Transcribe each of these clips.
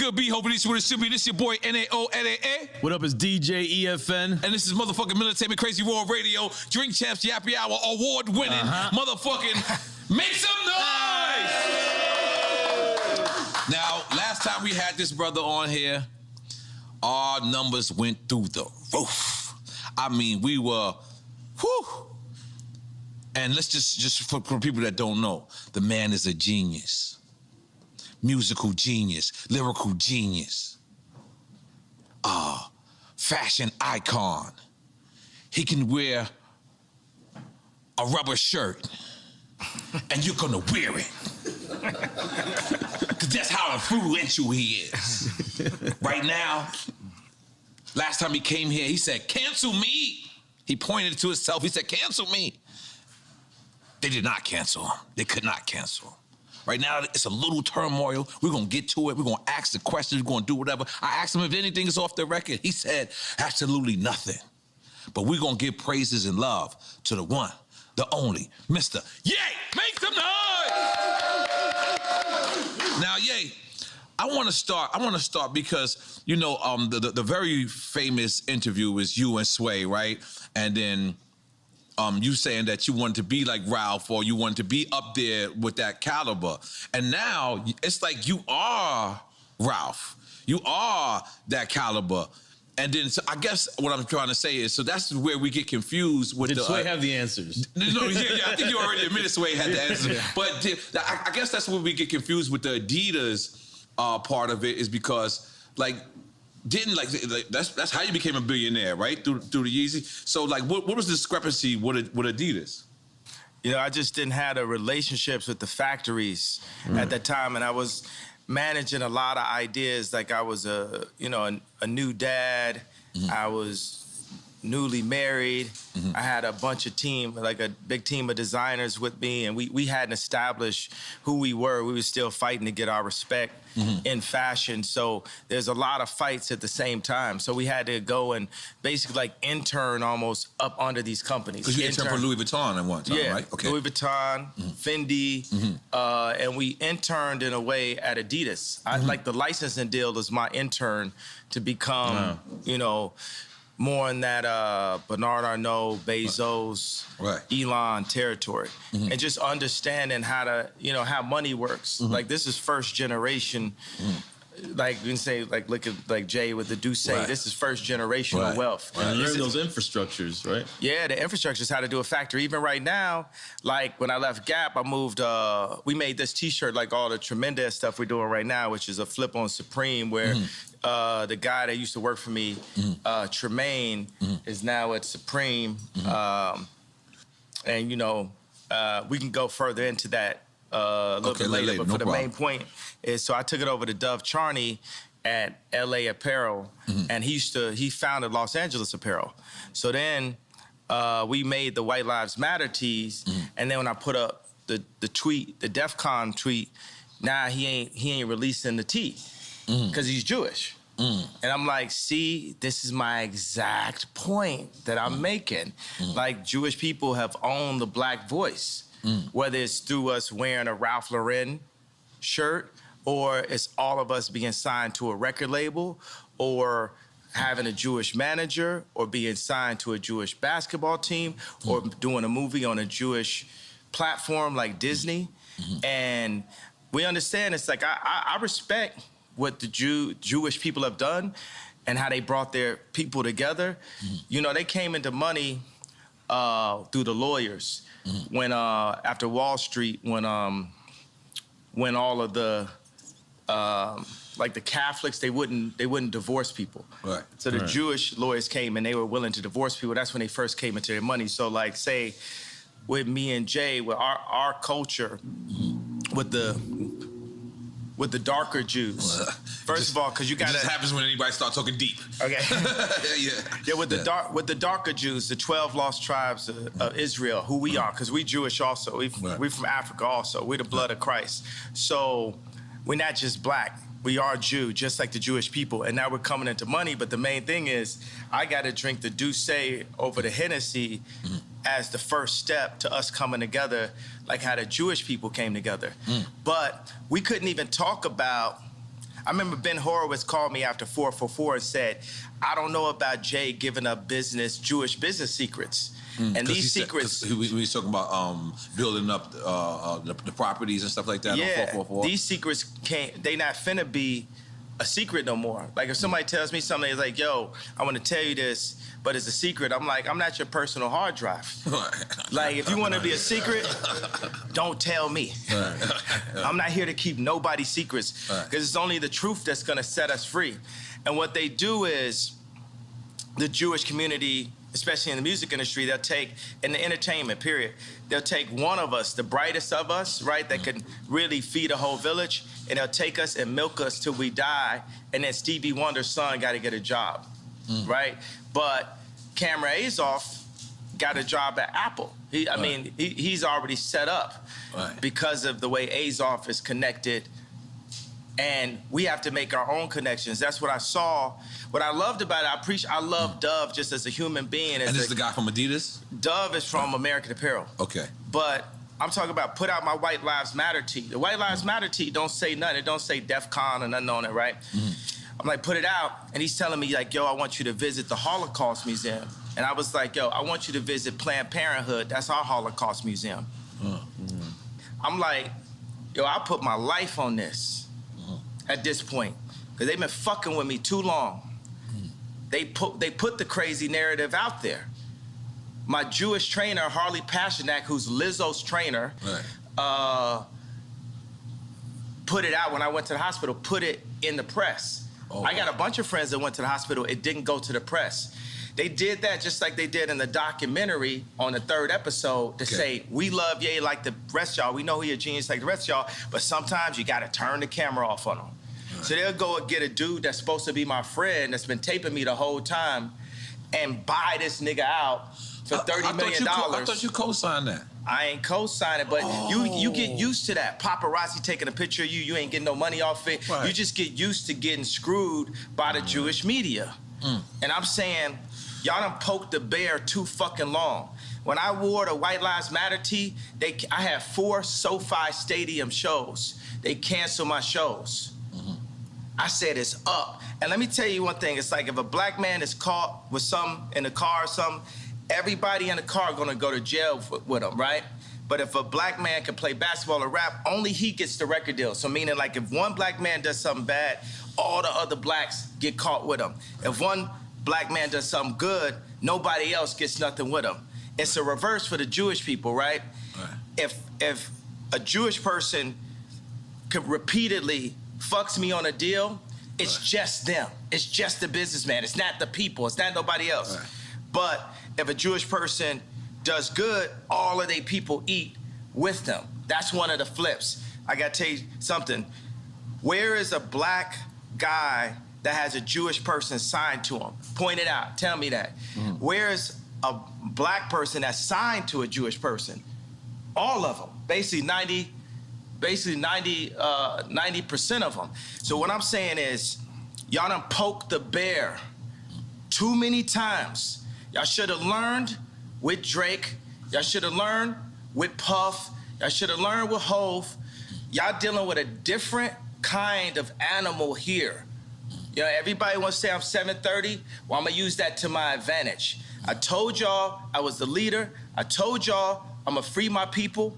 good be? Hoping this should be. This your boy N.o.r.e. What up, is DJ EFN? And this is motherfucking Military Crazy Raw Radio, Drink Champs Yappy Hour, award winning motherfucking make some noise! Now, last time we had this brother on here, our numbers went through the roof. I mean, we were, whew. And let's just for people that don't know, the man is a genius. Musical genius, lyrical genius. Fashion icon. He can wear a rubber shirt and you're gonna wear it. Cause that's how influential he is. Right now, last time he came here, he said, cancel me. He pointed to himself, he said, cancel me. They did not cancel him. They could not cancel him. Right now, it's a little turmoil. We're gonna get to it. We're gonna ask the questions. We're gonna do whatever. I asked him if anything is off the record. He said, absolutely nothing. But we're gonna give praises and love to the one, the only, Mr. Ye! Make some noise! Now, Ye, I wanna start because, you know, the very famous interview is you and Sway, right? And then, you saying that you wanted to be like Ralph or you wanted to be up there with that caliber. And now it's like you are Ralph. You are that caliber. And then so I guess what I'm trying to say is, so that's where we get confused with Did Sway have the answers? No, yeah, I think you already admitted Sway had the answers. But I guess that's where we get confused with the Adidas part of it, is because like, that's how you became a billionaire, right? Through the Yeezy. So like, what was the discrepancy with Adidas? You know, I just didn't have the relationships with the factories at that time, and I was managing a lot of ideas. Like I was a new dad. I was newly married. I had a bunch of team, like a big team of designers with me, and we hadn't established who we were. We were still fighting to get our respect in fashion. So there's a lot of fights at the same time. So we had to go and basically like intern almost up under these companies. Because you interned for Louis Vuitton at one time, right? Okay. Louis Vuitton, Fendi, and we interned in a way at Adidas. I like the licensing deal was my intern to become, you know, more in that Bernard Arnault, Bezos, Elon territory. And just understanding how to, you know, how money works. Like this is first generation, like you can say, like look at like Jay with the Duce, this is first generation of wealth. And learn those infrastructures, right? Yeah, the infrastructure is how to do a factory. Even right now, like when I left Gap, I moved, we made this t-shirt, like all the tremendous stuff we're doing right now, which is a flip on Supreme, where the guy that used to work for me, Tremaine, is now at Supreme. And, you know, we can go further into that a little bit later. But for the main point is, so I took it over to Dove Charney at LA Apparel, and he founded Los Angeles Apparel. So then we made the White Lives Matter tees, and then when I put up the tweet, the DEF CON tweet, now he ain't releasing the tee. Because he's Jewish. And I'm like, see, this is my exact point that I'm making. Like, Jewish people have owned the black voice, whether it's through us wearing a Ralph Lauren shirt, or it's all of us being signed to a record label, or having a Jewish manager, or being signed to a Jewish basketball team, or doing a movie on a Jewish platform like Disney. And we understand, it's like, I respect what the Jewish people have done and how they brought their people together. You know, they came into money through the lawyers when after Wall Street, when all of the like the Catholics, they wouldn't divorce people. So the Jewish lawyers came and they were willing to divorce people. That's when they first came into their money. So like, say with me and Jay, with our culture, with the darker Jews. First of all, because you got to. It just happens when anybody starts talking deep. Okay. Yeah, with the darker Jews, the 12 lost tribes of Israel, who we are, because we Jewish also. We from Africa also. We're the blood of Christ. So we're not just black. We are Jew, just like the Jewish people. And now we're coming into money. But the main thing is, I got to drink the Douce over the Hennessy as the first step to us coming together, like how the Jewish people came together. But we couldn't even talk about I remember Ben Horowitz called me after 444 and said, I don't know about Jay giving up Jewish business secrets. And these secrets... He was talking about building up the properties and stuff like that on 444. These secrets they not finna be a secret no more. Like if somebody tells me something, it's like, yo, I want to tell you this, but it's a secret. I'm like, I'm not your personal hard drive. Like if you want to be a secret, don't tell me. I'm not here to keep nobody's secrets because it's only the truth that's gonna set us free. And what they do is the Jewish community, especially in the music industry, they'll take, in the entertainment period, they'll take one of us, the brightest of us, right, that can really feed a whole village, and they'll take us and milk us till we die, and then Stevie Wonder's son got to get a job, right? But Cameron Azoff got a job at Apple. I mean, he's already set up because of the way Azoff is connected, and we have to make our own connections. That's what I saw. What I loved about it, I love Dove just as a human being. And this is the guy from Adidas? Dove is from American Apparel. Okay. But I'm talking about put out my White Lives Matter tee. The White Lives Matter tee don't say nothing. It don't say DEF CON or nothing on it, right? I'm like, put it out. And he's telling me like, yo, I want you to visit the Holocaust Museum. And I was like, yo, I want you to visit Planned Parenthood. That's our Holocaust Museum. I'm like, yo, I put my life on this at this point, because they've been fucking with me too long. They put the crazy narrative out there. My Jewish trainer, Harley Pasternak, who's Lizzo's trainer, put it out when I went to the hospital, put it in the press. I got a bunch of friends that went to the hospital. It didn't go to the press. They did that just like they did in the documentary on the 3rd episode to say, we love Ye like the rest of y'all. We know he a genius like the rest of y'all, but sometimes you gotta turn the camera off on him. So they'll go and get a dude that's supposed to be my friend that's been taping me the whole time and buy this nigga out for $30 million. I thought you co-signed that. I ain't co-signing, but you get used to that. Paparazzi taking a picture of you, you ain't getting no money off it. You just get used to getting screwed by the Jewish media. And I'm saying, y'all done poked the bear too fucking long. When I wore the White Lives Matter tee, I had 4 SoFi Stadium shows. They canceled my shows. I said it's up. And let me tell you one thing. It's like if a black man is caught with something in the car or something, everybody in the car gonna go to jail with him, right? But if a black man can play basketball or rap, only he gets the record deal. So meaning like if one black man does something bad, all the other blacks get caught with him. If one black man does something good, nobody else gets nothing with him. It's a reverse for the Jewish people, right? If a Jewish person could repeatedly fucks me on a deal, it's just them. It's just the businessman. It's not the people. It's not nobody else. But if a Jewish person does good, all of their people eat with them. That's one of the flips. I gotta tell you something. Where is a black guy that has a Jewish person signed to him? Point it out. Tell me that. Where is a black person that's signed to a Jewish person? All of them. Basically 90% of them. So what I'm saying is, y'all done poked the bear too many times. Y'all should have learned with Drake. Y'all should have learned with Puff. Y'all should have learned with Hove. Y'all dealing with a different kind of animal here. You know, everybody wants to say I'm 730. Well, I'm gonna use that to my advantage. I told y'all I was the leader. I told y'all I'm gonna free my people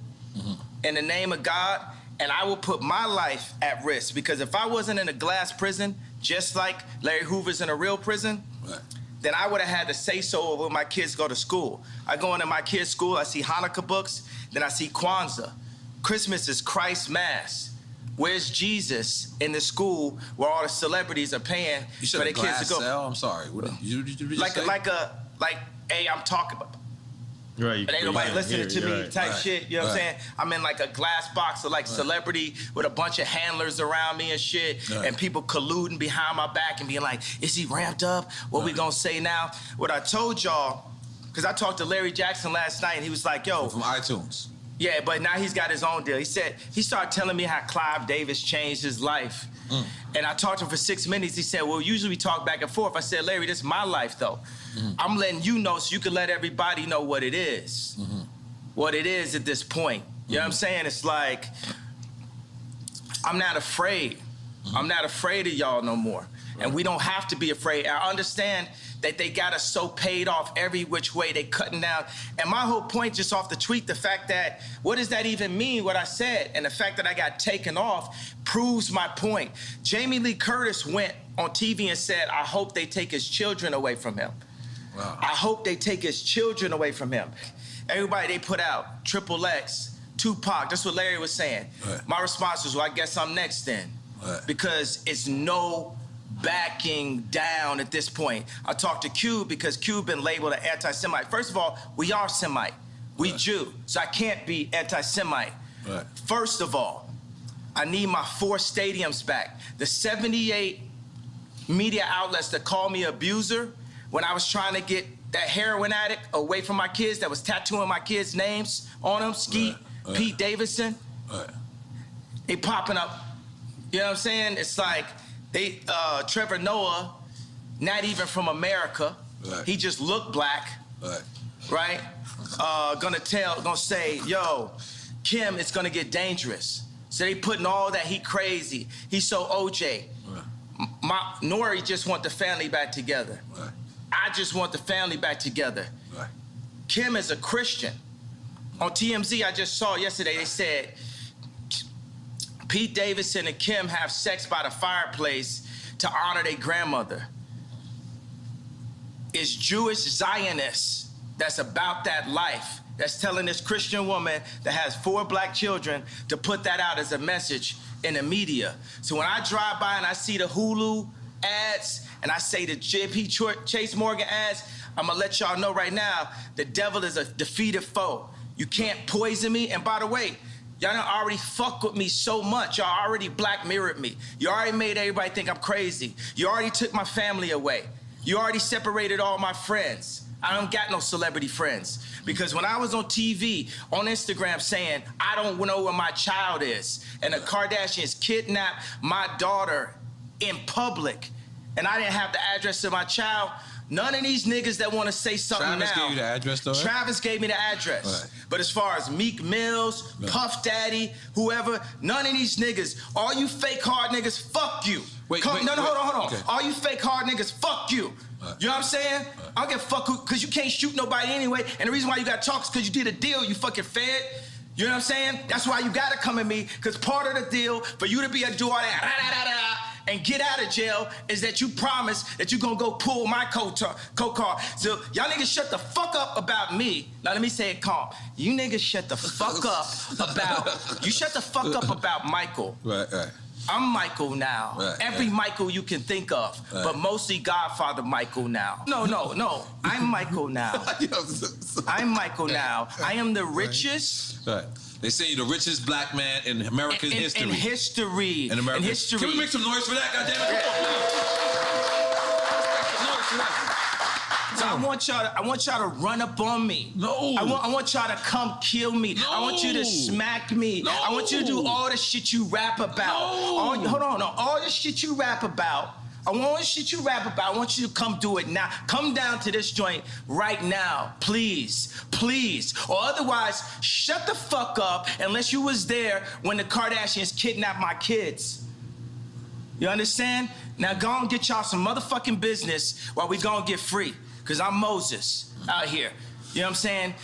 in the name of God, and I will put my life at risk, because if I wasn't in a glass prison, just like Larry Hoover's in a real prison, then I would have had to say so when my kids go to school. I go into my kids' school, I see Hanukkah books, then I see Kwanzaa. Christmas is Christ's Mass. Where's Jesus in the school where all the celebrities are paying for their kids to go? Cell? I'm sorry. What did you like, hey, I'm talking about. Right. But ain't nobody listening to me type shit, you know what I'm saying? I'm in like a glass box of like celebrity with a bunch of handlers around me and shit, and people colluding behind my back and being like, is he ramped up? What we gonna say now? What I told y'all, because I talked to Larry Jackson last night and he was like, yo. From iTunes. Yeah, but now he's got his own deal. He started telling me how Clive Davis changed his life. And I talked to him for 6 minutes. He said, well, usually we talk back and forth. I said, Larry, this is my life, though. I'm letting you know so you can let everybody know what it is. What it is at this point. You know what I'm saying? It's like, I'm not afraid I'm not afraid of y'all no more. And we don't have to be afraid. I understand that they got us so paid off every which way, they cutting down. And my whole point just off the tweet, the fact that, what does that even mean, what I said? And the fact that I got taken off proves my point. Jamie Lee Curtis went on TV and said, I hope they take his children away from him. Wow. I hope they take his children away from him. Everybody they put out, Triple X, Tupac, that's what Larry was saying. Right. My response was, well, I guess I'm next then. Right. Because it's no backing down at this point. I talked to Cube because Cube been labeled an anti-Semite. First of all, we are Semite. We Right. Jew, so I can't be anti-Semite. Right. First of all, I need my 4 stadiums back. The 78 media outlets that called me abuser when I was trying to get that heroin addict away from my kids that was tattooing my kids' names on them, Skeet, Right. Pete Davidson, Right. they popping up. You know what I'm saying? It's like they, Trevor Noah, not even from America. Right. He just looked black, Right. right? Gonna say, yo, Kim, it's gonna get dangerous. So they putting all that, he crazy. He's so OJ. Right. N.o.r.e. just want the family back together. Right. I just want the family back together. Right. Kim is a Christian. On TMZ, I just saw yesterday, they said Pete Davidson and Kim have sex by the fireplace to honor their grandmother. It's Jewish Zionists that's about that life, that's telling this Christian woman that has 4 black children to put that out as a message in the media. So when I drive by and I see the Hulu ads and I say the JP Chase Morgan ads, I'm gonna let y'all know right now, the devil is a defeated foe. You can't poison me. And by the way, y'all done already fuck with me so much. Y'all already black mirrored me. You already made everybody think I'm crazy. You already took my family away. You already separated all my friends. I don't got no celebrity friends. Because when I was on TV, on Instagram saying, I don't know where my child is, and the Kardashians kidnapped my daughter in public, and I didn't have the address of my child, none of these niggas that want to say something Travis now. gave you the address, though, right? Travis gave me the address. Right. But as far as Meek Mills, No. Puff Daddy, whoever, none of these niggas, all you fake hard niggas, fuck you. Wait, Hold on. Okay. All you fake hard niggas, fuck you. Right. You know what I'm saying? I don't give a fuck who, because you can't shoot nobody anyway. And the reason why you got to talk is because you did a deal, you fucking fed. You know what I'm saying? That's why you got to come at me, because part of the deal for you to be a do all that, and get out of jail is that you promise that you're gonna go pull my co-car. So y'all niggas shut the fuck up about me. Now let me say it calm. You niggas shut the fuck up about Michael. Right. Right. I'm Michael now. Right, Every right. Michael you can think of, Right. but mostly Godfather Michael now. No. I'm Michael now. I'm Michael now. I am the richest. Right. They say you're the richest black man in American history. In history. In America. In history. Can we make some noise for that? Goddamn it! Come on, please. Make some noise for that. So I want y'all to run up on me. No. I want y'all to come kill me. No. I want you to smack me. No. I want you to do all the shit you rap about. No. All the shit you rap about. I want you to come do it now. Come down to this joint right now, please. Or otherwise, shut the fuck up unless you was there when the Kardashians kidnapped my kids. You understand? Now go and get y'all some motherfucking business while we go and get free. Cause I'm Moses out here. You know what I'm saying?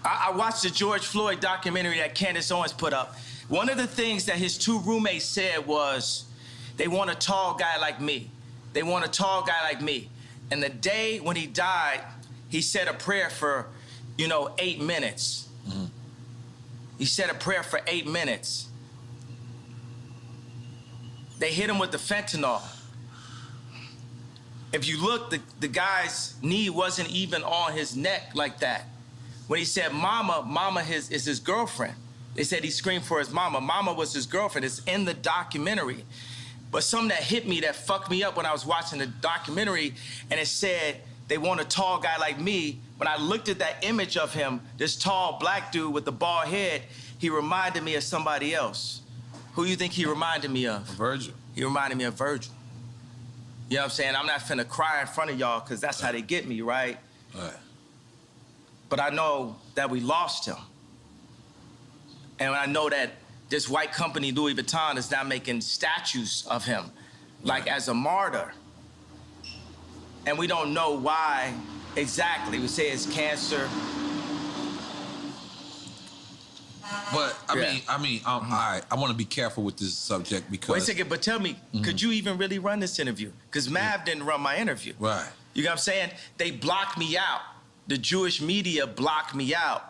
I watched the George Floyd documentary that Candace Owens put up. One of the things that his 2 roommates said was, they want a tall guy like me. They want a tall guy like me. And the day when he died, he said a prayer for, 8 minutes. Mm-hmm. He said a prayer for 8 minutes. They hit him with the fentanyl. If you look, the guy's knee wasn't even on his neck like that. When he said mama is his girlfriend. They said he screamed for his mama. Mama was his girlfriend. It's in the documentary. But something that hit me, that fucked me up when I was watching the documentary, and it said, they want a tall guy like me. When I looked at that image of him, this tall black dude with the bald head, he reminded me of somebody else. Who you think he reminded me of? Virgil. He reminded me of Virgil. You know what I'm saying? I'm not finna cry in front of y'all, because that's how they get me, right? Right. But I know that we lost him. And I know that this white company, Louis Vuitton, is now making statues of him, like as a martyr. And we don't know why exactly. We say it's cancer. But I mean, all right. I want to be careful with this subject because. Wait a second, but tell me, could you even really run this interview? Because Mav didn't run my interview. Right. You know what I'm saying? They blocked me out. The Jewish media blocked me out.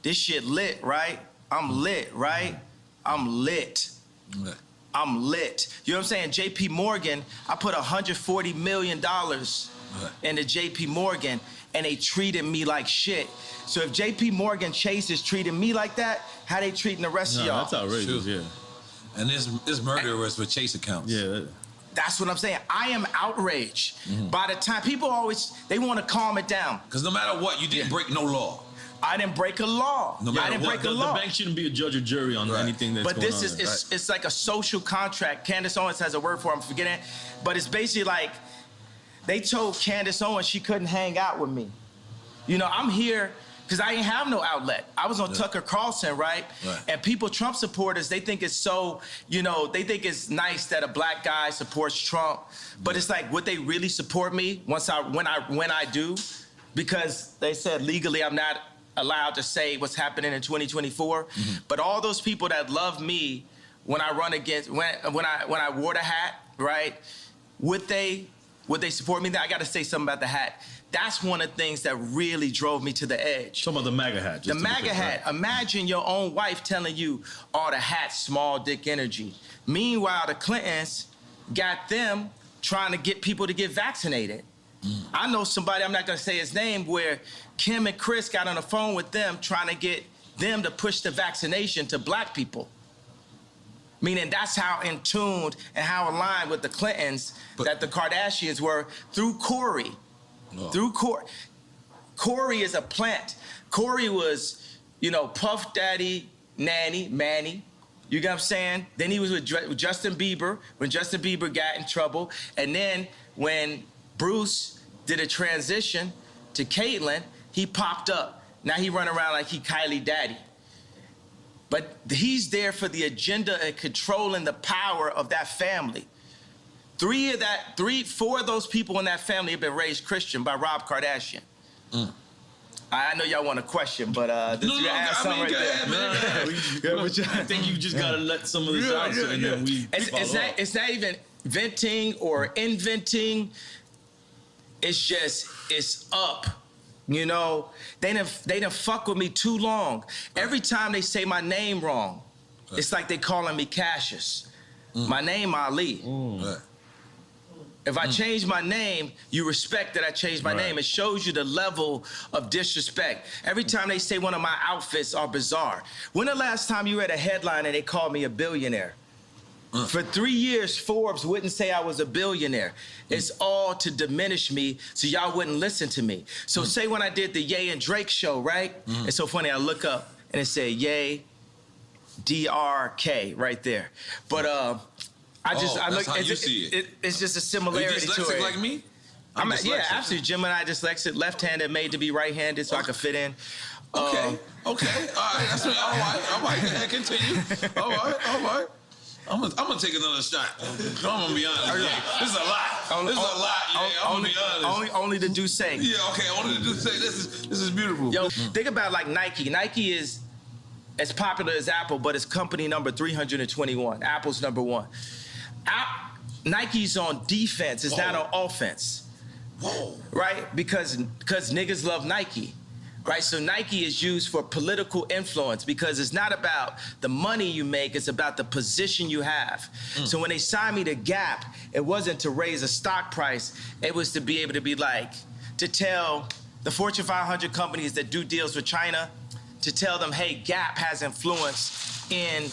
This shit lit, right? I'm lit, right? I'm lit. Right. I'm lit. You know what I'm saying? JP Morgan, I put $140 million into JP Morgan, and they treated me like shit. So if JP Morgan Chase is treating me like that, how they treating the rest of y'all? That's outrageous, yeah. And this murderers with Chase accounts. Yeah. That's what I'm saying. I am outraged. By the time people always, they want to calm it down. Because no matter what, you didn't break no law. I didn't break a law. No matter I didn't what, break a law. The bank shouldn't be a judge or jury on anything that's but going this on. is it's like a social contract. Candace Owens has a word for it, I'm forgetting it. But it's basically like they told Candace Owens she couldn't hang out with me. You know, I'm here because I ain't have no outlet. I was on Tucker Carlson, right? And people, Trump supporters, they think it's so, you know, they think it's nice that a black guy supports Trump. But it's like, would they really support me when I do? Because they said legally I'm not allowed to say what's happening in 2024. But all those people that love me when I run against, when I wore the hat, right? Would they support me? I got to say something about the hat. That's one of the things that really drove me to the edge. Talking about the MAGA hat. The MAGA hat. Right? Imagine your own wife telling you, oh, the hat's small dick energy. Meanwhile, the Clintons got them trying to get people to get vaccinated. I know somebody, I'm not gonna say his name, where Kim and Chris got on the phone with them trying to get them to push the vaccination to black people. Meaning that's how in tuned and how aligned with the Clintons that the Kardashians were through Corey. Through Corey. Corey is a plant. Corey was, you know, Puff Daddy, Manny. You get what I'm saying? Then he was with Justin Bieber when Justin Bieber got in trouble. And then when Bruce did a transition to Caitlyn, he popped up. Now he run around like he Kylie Daddy. But he's there for the agenda and controlling the power of that family. Four of those people in that family have been raised Christian by Rob Kardashian. I know y'all want a question, but you ask something right there. I think you just gotta let some of this out, and then we. It's not even venting or inventing. It's just, it's up. You know, they done fuck with me too long. Every time they say my name wrong, it's like they calling me Cassius. My name Ali. If I change my name, you respect that I changed my name. It shows you the level of disrespect. Every time they say one of my outfits are bizarre. When the last time you read a headline and they called me a billionaire? For 3 years, Forbes wouldn't say I was a billionaire. It's all to diminish me so y'all wouldn't listen to me. So say when I did the Ye and Drake show, right? It's so funny, I look up and it said Ye, D-R-K right there. But I look, it's just a similarity to it. Are you dyslexic like me? Yeah, absolutely. Gemini dyslexic, left-handed, made to be right-handed so I could fit in. Okay. All right. That's me. All right. Continue. All right. I'm gonna take another shot. I'm gonna be honest. This is a lot. I'm gonna be honest. Only the Duce. Yeah, okay. Only the Duce. This is beautiful. Yo, think about like Nike. Nike is as popular as Apple, but it's company number 321. Apple's number 1. Nike's on defense. It's not on offense. Right? Because niggas love Nike. Right, so Nike is used for political influence because it's not about the money you make, it's about the position you have. So when they signed me to Gap, it wasn't to raise a stock price, it was to be able to be like, to tell the Fortune 500 companies that do deals with China, to tell them, hey, Gap has influence in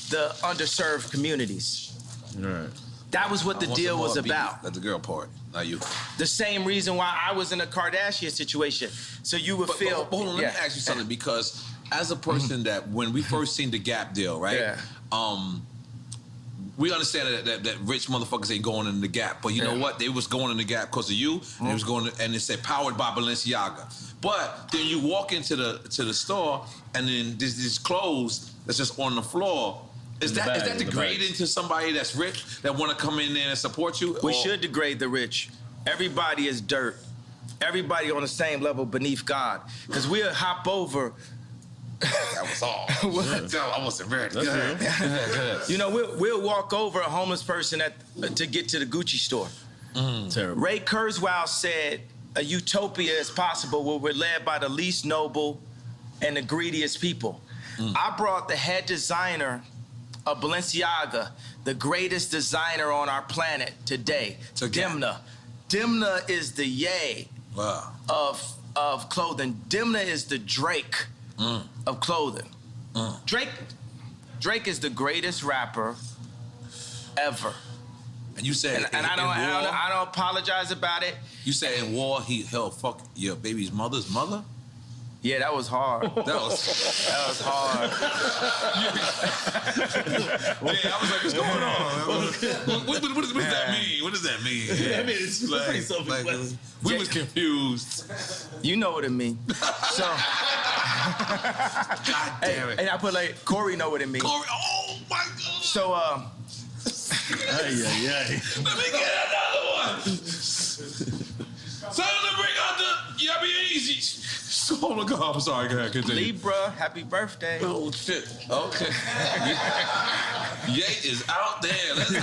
the underserved communities. Right. That was what the deal was about. That's the girl part, not you. The same reason why I was in a Kardashian situation. So you would feel. But hold on, let me ask you something, because as a person that when we first seen the Gap deal, right? We understand that rich motherfuckers ain't going in the Gap, but you know what? They was going in the Gap because of you, and it was going, and it said powered by Balenciaga. But then you walk into the store, and then there's these clothes that's just on the floor, Is that degrading to somebody that's rich that want to come in there and support you? We should degrade the rich. Everybody is dirt. Everybody on the same level beneath God. Because we'll hop over. That was all. I wasn't ready. Go ahead. You know, we'll walk over a homeless person to get to the Gucci store. Terrible. Ray Kurzweil said, a utopia is possible where we're led by the least noble and the greediest people. I brought the head designer of Balenciaga, the greatest designer on our planet today, Dimna. Dimna is the Ye of clothing. Dimna is the Drake of clothing. Drake is the greatest rapper ever. And you said, and I don't apologize about it. You said in war he held fuck your baby's mother's mother? Yeah, that was hard. That was hard. Yeah, I was like, what's going on? What does that mean? What does that mean? Yeah, I mean, it's pretty self-explanatory. We was confused. You know what it means. So, God damn it. And I put like, Corey know what it means. Corey, oh my God. So, Let me get another one. So to bring out the Yabby Easy. Oh my God, I'm sorry, go ahead, continue. Libra, happy birthday. Oh shit. Okay. Ye is out there. Let's go.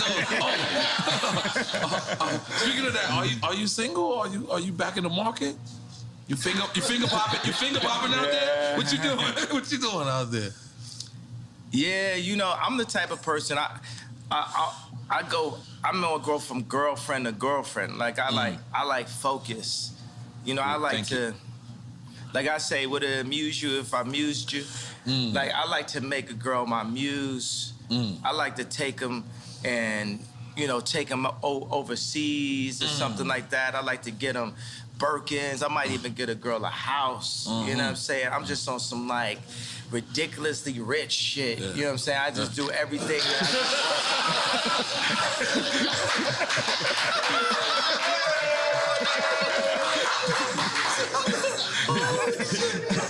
Speaking of that, are you single? Are you back in the market? You finger popping out there? What you doing? What you doing out there? Yeah, you know, I'm the type of person I'm gonna go from girlfriend to girlfriend. Like I like focus. You know, I like like I say, would it amuse you if I amused you? Like I like to make a girl my muse. I like to take them and, you know, take them overseas or something like that. I like to get them Birkins. I might even get a girl a house. You know what I'm saying? I'm just on some like ridiculously rich shit. You know what I'm saying? I just do everything.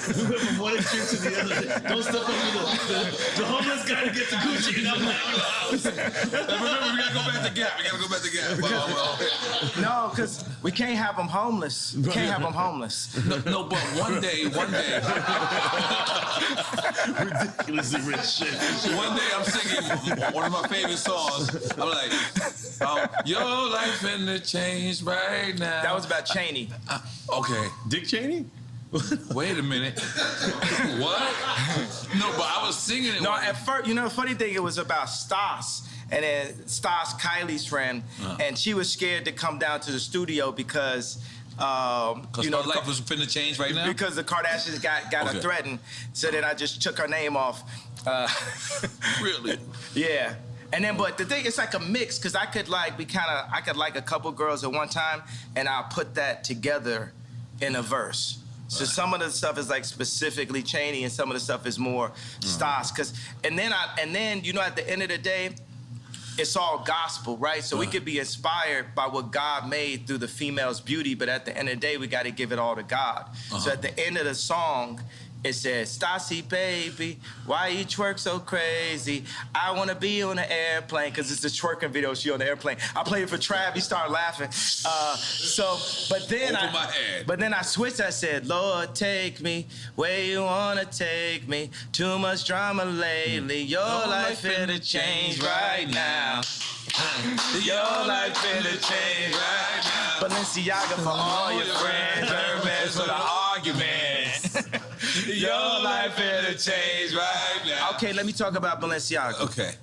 We went from one extreme to the other. Don't step over the homeless guy to get to Gucci, and I'm like, Remember, we gotta go back to Gap. No, because we can't have them homeless. We can't have them homeless. No, but one day. ridiculously rich shit. One day I'm singing one of my favorite songs. I'm like, your life finna change right now. That was about Cheney. Okay. Dick Cheney? Wait a minute. What? No, but I was singing it. No, at first, you know, the funny thing, it was about Stas. And then Stas, Kylie's friend, and she was scared to come down to the studio because you know, her life was finna change right now? Because the Kardashians got her threatened. So then I just took her name off. Really? Yeah. And then, but the thing, it's like a mix, because I could like a couple girls at one time, and I'll put that together in a verse. So some of the stuff is like specifically Cheney, and some of the stuff is more Stas. And then you know, at the end of the day, it's all gospel, right? So we could be inspired by what God made through the female's beauty, but at the end of the day, we got to give it all to God. So at the end of the song, it says, Stassi, baby, why you twerk so crazy? I want to be on an airplane, because it's the twerking video, she on the airplane. I played it for Trav, he started laughing. But then I switched, I said, Lord, take me where you want to take me. Too much drama lately, your life finna change right now. Your life finna change right now. Balenciaga for all your friends, Hermes for the argument. Your life finna change right now. Okay, let me talk about Balenciaga. Okay.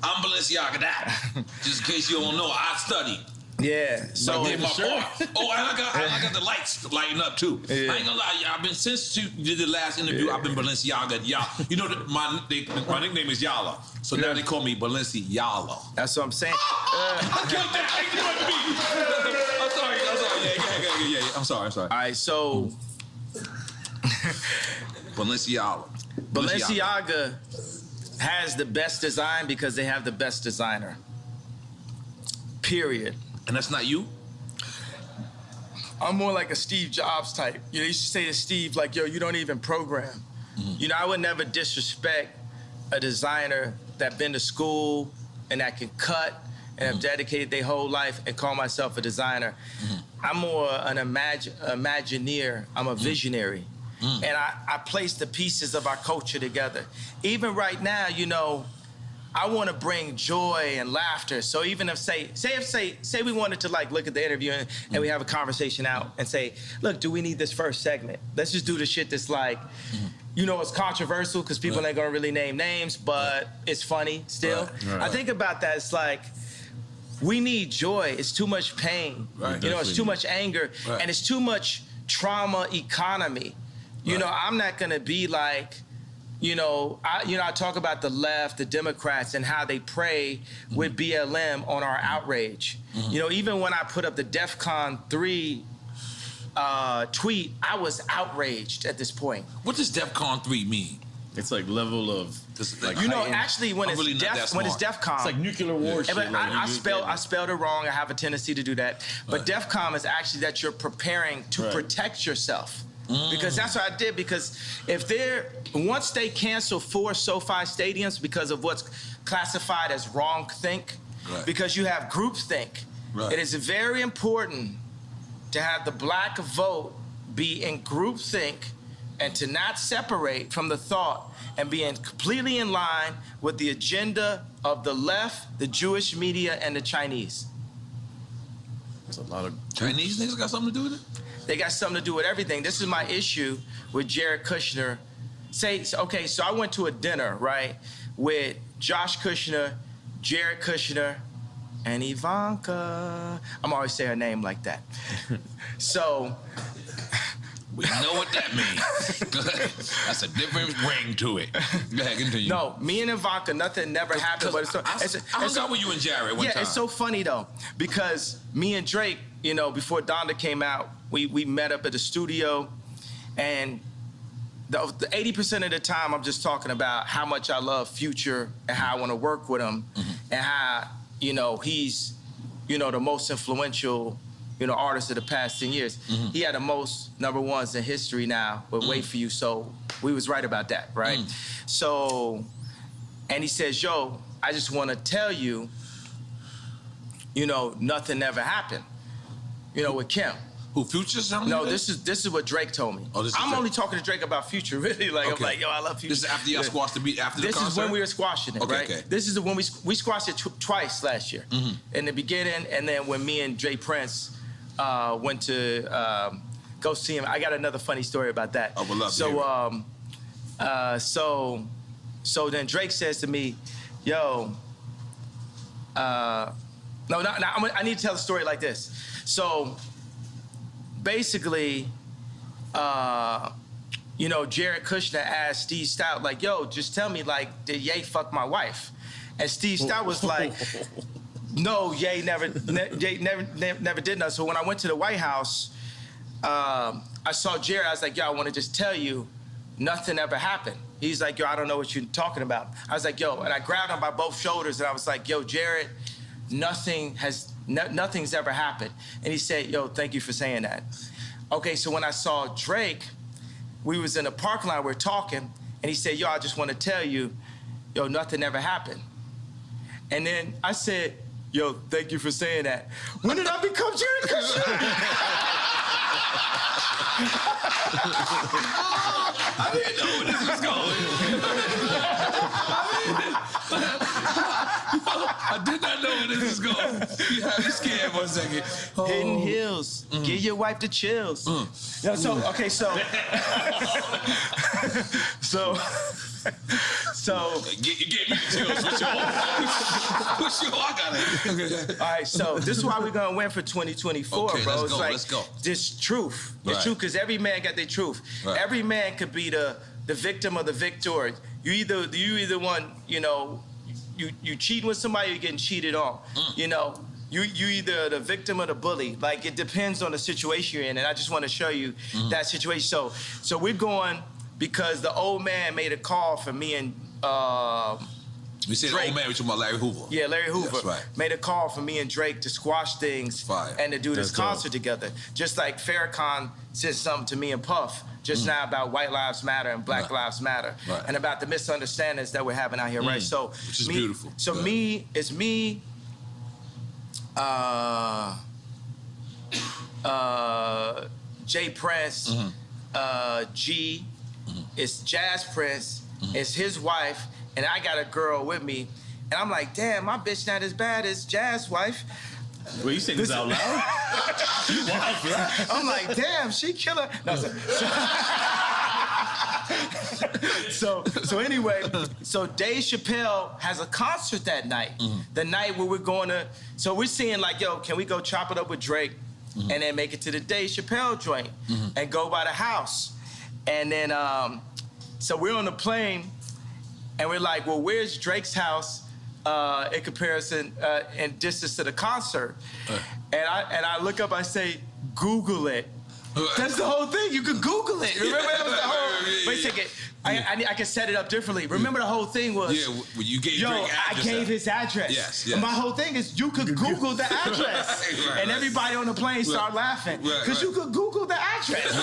I'm Balenciaga, that. Just in case you don't know, I studied. Yeah. So I did my part. Oh, and I got the lights lighting up too. Yeah. I ain't gonna lie, y'all. Since you did the last interview, I've been Balenciaga. Y'all, you know my nickname is Yala, so now they call me Balenciaga. That's what I'm saying. I killed that. I'm sorry. Yeah. I'm sorry. All right, so Balenciaga has the best design because they have the best designer. Period. And that's not you? I'm more like a Steve Jobs type. You know, you used to say to Steve, like, yo, you don't even program. You know, I would never disrespect a designer that been to school and that can cut and have dedicated their whole life and call myself a designer. I'm more an imagineer. I'm a visionary. And I place the pieces of our culture together. Even right now, you know, I want to bring joy and laughter. So even if say we wanted to like look at the interview and we have a conversation out and say, look, do we need this first segment? Let's just do the shit that's like, you know, it's controversial because people ain't gonna really name names, but it's funny still. I think about that. It's like, we need joy. It's too much pain. You know, it's too much anger, and it's too much trauma economy. You know, I'm not gonna be like, I talk about the left, the Democrats, and how they prey with BLM on our outrage. You know, even when I put up the DEFCON 3 tweet, I was outraged at this point. What does DEFCON 3 mean? It's like level of, like, you know, actually, when it's DEFCON, it's like nuclear war shit. But I spelled it wrong. I have a tendency to do that. But DEFCON is actually that you're preparing to protect yourself. Because that's what I did. Because once they cancel 4 SoFi stadiums because of what's classified as wrong-think, because you have groupthink, it is very important to have the black vote be in groupthink and to not separate from the thought and be completely in line with the agenda of the left, the Jewish media, and the Chinese. There's a lot of Chinese niggas got something to do with it? They got something to do with everything. This is my issue with Jared Kushner. So I went to a dinner, right, with Josh Kushner, Jared Kushner, and Ivanka. I'm always saying her name like that. So... We know what that means. That's a different ring to it. Go ahead, continue. No, me and Ivanka, nothing never happened. But I hung out with you and Jared one time. Yeah, it's so funny though, because me and Drake, you know, before Donda came out, we met up at the studio, and the 80% of the time I'm just talking about how much I love Future and how I want to work with him, and how, you know, he's, you know, the most influential, you know, artist of the past 10 years. He had the most #1s in history now, but Wait For You, so we was right about that, right? So, and he says, yo, I just want to tell you, you know, nothing ever happened, you know, with Kim. Who, Future's telling you No, this? this is what Drake told me. Oh, this is I'm Drake. only talking to Drake about Future, really. Like, I'm like, yo, I love Future. This is after y'all squashed the beat, after the concert? This is when we were squashing it, right? Okay. This is when we squashed it twice last year. In the beginning, and then when me and Jay Prince went to go see him. I got another funny story about that. I would love to hear it. So then Drake says to me, yo, I need to tell the story like this. So basically, you know, Jared Kushner asked Steve Stout, like, yo, just tell me, like, did Ye fuck my wife? And Steve Stout was like, no, Ye never did nothing. So when I went to the White House, I saw Jared. I was like, yo, I want to just tell you, nothing ever happened. He's like, yo, I don't know what you're talking about. I was like, yo, and I grabbed him by both shoulders, and I was like, yo, Jared, nothing's ever happened. And he said, yo, thank you for saying that. Okay, so when I saw Drake, we was in a parking lot, we were talking, and he said, yo, I just want to tell you, yo, nothing ever happened. And then I said, yo, thank you for saying that. When did I become Jared Kushner? I didn't know where this was going. I did not know where this was going. You had me scared for a second. Hidden Hills. Give your wife the chills. You know, so, okay, so... You gave me the chills. What's your I got it. All right, so this is why we're gonna win for 2024, okay, bro. Let's go. This truth. This truth, because every man got their truth. Right. Every man could be the victim or the victor. You either one, you know, you cheating with somebody, you're getting cheated on. You know, you either the victim or the bully. Like, it depends on the situation you're in, and I just want to show you that situation. So we're going because the old man made a call for me and we said Drake. Old man, we're talking about Larry Hoover. Yeah, Larry Hoover. That's right. Made a call for me and Drake to squash things and to do this concert together. Just like Farrakhan said something to me and Puff just now about white lives matter and black lives matter, and about the misunderstandings that we're having out here, right? So, which is beautiful. So it's me. Jay Prince, G, it's Jazz Prince, it's his wife, and I got a girl with me, and I'm like, damn, my bitch not as bad as Jazz's wife. Well, you saying this out loud? You wild for that. I'm like, damn, she killer. No, so anyway, so Dave Chappelle has a concert that night. The night where we're going to, so we're seeing like, yo, can we go chop it up with Drake and then make it to the Dave Chappelle joint and go by the house? And then, so we're on the plane and we're like, well, where's Drake's house in comparison in distance to the concert? And I look up, I say, Google it. That's the whole thing. You could Google it. Remember that was the whole. Wait a second. I can set it up differently. Remember the whole thing was. Yeah, well, you gave Drake address. I gave his address. Yes. And my whole thing is you could Google the address, and everybody on the plane start laughing because you could Google the address.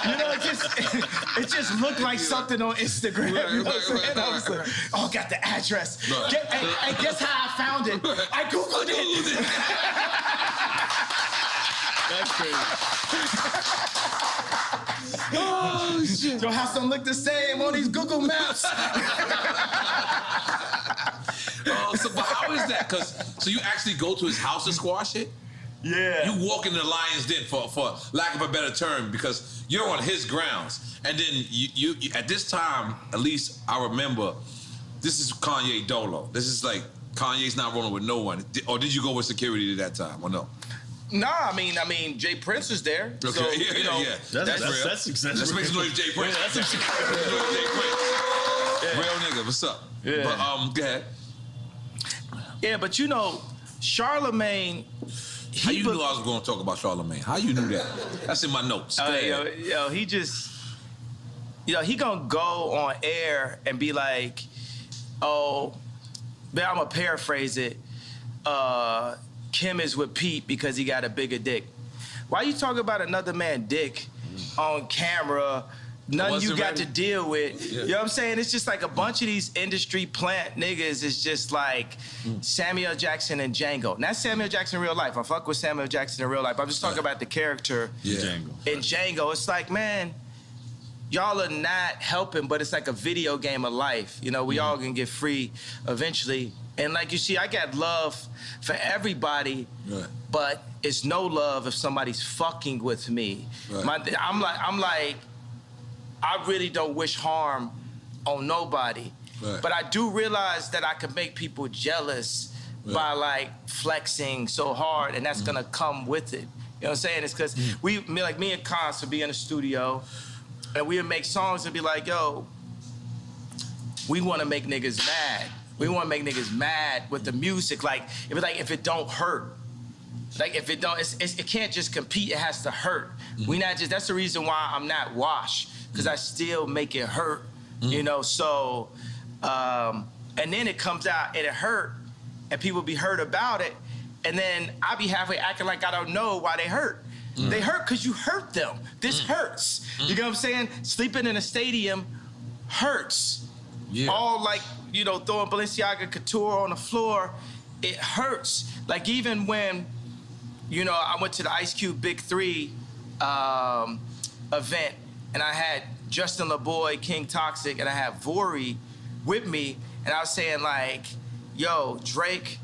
You know, it just looked like something on Instagram. You know what I'm saying? I was like, oh, got the address. And guess how I found it? I Googled it. That's crazy. Oh, shit. Your house don't look the same on these Google Maps. So but how is that? So you actually go to his house and squash it? Yeah. You walk in the lion's den, for lack of a better term, because you're on his grounds. And then you at this time, at least I remember, this is Kanye Dolo. This is like, Kanye's not rolling with no one. Or did you go with security at that time, or no? Nah, I mean, Jay Prince was there. Okay, so, yeah. That's real. That's successful. Let's make some noise, Jay Prince. Yeah, that's Jay Prince. Real nigga, what's up? Yeah. But go ahead. Yeah, but you know, Charlemagne. How you knew I was going to talk about Charlemagne? How you knew that? That's in my notes. He just, he gonna go on air and be like, oh, but I'm gonna paraphrase it. Kim is with Pete because he got a bigger dick. Why you talking about another man's dick on camera? Nothing you got to deal with. Yeah. You know what I'm saying? It's just like a bunch of these industry plant niggas is just like Samuel Jackson and Django. Not Samuel Jackson in real life. I fuck with Samuel Jackson in real life. I'm just talking about the character in Django. It's like, man, y'all are not helping, but it's like a video game of life. You know, we all gonna get free eventually. And like you see, I got love for everybody, but it's no love if somebody's fucking with me. Right. I'm like, I really don't wish harm on nobody. Right. But I do realize that I can make people jealous by like flexing so hard, and that's gonna come with it. You know what I'm saying? It's because me and Cons would be in the studio, and we would make songs and be like, yo, we wanna make niggas mad. We want to make niggas mad with the music. Like if it don't hurt, like if it don't, it can't just compete. It has to hurt. We not just. That's the reason why I'm not washed, because I still make it hurt. You know. So, and then it comes out and it hurt, and people be hurt about it, and then I be halfway acting like I don't know why they hurt. They hurt because you hurt them. This hurts. You know what I'm saying? Sleeping in a stadium hurts. Yeah. All like, throwing Balenciaga Couture on the floor, it hurts. Like even when, I went to the Ice Cube Big 3 event, and I had Justin LaBoy, King Toxic, and I had Vori with me, and I was saying like, yo, Drake,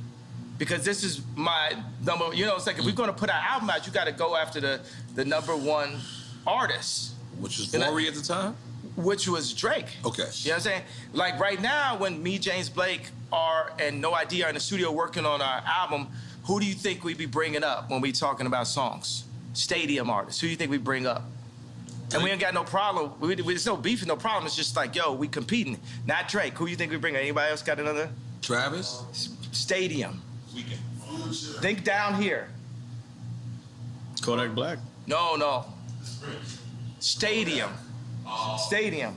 because this is my number, it's like if we're gonna put our album out, you gotta go after the #1 artist. Which was Vori at the time? Which was Drake. Okay. You know what I'm saying? Like right now, when me, James Blake, and n.o.r.e. are in the studio working on our album, who do you think we be bringing up when we talking about songs? Stadium artists. Who do you think we bring up? And we ain't got no problem. There's no beef and no problem. It's just like, yo, we competing. Not Drake. Who do you think we bring? Anybody else got another? Travis? Stadium. Think down here. Kodak Black. No. Stadium. Stadium.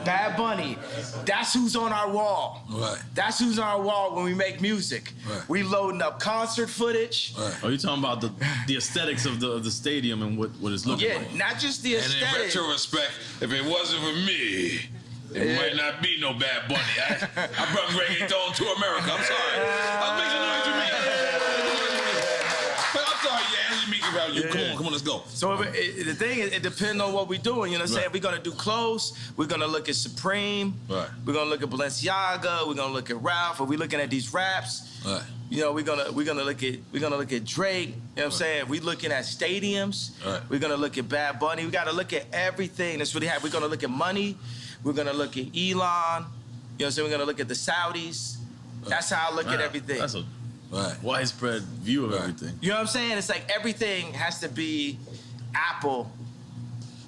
Bad Bunny. That's who's on our wall. Right. That's who's on our wall when we make music. Right. We loading up concert footage. Right. Are you talking about the aesthetics of the stadium and what it's looking like? Not just the And in aesthetic. retrospect, if it wasn't for me, it might not be no Bad Bunny. I brought reggaeton to America. I'm sorry. I'll make some noise for me. I'm sorry, yeah, let me about you. Come on, let's go. So the thing is, it depends on what we're doing. You know what I'm saying? If we're gonna do clothes, we're gonna look at Supreme. Right. We're gonna look at Balenciaga. We're gonna look at Ralph. If we're looking at these raps, Right. you know, we're gonna look at Drake. You know what I'm saying? We're looking at stadiums. Right. We're gonna look at Bad Bunny. We gotta look at everything that's really happening. We're gonna look at money. We're gonna look at Elon. You know what I'm saying? We're gonna look at the Saudis. That's how I look at everything. That's a Right. widespread view of everything. You know what I'm saying? It's like everything has to be Apple,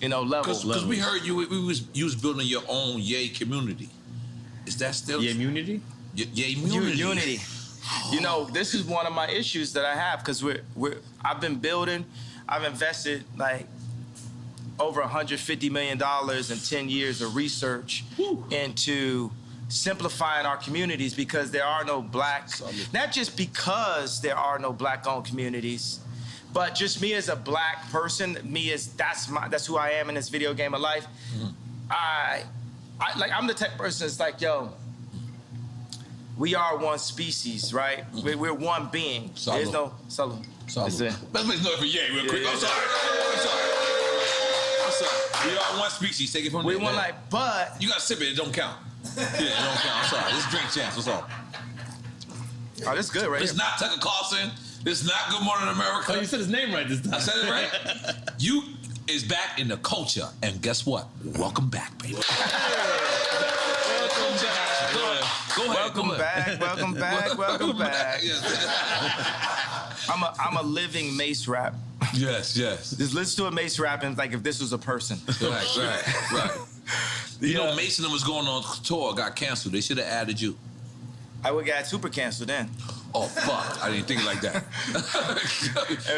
level. Because we heard you was building your own Yay community. Is that still Yeah, immunity? Yay community? Unity. You know, this is one of my issues that I have because I've been building. I've invested like over $150 million in 10 years of research into simplifying our communities because there are no not just because there are no black-owned communities, but just me as a black person, that's who I am in this video game of life. I'm the type of person that's like, yo, we are one species, right? We're one being. Salud. There's no salud. Let's make noise for Yay real quick. Yeah. I'm sorry. We are one species. Take it from We there. one life, but You gotta sip it. It don't count. Yeah, it don't count. I'm sorry. This is drink champs. What's up? oh, that's good, right? It's not Tucker Carlson. It's not Good Morning America. Oh, you said his name right this time. I said it right. You is back in the culture, and guess what? Welcome back, baby. Go ahead. Welcome back. Welcome back. Welcome back. Yes. I'm a living Mace rap. Yes. Just listen to a Mace rap and like if this was a person. Right. You know, Mason was going on tour, got canceled. They should have added you. I would got super canceled then. Oh, fuck. I didn't think like that.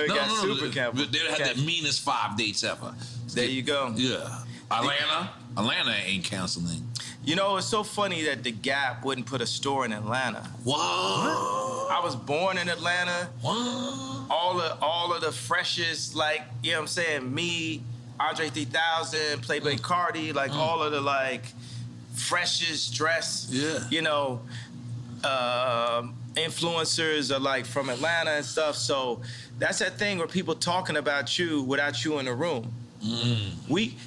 got super canceled. They had the meanest 5 dates ever. There you go. Yeah. Atlanta ain't canceling. You know, it's so funny that the Gap wouldn't put a store in Atlanta. What? I was born in Atlanta. What? All of the freshest, like, you know what I'm saying, me, Andre 3000, Playboy Cardi, like all of the like freshest dress, influencers are like from Atlanta and stuff. So that's that thing where people talking about you without you in the room.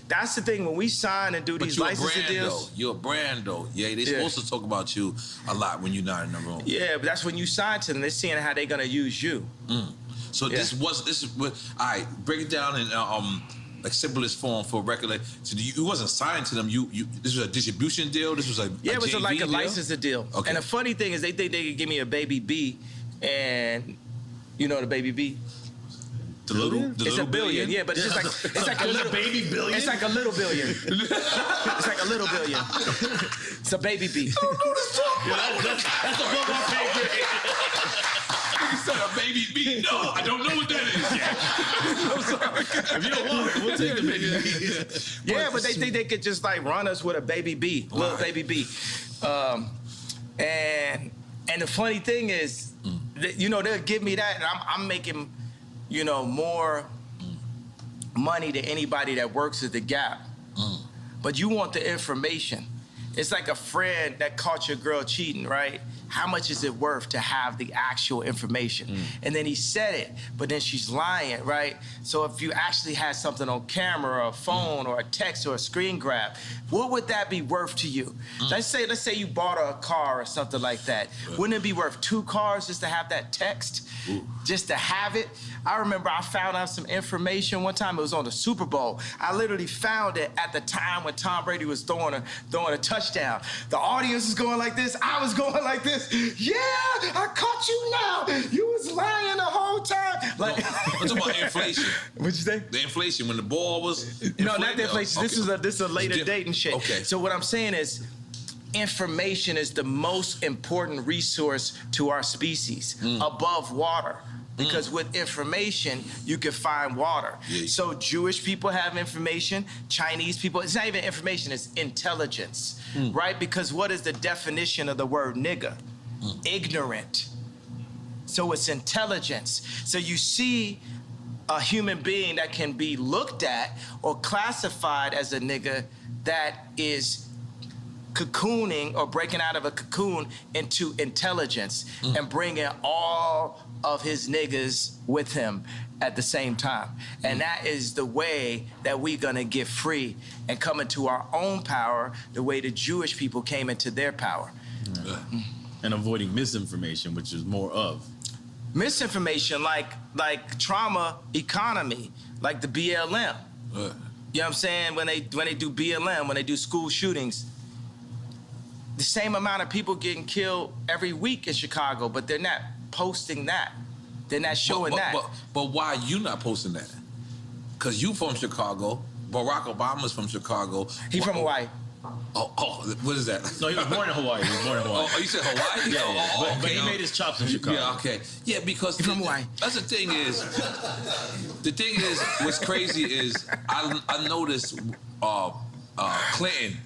That's the thing when we sign and do these licensing deals. You're a brand though. Yeah, they supposed to talk about you a lot when you're not in the room. Yeah, but that's when you sign to them. They're seeing how they're gonna use you. So this is what. All right, break it down in like simplest form for a record. Like, so you wasn't signed to them. This was a distribution deal. This was it was like a licensing deal. Okay. And the funny thing is they think they could give me a baby B, and you know the baby B. It's a billion, yeah, but it's just like it's like a little baby billion. It's like a little billion. It's like a little billion. It's a baby B. That's above our pay grade. You said a baby B. No, I don't know what that is yet. I'm sorry. If you don't want it, we'll take the baby B. Yeah, but they think they could just like run us with a baby B, little baby B. And the funny thing is, that, they'll give me that, and I'm making, more money than anybody that works at the Gap. But you want the information. It's like a friend that caught your girl cheating, right? How much is it worth to have the actual information? And then he said it, but then she's lying, right? So if you actually had something on camera or a phone or a text or a screen grab, what would that be worth to you? Let's say you bought a car or something like that. Wouldn't it be worth 2 cars just to have that text? Just to have it? I remember I found out some information one time. It was on the Super Bowl. I literally found it at the time when Tom Brady was throwing a touchdown. The audience was going like this. I was going like this. Yeah, I caught you now. You was lying the whole time. Like, I'm talking about inflation. What'd you say? The inflation when the ball was. No, not the inflation. Okay. This is a later date and shit. Okay. So what I'm saying is, information is the most important resource to our species above water. Because with information, you can find water. Yeah. So Jewish people have information, Chinese people, it's not even information, it's intelligence, right? Because what is the definition of the word nigga? Ignorant. So it's intelligence. So you see a human being that can be looked at or classified as a nigga that is cocooning or breaking out of a cocoon into intelligence and bringing all of his niggas with him at the same time. And that is the way that we're gonna get free and come into our own power the way the Jewish people came into their power. And avoiding misinformation, which is more of. Misinformation like trauma economy, like the BLM. You know what I'm saying? When they do BLM, when they do school shootings, the same amount of people getting killed every week in Chicago, but they're not posting that. They're not showing that. But why you not posting that? Because you from Chicago. Barack Obama's from Chicago. He from Hawaii. Oh, what is that? No, he was born in Hawaii. Oh, you said Hawaii? Yeah. But he made his chops in Chicago. Yeah, okay. Yeah, because from Hawaii. That's the thing is, what's crazy is I noticed Clinton.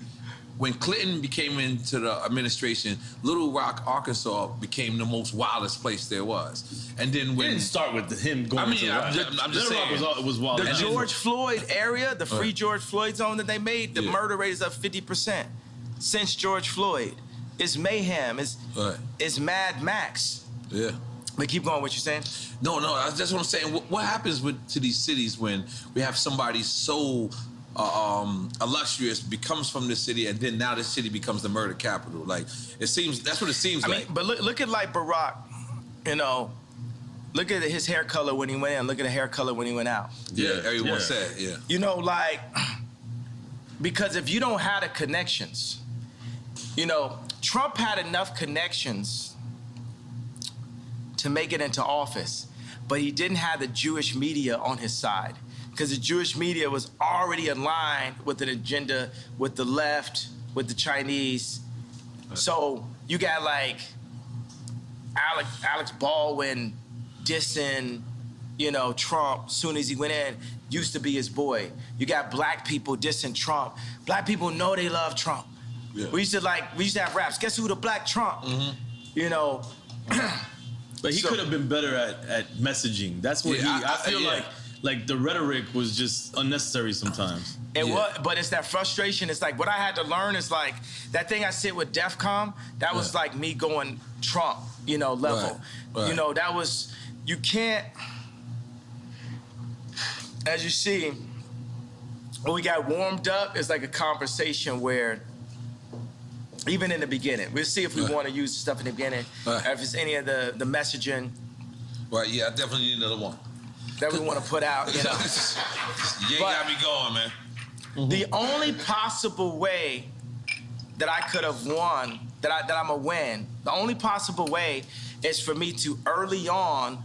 When Clinton became into the administration, Little Rock, Arkansas became the most wildest place there was. And then when... It didn't start with him going I'm Little just saying. Rock was wild. The George Floyd area, the free George Floyd zone that they made, the murder rate is up 50% since George Floyd. It's mayhem. It's Mad Max. Yeah. But keep going, what you saying? No, that's what I'm saying. What happens to these cities when we have somebody so... illustrious becomes from the city, and then now this city becomes the murder capital. Like that's what it seems like. I mean, but look at like Barack, you know, look at his hair color when he went in, look at the hair color when he went out. Yeah, everyone said, yeah. You know, like, because if you don't have the connections, you know, Trump had enough connections to make it into office, but he didn't have the Jewish media on his side. Because the Jewish media was already aligned with an agenda with the left, with the Chinese. So you got like Alex Baldwin dissing, you know, Trump soon as he went in, used to be his boy. You got black people dissing Trump. Black people know they love Trump. Yeah. We used to have raps. Guess who the black Trump? You know. But he could have been better at messaging. That's what I feel like the rhetoric was just unnecessary sometimes. It was, but it's that frustration. It's like what I had to learn is like that thing I said with DEFCON, that was like me going Trump, you know, level. Right. You know, that was, you can't, as you see, when we got warmed up, it's like a conversation where, even in the beginning, we'll see if we want to use stuff in the beginning, if it's any of the messaging. Right, yeah, I definitely need another one. That we want to put out, you know. Got me going, man. The only possible way that I could have won, that I'm gonna win, the only possible way is for me to early on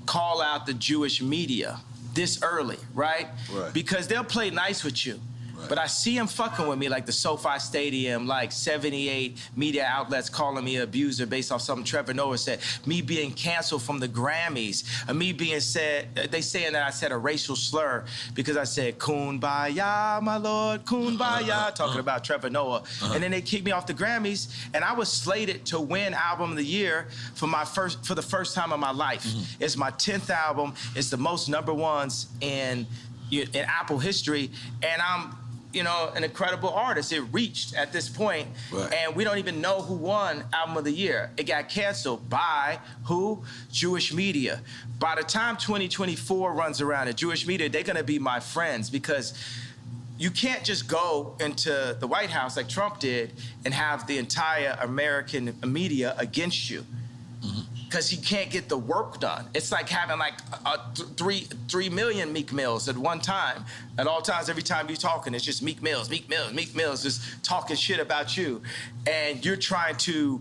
call out the Jewish media this early, right? Because they'll play nice with you. But I see him fucking with me, like the SoFi Stadium, like 78 media outlets calling me an abuser based off something Trevor Noah said, me being canceled from the Grammys, me being they saying that I said a racial slur because I said, Kumbaya, my lord, Kumbaya, talking about Trevor Noah. And then they kicked me off the Grammys, and I was slated to win Album of the Year for the first time in my life. It's my 10th album. It's the most #1s in Apple history, and I'm, you know, an incredible artist. It reached at this point, and we don't even know who won Album of the Year. It got canceled by who? Jewish media. By the time 2024 runs around, the Jewish media, they're gonna be my friends, because you can't just go into the White House like Trump did and have the entire American media against you. Because you can't get the work done. It's like having like 3 million Meek Mills at one time. At all times, every time you're talking, it's just Meek Mills, just talking shit about you. And you're trying to,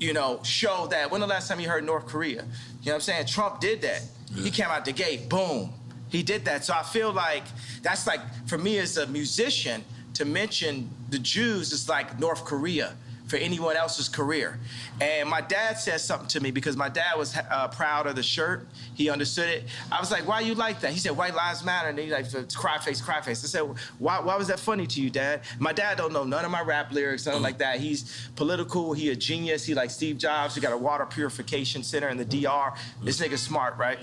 you know, show that. When the last time you heard n.o.r.e? You know what I'm saying? Trump did that. He came out the gate, boom. He did that. So I feel like that's like, for me as a musician, to mention the Jews is like North Korea. for anyone else's career. And my dad said something to me because my dad was proud of the shirt. He understood it. I was like, why you like that? He said, white lives matter. And he's like, cry face, cry face. I said, why was that funny to you, Dad? My dad don't know none of my rap lyrics, nothing like that. He's political, he a genius. He like Steve Jobs. He got a water purification center in the DR. This nigga's smart, right?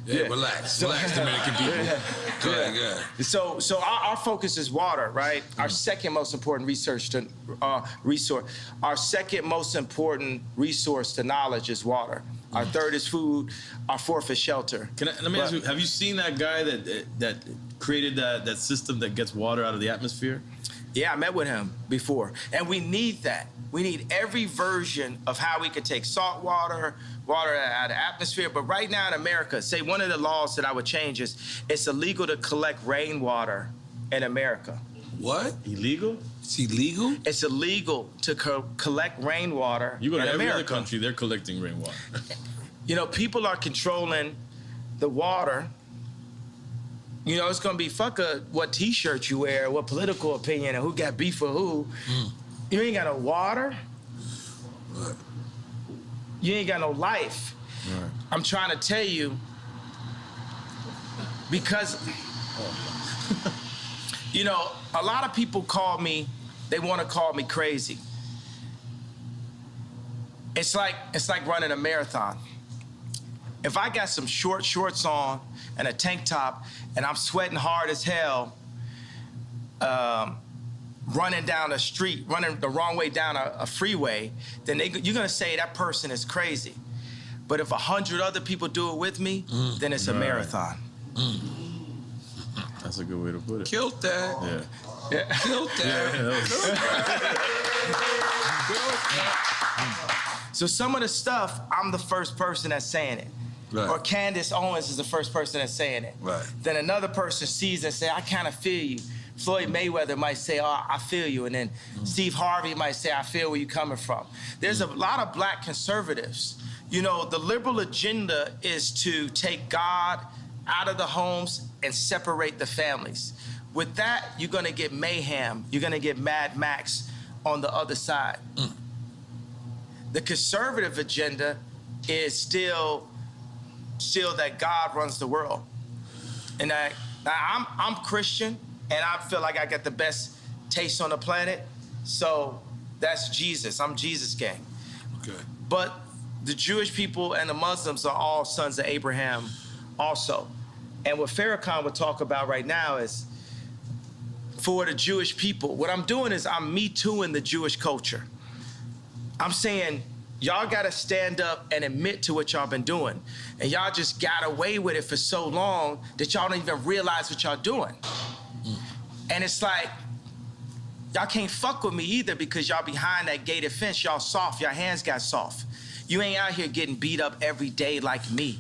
Yeah, relax, Dominican people. Go ahead. So our focus is water, right? Our second most important resource. Our second most important resource to knowledge is water. Our third is food. Our fourth is shelter. Let me ask you: have you seen that guy that created that system that gets water out of the atmosphere? Yeah, I met with him before, and we need that. We need every version of how we could take salt water out of the atmosphere. But right now in America, say one of the laws that I would change is it's illegal to collect rainwater in America. What? Illegal? It's illegal? It's illegal to collect rainwater you go to in every America. other country, they're collecting rainwater. You know, people are controlling the water. You know, it's gonna be what T-shirt you wear, what political opinion, and who got beef with who. You ain't got no water. Right. You ain't got no life. Right. I'm trying to tell you, because, you know, a lot of people they want to call me crazy. It's like running a marathon. If I got some shorts on and a tank top and I'm sweating hard as hell, running down a street, running the wrong way down a freeway, then you're gonna say that person is crazy. But if 100 other people do it with me, then it's a marathon. That's a good way to put it. Killed that. Yeah. Killed that. So some of the stuff, I'm the first person that's saying it. Right. Or Candace Owens is the first person that's saying it. Right. Then another person sees it and say, I kind of feel you. Floyd Mayweather might say, oh, I feel you. And then Steve Harvey might say, I feel where you're coming from. There's a lot of black conservatives. You know, the liberal agenda is to take God out of the homes and separate the families. With that, you're gonna get mayhem. You're gonna get Mad Max on the other side. The conservative agenda is still that God runs the world. And I'm Christian, and I feel like I got the best taste on the planet. So that's Jesus. I'm Jesus gang. Okay. But the Jewish people and the Muslims are all sons of Abraham also. And what Farrakhan would talk about right now is for the Jewish people, what I'm doing is I'm Me Tooing the Jewish culture. I'm saying, y'all gotta stand up and admit to what y'all been doing. And y'all just got away with it for so long that y'all don't even realize what y'all doing. And it's like, y'all can't fuck with me either because y'all behind that gated fence, y'all soft, your hands got soft. You ain't out here getting beat up every day like me.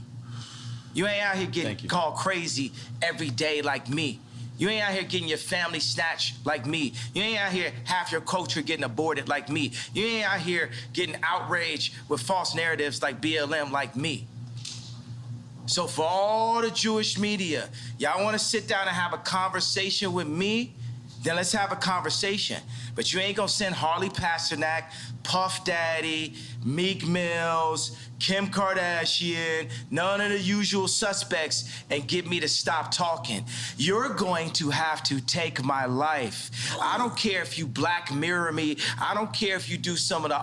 You ain't out here getting called crazy every day like me. You ain't out here getting your family snatched like me. You ain't out here half your culture getting aborted like me. You ain't out here getting outraged with false narratives like BLM like me. So for all the Jewish media, y'all want to sit down and have a conversation with me? Then let's have a conversation. But you ain't gonna send Harley Pasternak, Puff Daddy, Meek Mills, Kim Kardashian, none of the usual suspects, and get me to stop talking. You're going to have to take my life. I don't care if you Black Mirror me. I don't care if you do some of the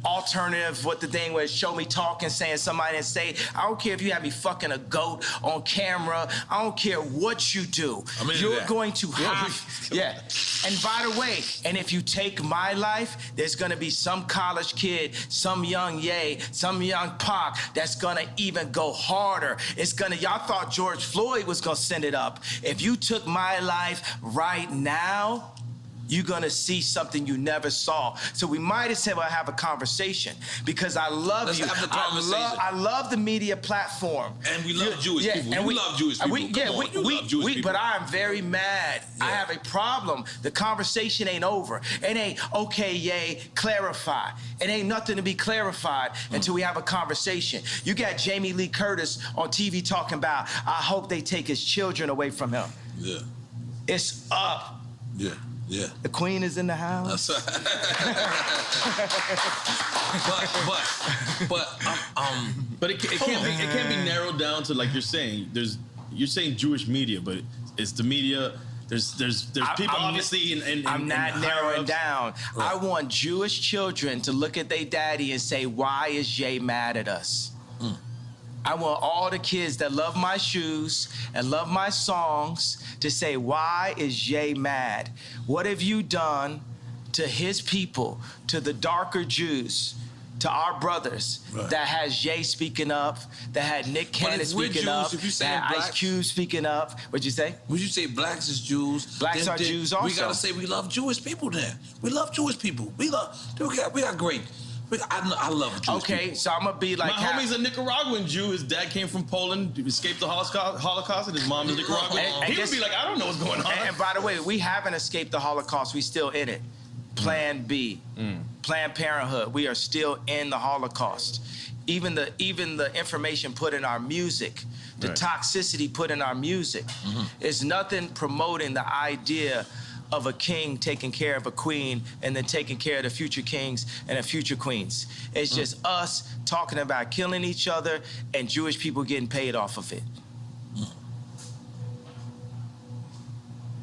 alternative, what the thing was, show me talking, saying somebody didn't say. I don't care if you have me fucking a goat on camera. I don't care what you do. You're going to have, And by the way, and if you take my life, there's gonna be some college kid, some young Ye, some young Pac that's gonna even go harder. It's gonna, y'all thought George Floyd was gonna send it up. If you took my life right now, you're gonna see something you never saw. So we might as well have a conversation because I love you. Have the conversation. I love the media platform. And we love Jewish people. And we love Jewish people. Love Jewish people. But I am very mad. Yeah. I have a problem. The conversation ain't over. It ain't, okay, yay, clarify. It ain't nothing to be clarified until we have a conversation. You got Jamie Lee Curtis on TV talking about, I hope they take his children away from him. Yeah. It's up. Yeah. Yeah. The queen is in the house. That's right. But it can't be narrowed down to, like you're saying. You're saying Jewish media, but it's the media. There's people obviously in I'm not narrowing down. Right. I want Jewish children to look at their daddy and say, why is Jay mad at us? I want all the kids that love my shoes and love my songs to say, why is Jay mad? What have you done to his people, to the darker Jews, to our brothers, that has Jay speaking up, that had Nick Cannon speaking up, that had Ice Cube speaking up? What'd you say? Would you say blacks is Jews? Blacks are Jews also. We gotta say we love Jewish people then. We love Jewish people. We got great. I love Jewish people. Okay, so I'm gonna be like... My homie's a Nicaraguan Jew. His dad came from Poland, escaped the Holocaust, and his mom is Nicaraguan. He would be like, I don't know what's going on. And by the way, we haven't escaped the Holocaust. We still in it. Plan B. Planned Parenthood. We are still in the Holocaust. Even the information put in our music, the toxicity put in our music, is nothing promoting the idea of a king taking care of a queen and then taking care of the future kings and the future queens. It's just us talking about killing each other and Jewish people getting paid off of it.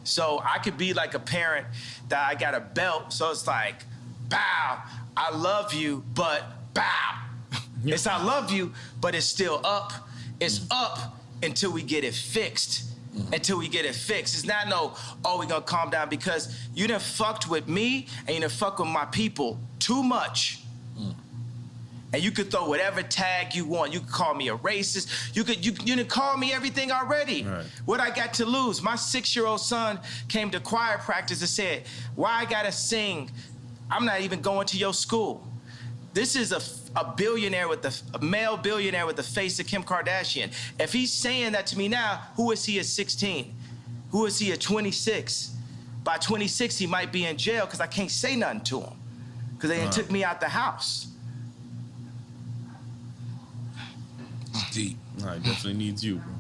So I could be like a parent that I got a belt, so it's like, bow, I love you, but bow. It's I love you, but it's still up. It's up until we get it fixed. Until we get it fixed. It's not we're gonna calm down, because you done fucked with me and you done fucked with my people too much. And you could throw whatever tag you want. You could call me a racist. You done call me everything already. Right. What I got to lose? My 6-year-old son came to choir practice and said, why I gotta sing? I'm not even going to your school. This is a billionaire a male billionaire with the face of Kim Kardashian. If he's saying that to me now, who is he at 16? Who is he at 26? By 26, he might be in jail because I can't say nothing to him because they took me out the house. It's deep. No, it definitely needs you, bro.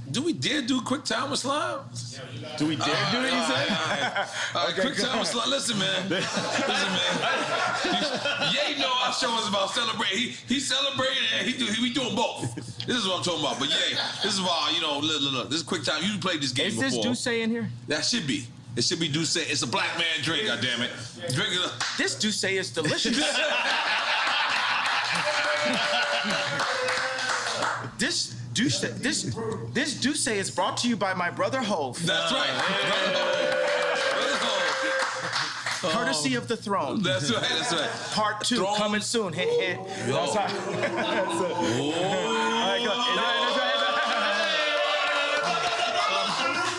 Do we dare do quick time with slime? Do we dare do it, you say? All right, quick time with slime. Listen, man. Ye know our show is about celebrating. He celebrated and we doing both. This is what I'm talking about. But yeah, this is why, look. This is quick time. You played this game before. Is this Douce in here? That should be. It should be Douce. It's a black man drink, goddammit. Drink it up. This Douce is delicious. This Douce is brought to you by my brother Hove. That's right. Courtesy of the throne. That's right. Part 2 Throne. coming soon. Hint, hint. That's right.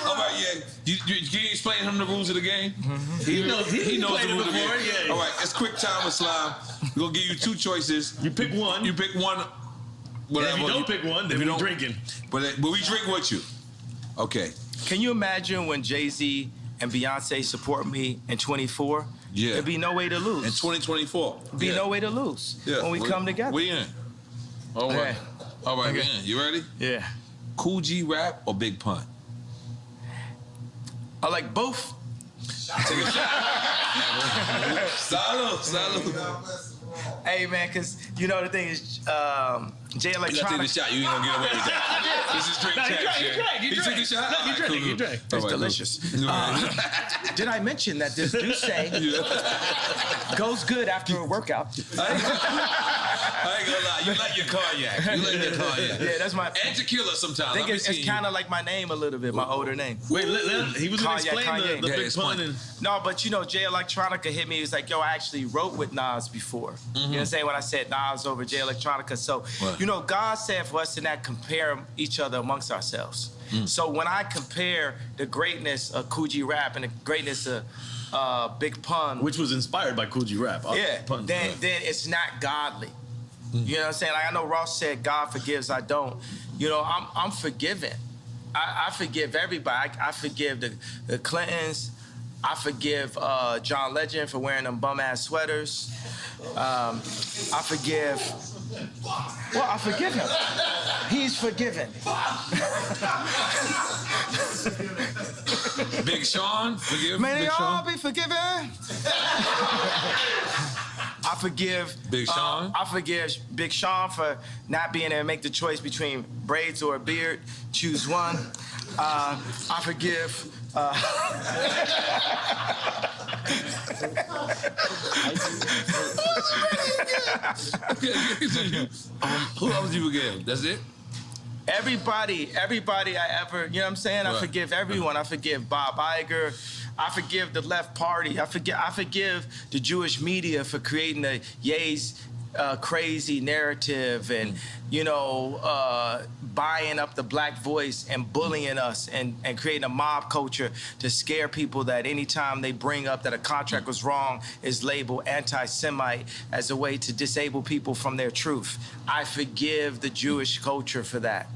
All right, yeah. You explain him the rules of the game? He knows the rules of the game. Yeah. All right, it's quick time with slime. We're gonna give you 2 choices. You pick one. You pick one. Whatever. If you don't pick one, then we're drinking. But we drink with you. Okay. Can you imagine when Jay-Z and Beyonce support me in 24? Yeah. There'd be no way to lose. In 2024. There'd be no way to lose when we come together. We in. All right. Okay. All right, we in. You ready? Yeah. Cool G rap or Big Pun? I like both. Take a shot. Salud. Hey, man, because the thing is, Jay You gotta take Electronica. the shot. You ain't gonna get away with that. This is drink check. You took a shot? No, you drank. It's delicious. Did I mention that this Douce goes good after a workout? I ain't gonna lie. You like your cognac. Yeah, that's my... And tequila sometimes. I think it's kind of like my name a little bit, my older name. Wait, he was going to explain Kanye. the Big Pun. No, but Jay Electronica hit me. He was like, yo, I actually wrote with Nas before. You know what I'm saying? When I said Nas over Jay Electronica. So, God said for us to not compare each other amongst ourselves. So when I compare the greatness of Kool G Rap and the greatness of Big Pun, which was inspired by Kool G Rap. Then it's not godly. You know what I'm saying? Like I know Ross said, God forgives, I don't. I'm forgiven. I forgive everybody. I forgive the Clintons. I forgive John Legend for wearing them bum-ass sweaters. I forgive him. He's forgiven. Big Sean, forgive May they Big all Sean. be forgiven. I forgive Big Sean. I forgive Big Sean for not being able to make the choice between braids or a beard. Choose one. I forgive. Who else you forgive? That's it? Everybody I ever, you know what I'm saying? I Right. forgive everyone. I forgive Bob Iger. I forgive the left party. I forgive the Jewish media for creating the Ye's crazy narrative and, buying up the black voice and bullying us and creating a mob culture to scare people that anytime they bring up that a contract was wrong is labeled anti-Semite as a way to disable people from their truth. I forgive the Jewish culture for that.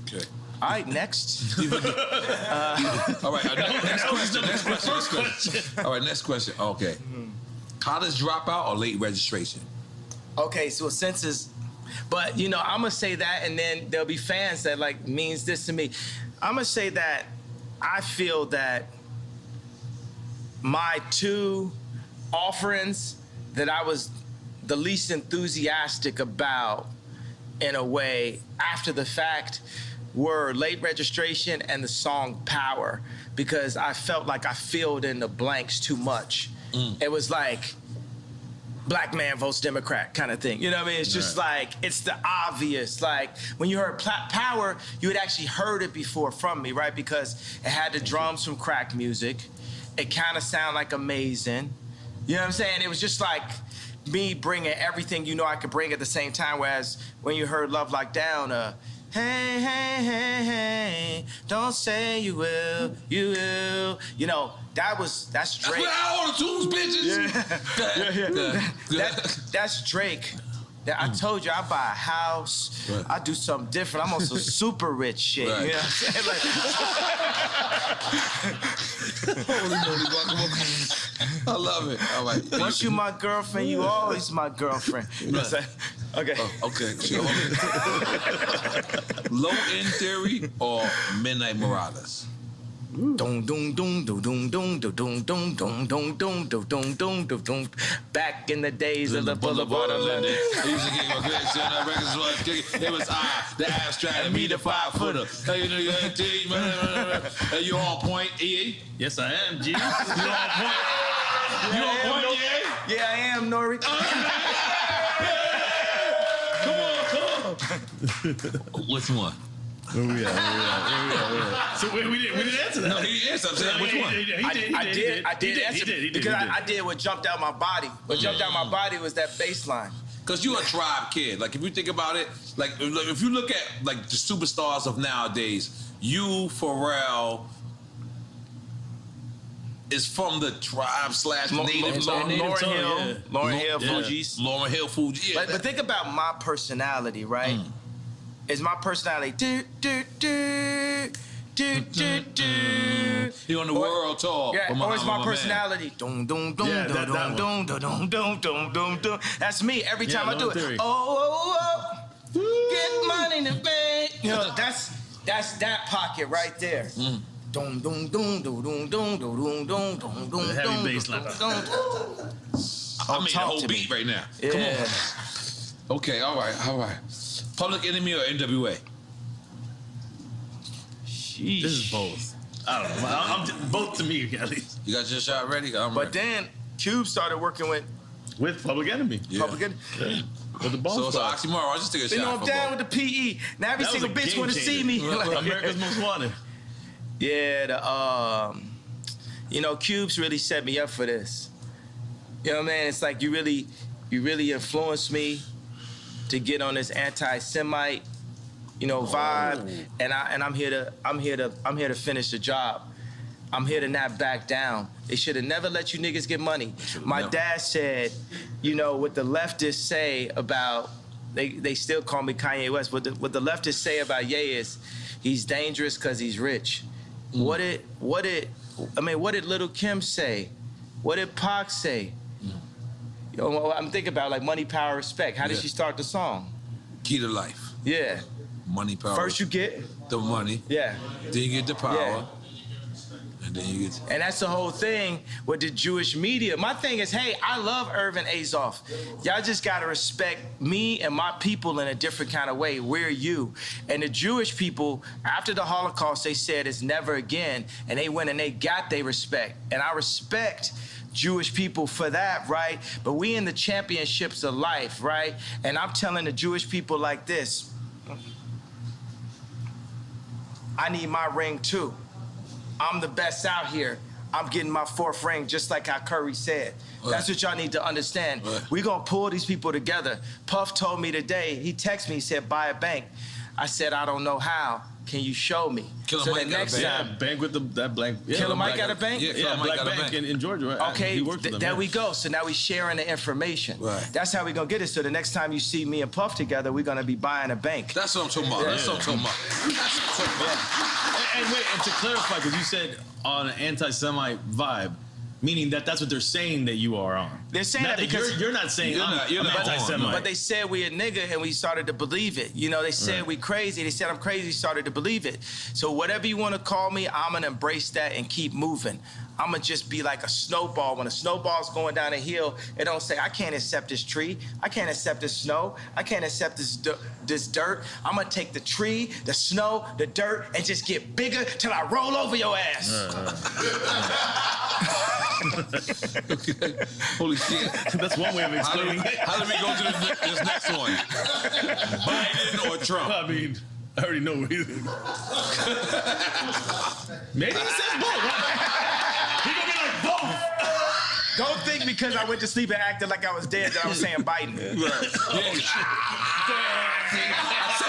Okay. All right, next. All right, next question. All right, next question. Okay. College dropout or late registration? Okay, so census, but I'm gonna say that, and then there'll be fans that means this to me. I'm gonna say that I feel that my two offerings that I was the least enthusiastic about, in a way, after the fact, were late registration and the song Power, because I felt like I filled in the blanks too much. It was like, black man votes Democrat kind of thing. You know what I mean? It's just it's the obvious. Like, when you heard Power, you had actually heard it before from me, right? Because it had the drums from crack music. It kind of sounded like Amazing. You know what I'm saying? It was just like me bringing everything I could bring at the same time, whereas when you heard Love Like Down, hey, hey, hey, hey, don't say you will, you will. That's Drake. That's what all the tunes, bitches. That's Drake. I told you I buy a house. Right. I do something different. I'm on some super rich shit. Right. You know what I'm saying? Holy moly, guacamole. I love it. All right. Once you my girlfriend, you always my girlfriend. You know what I'm saying? Okay. Okay. Sure. Low End Theory or Midnight Marauders? Dum dum dum dum dum dum dum dum dum dum dum dum dum dum dum. Back in the days of the Boulevard of London. I used to get my grades on that records was kicking. It was the abstract, and me the 5-footer. Hey, you on point, EA? Yes, I am, G. You on point? You on point, EA? Yeah, I am, n.o.r.e. Come on. Which one? Where we at? So we didn't answer that. No, he didn't answer. I'm saying, which one? I did answer because I did what jumped out my body. What jumped out my body was that bass line. Because you're a tribe kid. Like, if you think about it, like if you look at the superstars of nowadays, you, Pharrell, is from the tribe / native. Lauryn Hill, Fugees. Lauryn Hill, Fugees. Yeah, But think about my personality, right? Is my personality do do do do do do? He on the world tour. Yeah, or is my man. personality dum dum dum Yeah, dum that dum dum dum dum dum dum dum? That's me every time I do Theory. it. Oh, get money in the bank. That's that pocket right there. Dum dum dum dum dum dum dum dum dum dum. Heavy bass line. I made the whole beat right now. Yeah. Come on. Okay, all right. Public Enemy or NWA? Sheesh. This is both. I don't know. I'm both to me, at least. You got your shot ready? I'm But ready. then Cube started working with With Public Enemy. Yeah. Public Enemy. Yeah. With the So Bone it's an oxymoron. I'll just take a You know, shot I'm for down both. with the PE. Now every That was single a bitch game want to see me. changer. Like, America's Most Wanted. Yeah, Cube's really set me up for this. You know what I mean? It's like you really influenced me to get on this anti-Semite, vibe, and I'm here to finish the job. I'm here to not back down. They should have never let you niggas get money. My dad said, what the leftists say about, they still call me Kanye West, what the leftists say about Ye is, he's dangerous because he's rich. What did Little Kim say? What did Pac say? I'm thinking about Money, Power, Respect. How did she start the song? Key to life. Yeah. Money, power. First you get, the money. yeah. Then you get the power. Yeah. then you get. And that's the whole thing with the Jewish media. My thing is, hey, I love Irvin Azoff. Y'all just gotta respect me and my people in a different kind of way. We're you. And the Jewish people, after the Holocaust, they said it's never again. And they went and they got their respect. And I respect Jewish people for that, right? But we in the championships of life, right? And I'm telling the Jewish people like this, I need my ring too. I'm the best out here. I'm getting my 4th ring, just like how Curry said. Right. That's what y'all need to understand. Right. We're gonna pull these people together. Puff told me today, he texted me, he said, buy a bank. I said, I don't know how. Can you show me? Killer Mike got a bank. Yeah, bank with that blank. Yeah, Killer Mike got a bank? Yeah, Black Bank in Georgia, right? Okay, there we go. So now we sharing the information. Right. That's how we gonna get it. So the next time you see me and Puff together, we're gonna be buying a bank. That's what I'm talking about. Yeah. That's what I'm talking about. That's what I'm talking about. And wait, and to clarify, because you said on an anti-Semite vibe, meaning that's what they're saying that you are on. They're saying that because you're not saying I'm anti-Semite. But they said we a nigga and we started to believe it. You know, they said we crazy. They said I'm crazy, started to believe it. So whatever you want to call me, I'm going to embrace that and keep moving. I'm going to just be like a snowball. When a snowball's going down a hill, it don't say, I can't accept this tree. I can't accept this snow. I can't accept this dirt. I'm going to take the tree, the snow, the dirt, and just get bigger till I roll over your ass. Okay. Holy shit. That's one way of explaining it. How did we go to this next one? Biden or Trump? I mean, I already know what he's Maybe he says both. He gonna be like both. Don't think because I went to sleep and acted like I was dead that I was saying Biden. Right. I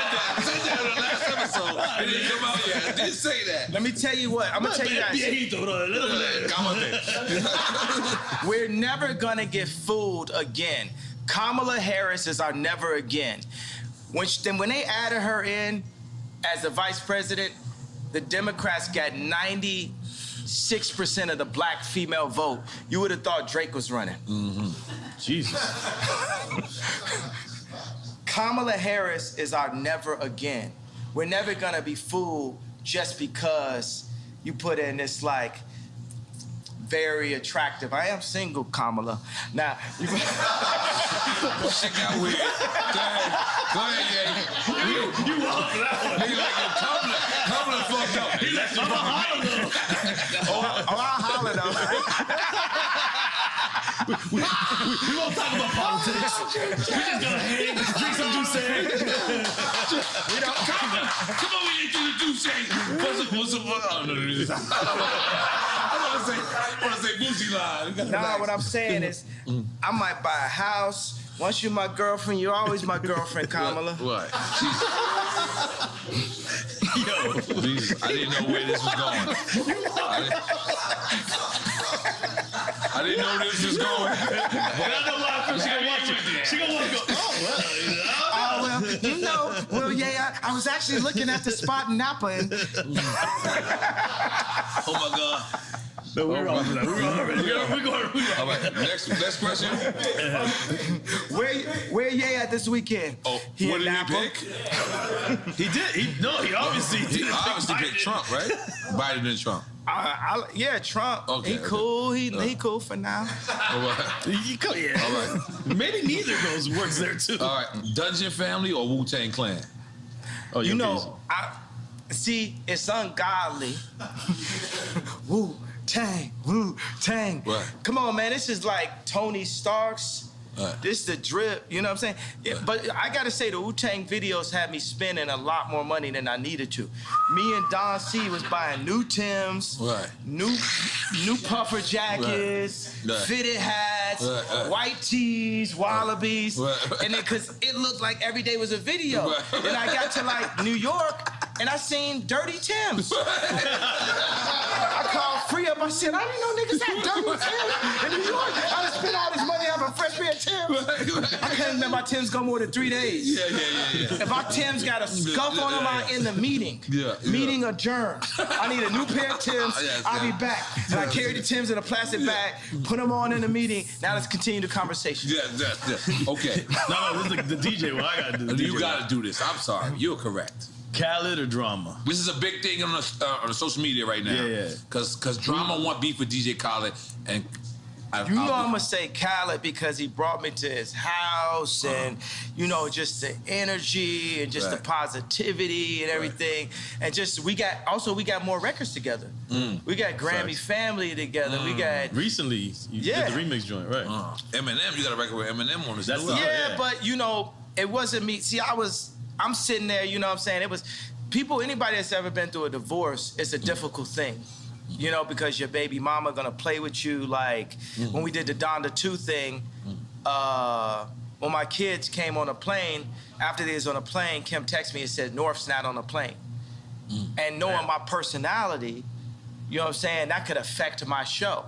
said that in the last episode. It didn't come out yet. I did say that. Let me tell you what. I'm gonna tell you guys. We're never gonna get fooled again. Kamala Harris is our never again. When they added her in as the vice president, the Democrats got 96% of the black female vote. You would have thought Drake was running. Mm-hmm. Jesus. Kamala Harris is our never again. We're never gonna be fooled just because you put in this like very attractive. I am single, Kamala. Now, you shit got weird. Go ahead, yeah. You walked that one. Nigga like Kamala fucked up. He left you behind. I'll holler though. We won't talk about politics. We're just gonna hang, drink some juice. We don't come over here to the juice. What's up? I want to say Boosie line. Nah, what I'm saying is, I might buy a house. Once you're my girlfriend, you're always my girlfriend, Kamala. What? Yo, Jesus, I didn't know where this was going. I didn't know this was going. But I know why she gonna watch it. She gonna want to go, I was actually looking at the spot in Napa and... Oh my God. No, we're on that. We're going. All right, next question. Where Ye at this weekend? Oh, he what did Napa? he pick? He did. He obviously picked Trump, right? Biden and Trump. Yeah, Trump. Okay, he cool. He cool for now. All right. Yeah. All right. Maybe neither of those works there too. All right. Dungeon Family or Wu-Tang Clan? Oh, you know, see, it's ungodly. Wu-Tang. Right. Come on, man. This is like Tony Stark's. This the drip, you know what I'm saying? Yeah, but I gotta say, the Wu-Tang videos had me spending a lot more money than I needed to. Me and Don C was buying new Timbs, new puffer jackets, fitted hats, white tees, wallabies, and then cause it looked like every day was a video. And I got to like New York and I seen dirty Timbs. I called Free Up, I said, I didn't know niggas had dirty Timbs in New York. I done spent all this money on a fresh pair of Timbs. I couldn't let my Timbs go more than 3 days. Yeah. If my Timbs got a scuff on them, I'm in the meeting. Meeting adjourned. I need a new pair of Timbs. I'll be back. And I carry the Timbs in a plastic bag, put them on in the meeting. Now let's continue the conversation. Yeah. Okay. No, this is the DJ. Well, I gotta do. You gotta do this. I'm sorry. You're correct. Khaled or Drama? This is a big thing on the social media right now. Yeah. Because Drama want beef with DJ Khaled, and I'm gonna say Khaled because he brought me to his house and just the energy and just the positivity and everything. And just we got more records together. We got Grammy Family together. We got recently you did the remix joint, right? Eminem, you got a record with Eminem on this. That's but it wasn't me. See, I'm sitting there, you know what I'm saying? It was anybody that's ever been through a divorce, it's a difficult thing. Because your baby mama gonna play with you. Like when we did the Donda 2 thing, when my kids came on a plane, after they was on a plane, Kim texted me and said, North's not on a plane. And knowing my personality, you know what I'm saying, that could affect my show.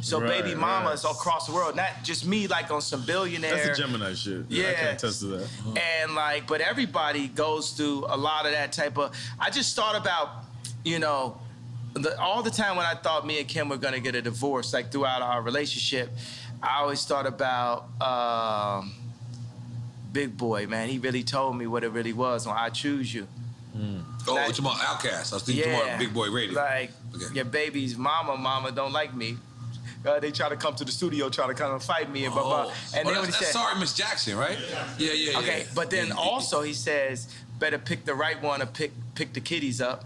So baby mama is across the world, not just me like on some billionaire. That's a Gemini shit. Yeah, I can't attest to that. And but everybody goes through a lot of that type of, I just thought about, all the time when I thought me and Kim were gonna get a divorce, like throughout our relationship, I always thought about Big Boy, man. He really told me what it really was on I Choose You. Oh, like, it's about Outkast. I was thinking about Big Boy Radio. Like, your baby's mama don't like me. They try to come to the studio, try to kind of fight me and blah, blah. And then when he said, Sorry, Miss Jackson, right? Yeah. Okay, but then also he says, better pick the right one or pick the kiddies up.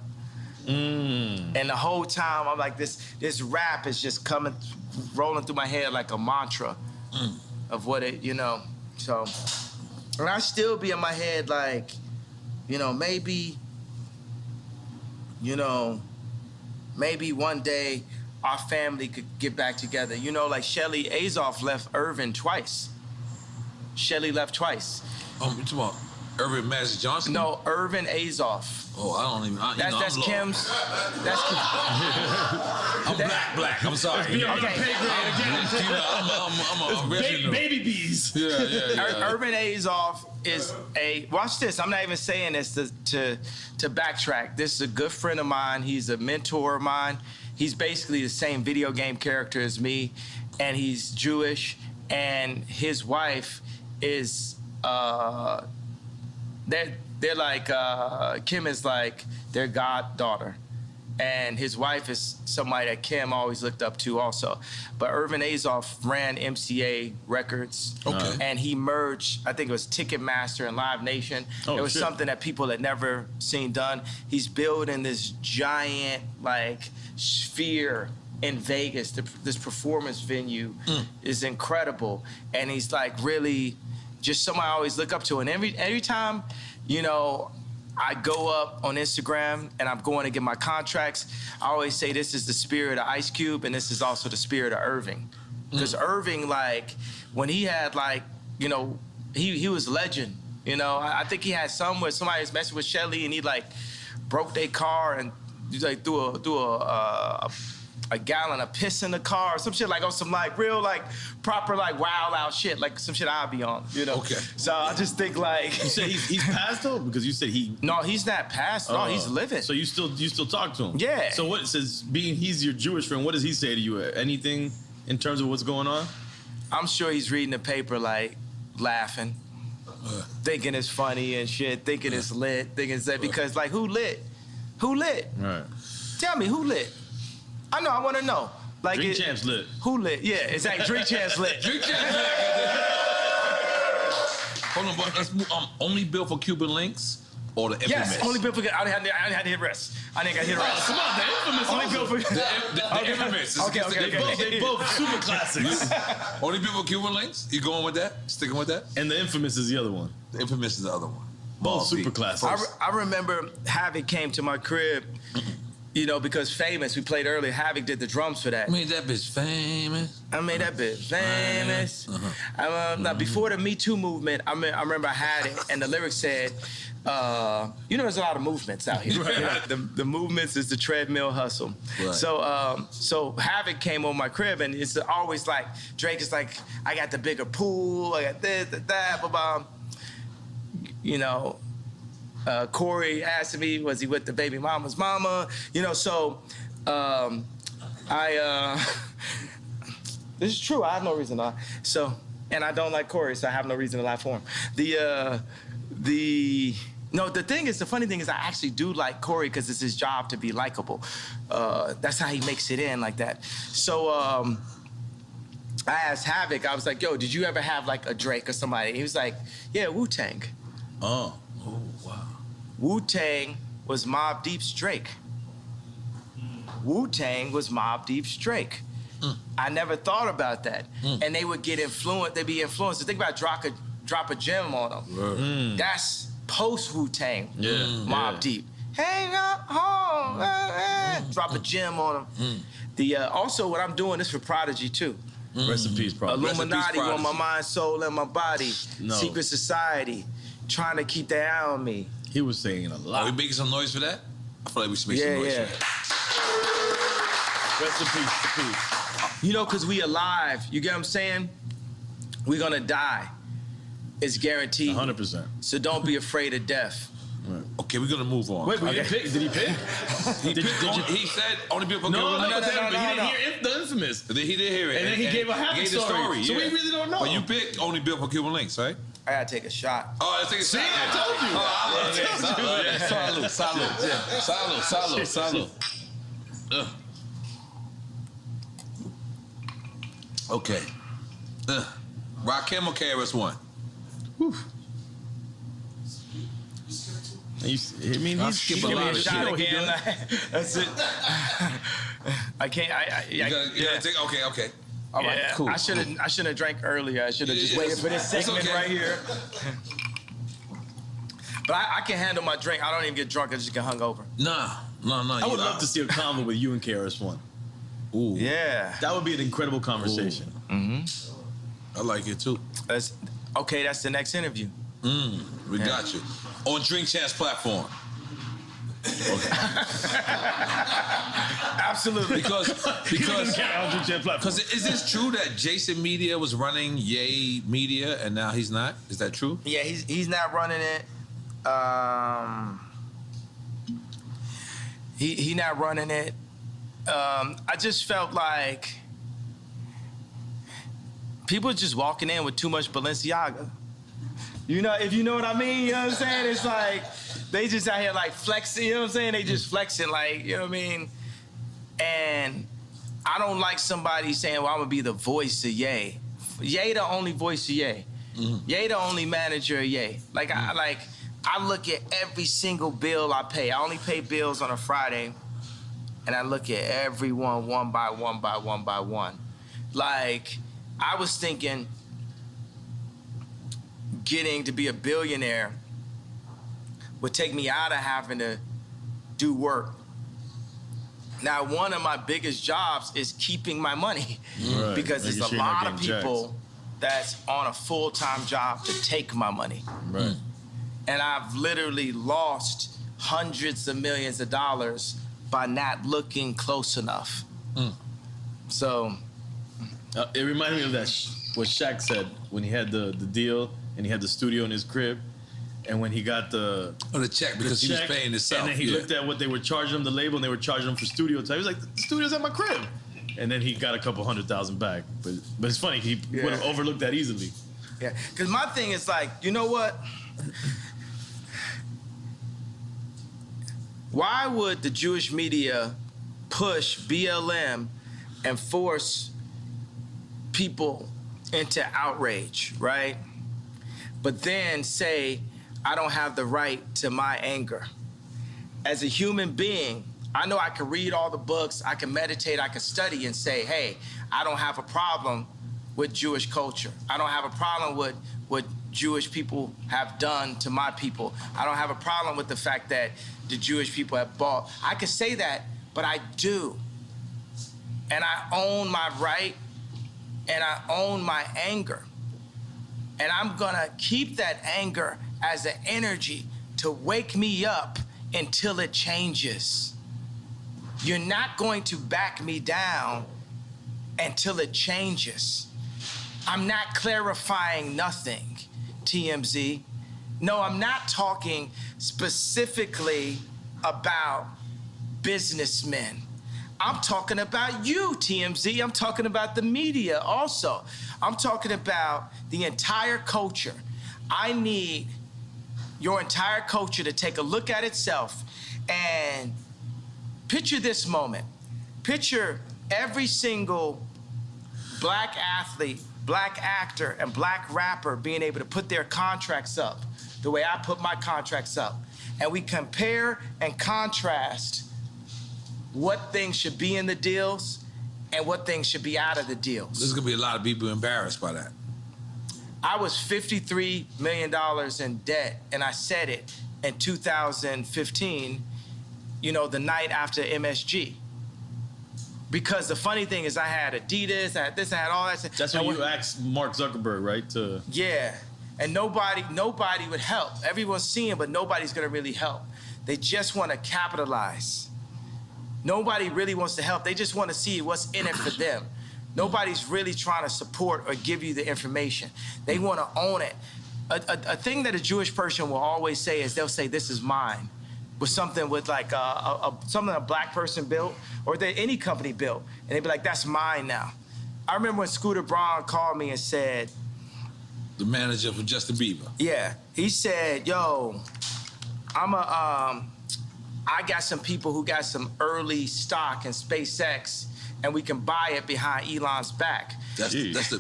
And the whole time I'm like, this rap is just rolling through my head like a mantra of what it, So, and I still be in my head like, maybe one day our family could get back together. Like Shelly Azoff left Irvin twice. Shelly left twice. You talking about Irvin Magic Johnson? No, Irvin Azoff. Oh, I don't even. That's Kim's. That's Kim. I'm black. I'm sorry. Okay. I'm baby bees. Yeah. Irvin Azoff is watch this. I'm not even saying this to backtrack. This is a good friend of mine. He's a mentor of mine. He's basically the same video game character as me, and he's Jewish. And his wife is they're like Kim is like their goddaughter, and his wife is somebody that Kim always looked up to also. But Irvin Azoff ran MCA Records, and he merged, I think it was Ticketmaster and Live Nation. It was something that people had never seen done. He's building this giant sphere in Vegas. This performance venue is incredible, and he's like really just someone I always look up to. And every time, I go up on Instagram and I'm going to get my contracts, I always say this is the spirit of Ice Cube and this is also the spirit of Irving. Because Irving, when he had he was a legend. I think he had some where somebody was messing with Shelly and he broke their car and threw a gallon of piss in the car, or some shit on some real proper wild out shit, some shit I'd be on, Okay. So I just think You said he's passed though, because you said he. No, he's not passed. No, he's living. So you still talk to him? Yeah. So what says he's your Jewish friend? What does he say to you? Anything in terms of what's going on? I'm sure he's reading the paper laughing, thinking it's funny and shit, thinking it's lit, thinking it's that because who lit? Who lit? Right. Tell me who lit. I know. I want to know. Drink Champs lit. Who lit? Yeah, exactly. Drink Champs lit. Drink Champs lit. Hold on, but let's move. Only built for Cuban links or the infamous? Yes, only built for. I didn't have to hit rest. I didn't got to hit rest. Come on, the infamous. Only built for the infamous. Okay. They both super classics. Only built for Cuban links. You going with that? Sticking with that? And the infamous is the other one. The infamous is the other one. Both super classics. I remember Havoc came to my crib. Because Famous, we played earlier, Havoc did the drums for that. I made that bitch famous. Now, before the Me Too movement, I remember I had it, and the lyrics said, there's a lot of movements out here. Right. The movements is the treadmill hustle. Right. So Havoc came on my crib, and it's always Drake is I got the bigger pool, I got this, that, blah, blah. Corey asked me, was he with the baby mama's mama? This is true. I have no reason to lie. And I don't like Corey, so I have no reason to lie for him. No, the funny thing is I actually do like Corey because it's his job to be likable. That's how he makes it in like that. So I asked Havoc, I was like, yo, did you ever have like a Drake or somebody? He was like, yeah, Wu-Tang. Oh, wow. Wu-Tang was Mobb Deep's Drake. Wu-Tang was Mobb Deep's Drake. I never thought about that. And they would get influenced, they'd be influenced. So think about drop a gem on them. That's post Wu-Tang, Mobb Deep. Hang up home, drop a gem on them. Also, what I'm doing is for Prodigy too. Rest in peace, Prodigy. Illuminati on my mind, soul, and my body. No. Secret Society, trying to keep their eye on me. He was saying a lot. Are we making some noise for that? I feel like we should make some noise for that. Rest in peace. You know, because we alive. You get what I'm saying? We're going to die. It's guaranteed. 100%. So don't be afraid of death. Right. Okay, we're gonna move on. Wait, we didn't pick. Did he pick? He said only people can No, but he didn't hear the infamous. He did hear it. And then he gave a happy story. So we really don't know. But you picked only Bill for Cuban Links, right? I gotta take a shot. Oh, let's take a shot. I told you. Salud. Okay. Rakim or KRS-One? He's skipping a lot of shit. Again. That's it. I can't. You gotta take. Okay. All right, cool. I shouldn't have drank earlier. I should have just waited for this segment right here. But I can handle my drink. I don't even get drunk. I just get hungover. No. I would love to see a convo with you and KRS-One. Ooh. Yeah. That would be an incredible conversation. I like it too. That's the next interview. We got you. On Drink Champs platform. Absolutely. Because is this true that Jason Media was running Ye Media and now he's not? Is that true? Yeah, he's not running it. He not running it. I just felt like people are just walking in with too much Balenciaga. You know, if you know what I mean, you know what I'm saying? It's like, they just out here like flexing, you know what I'm saying? They just flexing like, you know what I mean? And I don't like somebody saying, well, I'm gonna be the voice of Ye. Ye the only voice of Ye. Ye the only manager of Ye. Like, I look at every single bill I pay. I only pay bills on a Friday, and I look at everyone one by one. Like, I was thinking, getting to be a billionaire would take me out of having to do work. Now, one of my biggest jobs is keeping my money because there's a lot of people that's on a full-time job to take my money. Right. And I've literally lost hundreds of millions of dollars by not looking close enough. So. It reminded me of that what Shaq said when he had the deal and he had the studio in his crib, and when he got the check because he was paying himself. And then he looked at what they were charging him, the label, and they were charging him for studio time. He was like, the studio's at my crib. And then he got a couple $100,000 back. But it's funny, he would have overlooked that easily. Yeah, because my thing is like, you know what? Why would the Jewish media push BLM and force people into outrage, right? But then say, I don't have the right to my anger. As a human being, I know I can read all the books, I can meditate, I can study and say, hey, I don't have a problem with Jewish culture. I don't have a problem with what Jewish people have done to my people. I don't have a problem with the fact that the Jewish people have bought. I can say that, but I do. And I own my right, and I own my anger. And I'm gonna keep that anger as an energy to wake me up until it changes. You're not going to back me down until it changes. I'm not clarifying nothing, TMZ. No, I'm not talking specifically about businessmen. I'm talking about you, TMZ. I'm talking about the media also. I'm talking about the entire culture. I need your entire culture to take a look at itself and picture this moment. Picture every single black athlete, black actor, and black rapper being able to put their contracts up the way I put my contracts up. And we compare and contrast what things should be in the deals and what things should be out of the deals. There's gonna be a lot of people embarrassed by that. I was $53 million in debt, and I said it in 2015, the night after MSG. Because the funny thing is I had Adidas, I had this, I had all that. That's when you asked Mark Zuckerberg, right? Yeah, and nobody would help. Everyone's seeing, but nobody's gonna really help. They just wanna capitalize. Nobody really wants to help. They just wanna see what's in it for them. Nobody's really trying to support or give you the information. They wanna own it. A thing that a Jewish person will always say is they'll say, this is mine. With something with like something a black person built or that any company built. And they'd be like, that's mine now. I remember when Scooter Braun called me and said, the manager for Justin Bieber. Yeah, he said, yo, I got some people who got some early stock in SpaceX and we can buy it behind Elon's back. That's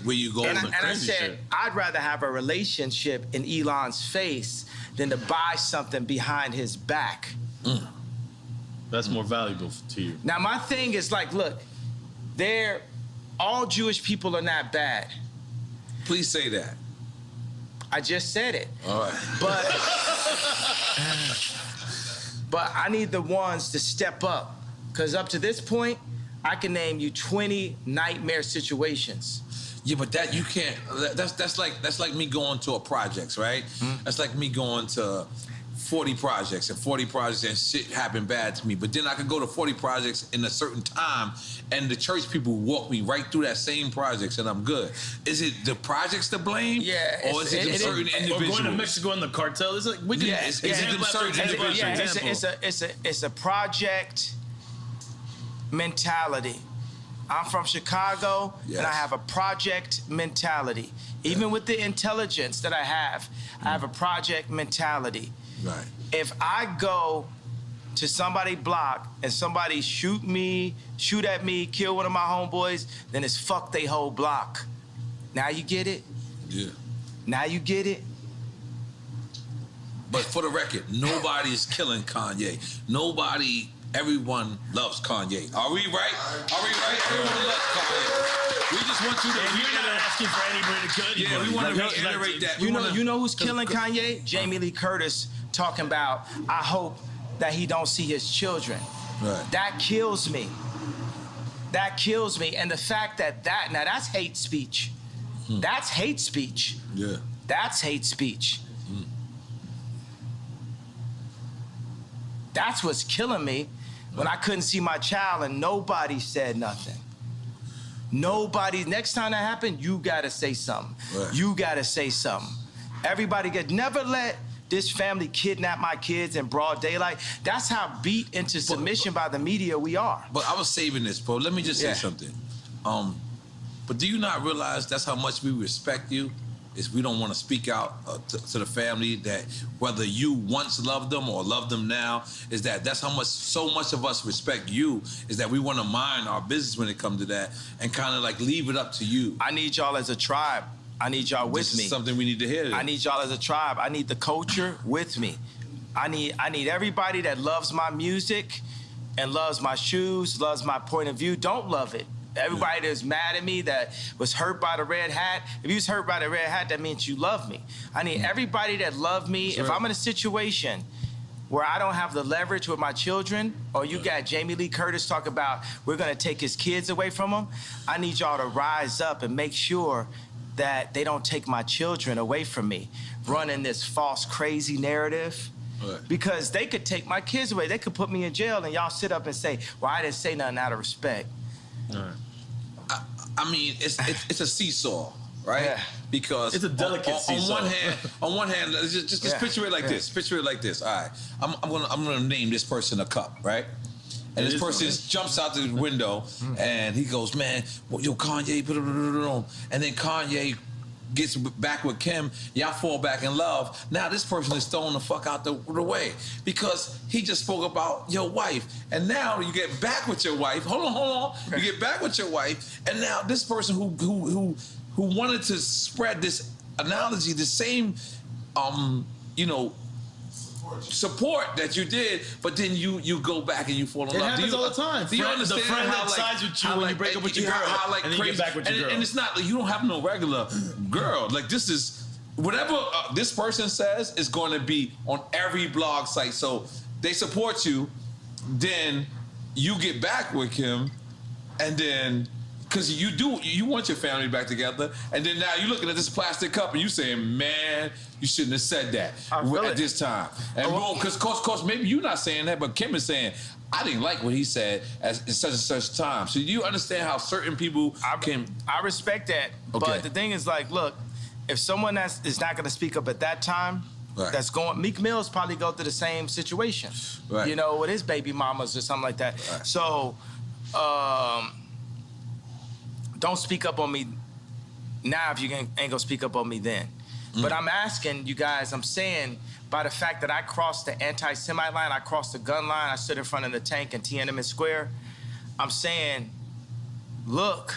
where you go. And I said, shit. I'd rather have a relationship in Elon's face than to buy something behind his back. That's more valuable to you. Now, my thing is like, look, all Jewish people are not bad. Please say that. I just said it. All right. But I need the ones to step up. Because up to this point, I can name you 20 nightmare situations. Yeah, but that you can't. That's like me going to a projects, right? That's like me going to 40 projects and 40 projects and shit happened bad to me. But then I could go to 40 projects in a certain time, and the church people walk me right through that same projects, and I'm good. Is it the projects to blame? Yeah, or is it certain individuals? Or going to Mexico in the cartel. It's like we can. Yeah, is it them certain individuals? It's a project mentality. I'm from Chicago, and I have a project mentality. Even with the intelligence that I have a project mentality. Right. If I go to somebody's block and somebody shoot at me, kill one of my homeboys, then it's fuck they whole block. Now you get it? Yeah. Now you get it? But for the record, nobody's killing Kanye. Everyone loves Kanye. Are we right? Everyone loves Kanye. We just want you to. We're not asking for anybody to kill anybody. Yeah, we want to reiterate that. You know who's killing Kanye? Jamie Lee Curtis talking about, I hope that he don't see his children. Right. That kills me. That kills me. And the fact now that's hate speech. That's hate speech. Yeah. That's hate speech. That's what's killing me when I couldn't see my child and nobody said nothing. Nobody, next time that happened, you gotta say something. Right. You gotta say something. Everybody never let this family kidnap my kids in broad daylight. That's how beat into submission by the media we are. But I was saving this, bro. Let me just say something. But do you not realize that's how much we respect you? Is we don't want to speak out to the family that whether you once loved them or love them now, is that's how much, so much of us respect you, is that we want to mind our business when it comes to that and kind of like leave it up to you. I need y'all as a tribe. I need y'all with me. This is something we need to hear. I need y'all as a tribe. I need the culture with me. I need everybody that loves my music and loves my shoes, loves my point of view, don't love it. Everybody that's mad at me that was hurt by the red hat, if you was hurt by the red hat, that means you love me. I need everybody that love me. That's if right. I'm in a situation where I don't have the leverage with my children, or you got Jamie Lee Curtis talk about we're gonna take his kids away from him, I need y'all to rise up and make sure that they don't take my children away from me, running this false, crazy narrative. Right. Because they could take my kids away. They could put me in jail and y'all sit up and say, well, I didn't say nothing out of respect. Right. I mean, it's a seesaw, right? Yeah. Because it's a delicate seesaw. On one hand, just picture it like this. Picture it like this. All right, I'm gonna name this person a cup, right? And this person jumps out the window and he goes, man, yo, Kanye, and then Kanye gets back with Kim, y'all fall back in love. Now this person is thrown the fuck out the way because he just spoke about your wife. And now you get back with your wife. Hold on. You get back with your wife, and now this person who wanted to spread this analogy, the same, support that you did, but then you go back and you fall in love. It happens all the time. Do you understand the friend how that sides with you when you break up with your girl, and then you get back with your girl. And it's not like you don't have no regular girl. Like this is whatever this person says is going to be on every blog site. So they support you, then you get back with him, and then. Because you want your family back together, and then now you're looking at this plastic cup and you saying, man, you shouldn't have said that at this time. And boom, because course, maybe you're not saying that, but Kim is saying, I didn't like what he said at such and such time. So do you understand how certain people can... I respect that, but the thing is like, look, if someone is not going to speak up at that time, that's going... Meek Mill's probably go through the same situation, with his baby mamas or something like that. Right. So... don't speak up on me now if you ain't gonna speak up on me then. But I'm asking you guys, I'm saying by the fact that I crossed the anti-Semite line, I crossed the gun line, I stood in front of the tank in Tiananmen Square, I'm saying, look,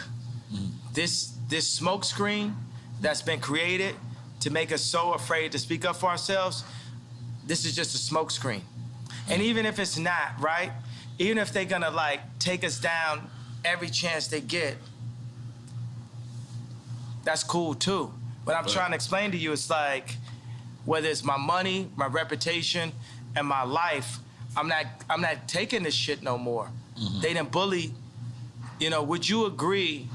this smoke screen that's been created to make us so afraid to speak up for ourselves, this is just a smoke screen. And even if it's not, right? Even if they're gonna take us down every chance they get, that's cool too. What I'm trying to explain to you is like, whether it's my money, my reputation, and my life, I'm not taking this shit no more. They done bully. Would you agree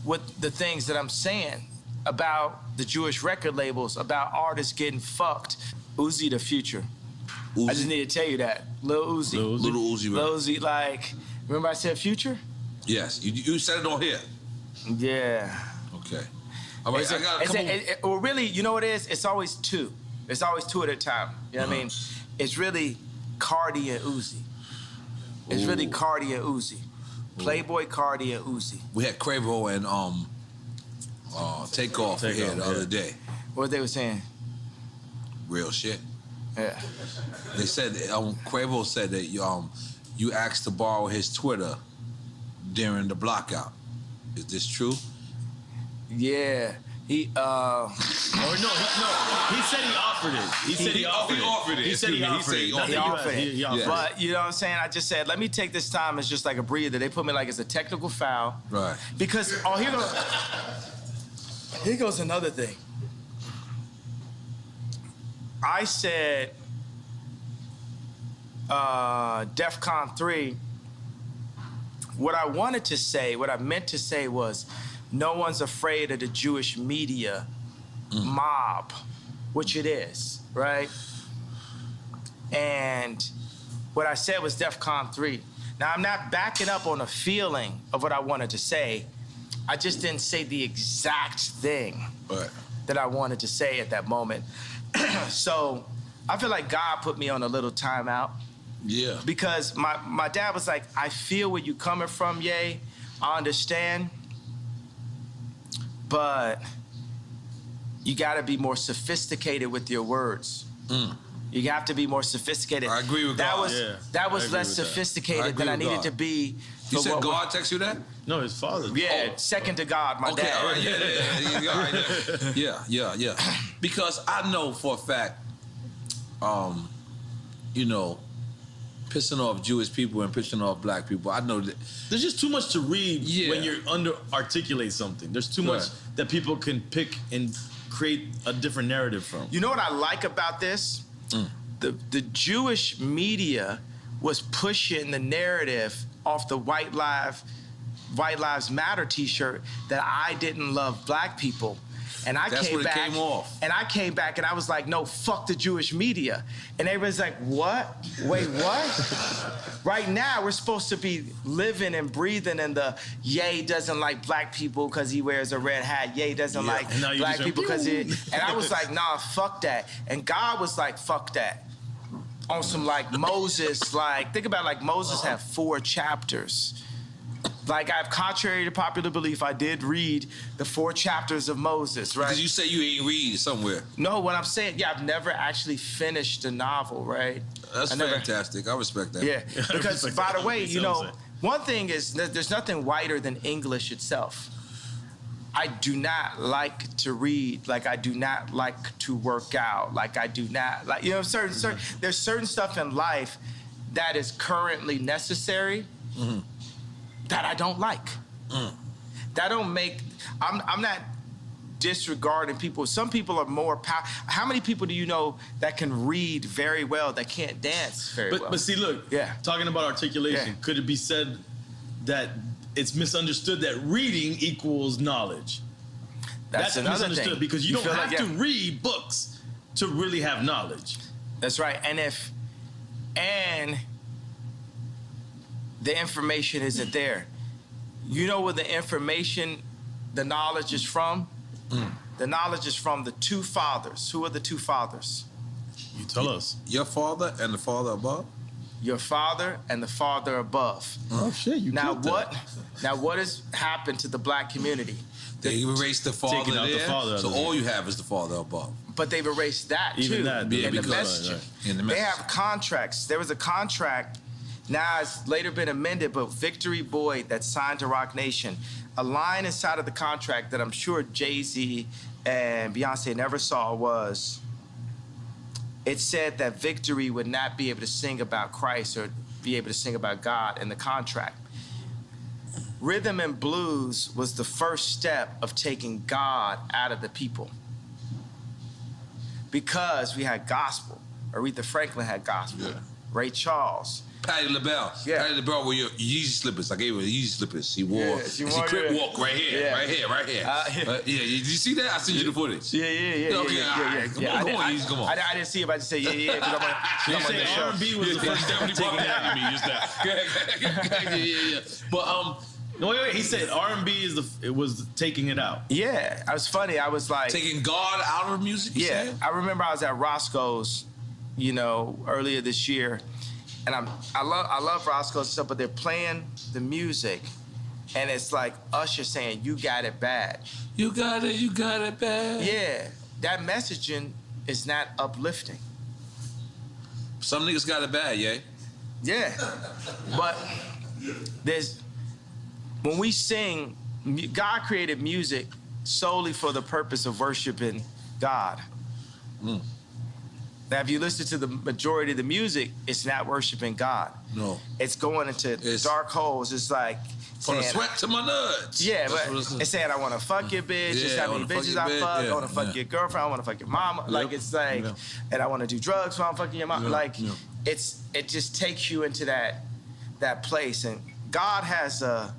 with the things that I'm saying about the Jewish record labels, about artists getting fucked? Uzi the future. Uzi. I just need to tell you that. Lil Uzi. Little Uzi, right? Lil Uzi, remember I said future? Yes, you said it on here. Yeah. Okay. All right, well, really, you know what it is? It's always two. It's always two at a time. You know what I mean? It's really Cardi and Uzi. It's really Cardi and Uzi. Playboy Cardi and Uzi. We had Quavo and Takeoff here the other day. What they were saying? Real shit. Yeah. They said Quavo said that you asked to borrow his Twitter during the blockout. Is this true? Yeah. He said he offered it. He said he offered it. He said he offered it. But you know what I'm saying? I just said, let me take this time as just like a breather. They put me as a technical foul. Right. Because here goes another thing. I said DEFCON 3, what I wanted to say, what I meant to say was, no one's afraid of the Jewish media mob, which it is, right? And what I said was DEFCON 3. Now, I'm not backing up on a feeling of what I wanted to say. I just didn't say the exact thing that I wanted to say at that moment. So I feel like God put me on a little timeout. Yeah. Because my dad was like, I feel where you coming from, Ye. I understand. But you got to be more sophisticated with your words. You have to be more sophisticated. I agree with God. That was less sophisticated than I needed to be. You said God text you that? No, his father. Yeah, second to God, my dad. All right, yeah. Because I know for a fact, pissing off Jewish people and pissing off black people. I know that there's just too much to read when you're articulate something. There's too much that people can pick and create a different narrative from. You know what I like about this? The Jewish media was pushing the narrative off the White Lives Matter T-shirt that I didn't love black people. And I came back and I was like, no, fuck the Jewish media. And everybody's like, what? Wait, what? Right now, we're supposed to be living and breathing in the Ye doesn't like black people because he wears a red hat. Ye doesn't like black people because he... And I was like, nah, fuck that. And God was like, fuck that. On some Moses, think about Moses had 4 chapters. Like, contrary to popular belief, I did read the 4 chapters of Moses, right? Because you say you ain't read somewhere. No, what I'm saying, I've never actually finished a novel, right? That's fantastic. I respect that. Yeah, because by the way, one thing is that there's nothing whiter than English itself. I do not like to read, like I do not like to work out, like I do not like, there's certain stuff in life that is currently necessary that I don't like. That don't make, I'm not disregarding people. Some people are more powerful. How many people do you know that can read very well, that can't dance very well? But see, look, talking about articulation, could it be said that it's misunderstood that reading equals knowledge? That's misunderstood thing. Because you don't have to read books to really have knowledge. That's right. And the information isn't there. You know where the knowledge is from? The knowledge is from the 2 fathers. Who are the 2 fathers? You tell us. Your father and the father above? Your father and the father above. Oh shit! Now what has happened to the black community? They erased the father there, so all you have is the father above. But they've erased that too. In the messaging. They have contracts. There was a contract. Now it's later been amended, but Victory Boyd that signed to Rock Nation, a line inside of the contract that I'm sure Jay-Z and Beyonce never saw was, it said that Victory would not be able to sing about Christ or be able to sing about God in the contract. Rhythm and blues was the first step of taking God out of the people. Because we had gospel. Aretha Franklin had gospel. Ray Charles. Patti LaBelle. Patti LaBelle wore your Yeezy slippers. I gave her the Yeezy slippers. She wore, she crip walk right here. Did you see that? I sent you the footage. Come on. I didn't see it, but I just say because I'm on the show. R&B was the first step to taking it out of me just now. But no, wait. He said R&B was taking it out. Yeah, it was funny. I was like taking God out of music. I remember I was at Roscoe's, earlier this year. And I love Roscoe's and stuff, but they're playing the music, and it's like Usher saying, "You got it bad." You got it bad. Yeah, that messaging is not uplifting. Some niggas got it bad, Yeah, but when we sing, God created music solely for the purpose of worshiping God. Now, if you listen to the majority of the music, it's not worshiping God. No. It's going into dark holes. It's like from the sweat to my nuts. Yeah, but it's saying I want to fuck your bitch. It's how many bitches I fuck. I want to fuck your girlfriend. I want to fuck your mama. Like it's like, and I want to do drugs while I'm fucking your mama. It just takes you into that place. And God has a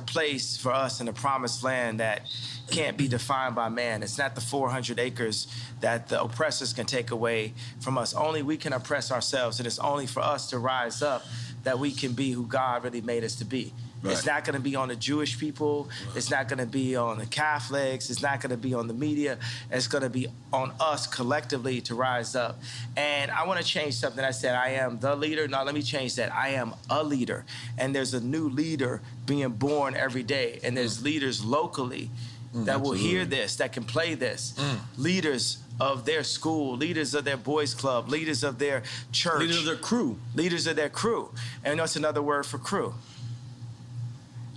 place for us in the promised land that can't be defined by man. It's not the 400 acres that the oppressors can take away from us. Only we can oppress ourselves, and it's only for us to rise up that we can be who God really made us to be. Right. It's not going to be on the Jewish people. Right. It's not going to be on the Catholics. It's not going to be on the media. It's going to be on us collectively to rise up. And I want to change something. I said I am the leader. No, let me change that. I am a leader. And there's a new leader being born every day. And there's leaders locally that will hear this, that can play this. Leaders of their school, leaders of their boys club, leaders of their church. Leaders of their crew. Leaders of their crew. And what's another word for crew?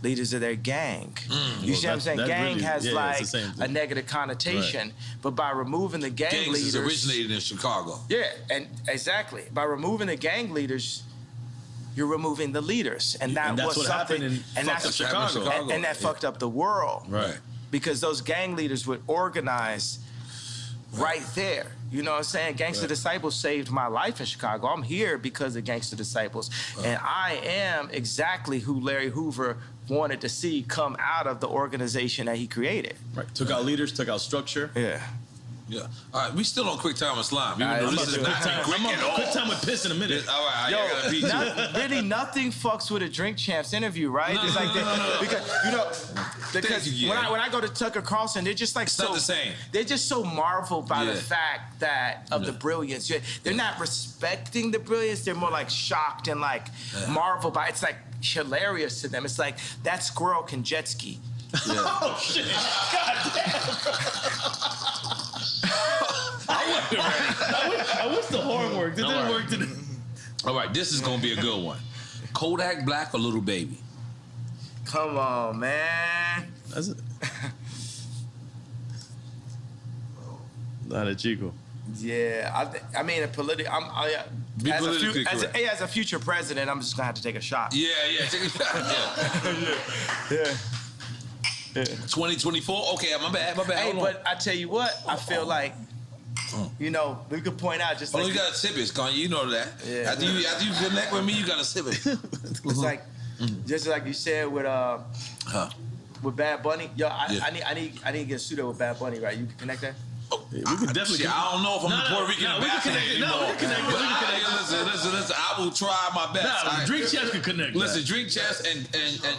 Leaders of their gang. You see what I'm saying? Gang really has a negative connotation, but by removing the gang leaders... Gangs originated in Chicago. Yeah, and exactly. By removing the gang leaders, you're removing the leaders. And that's what happened in Chicago. And that fucked up the world. Right. Because those gang leaders would organize right there. You know what I'm saying? Gangster Disciples saved my life in Chicago. I'm here because of Gangster Disciples. And I am exactly who Larry Hoover wanted to see come out of the organization that he created. Right. Took out leaders, took out structure. Yeah. Yeah. All right, we still on quick time with slime. This is quick time. I'm on quick time with piss in a minute. All right, I gotta beat you. Really, nothing fucks with a Drink Champs interview, right? No, it's like because when I go to Tucker Carlson, they're just like it's so not the same. They're just so marveled by the fact that of the brilliance. They're not respecting the brilliance. They're more like shocked and like marveled by. It's like hilarious to them. It's like that squirrel can jet ski. Yeah. Oh shit! God damn! I wish the horn worked. It didn't work today. All right, this is gonna be a good one. Kodak Black or Little Baby? Come on, man. That's it. Not a Chico. Yeah, I mean, as a future president, I'm just gonna have to take a shot. Yeah, take a shot. Yeah. 2024. Okay, my bad. Hey, but I tell you what, I feel like, we could point out just like you gotta sip it, Kanye. You know that. Yeah. After you connect with me, you gotta sip it. It's like, just like you said with Bad Bunny. Yo, I need to get a suit up with Bad Bunny, right? You can connect that. Yeah, we could definitely. I don't know if I'm the Puerto Rican ambassador anymore. We can connect. Listen. I will try my best. Drink Champs can connect. Listen, Drink Champs and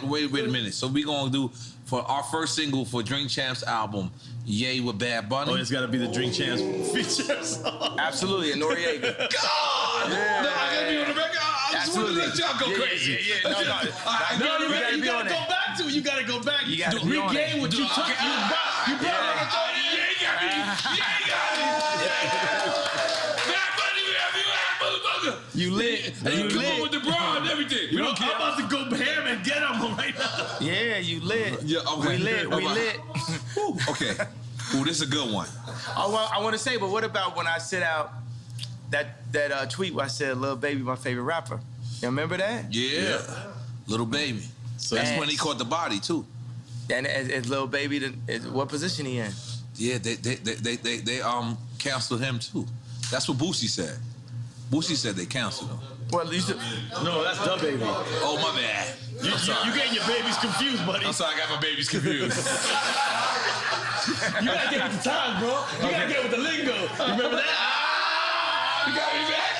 wait a minute. So we gonna do for our first single for Drink Champs album, Yay with Bad Bunny. Oh, it's gotta be the Drink Champs feature song. Absolutely, and noreaga. God, I gotta be on the record. I just want to let y'all go crazy. No, you gotta go back to it. You gotta go back. You gotta regain what you took. You brought it. You lit. And you come on with the bra and everything. I'm about to go ham and get him right now. Yeah, you lit. Yeah, okay. We lit. Okay. Ooh, this is a good one. I want to say, but what about when I sent out that tweet where I said, "Lil Baby, my favorite rapper"? You remember that? Yeah. Little Baby. So that's when he caught the body too. And as Lil Baby, what position he in? Yeah, they canceled him too. That's what Boosie said. Boosie said they canceled him. Well, no, that's the baby. Oh, my bad. You getting your babies confused, buddy. I'm sorry, I got my babies confused. You gotta get with the times, bro. You gotta get with the lingo. You remember that? You got me back?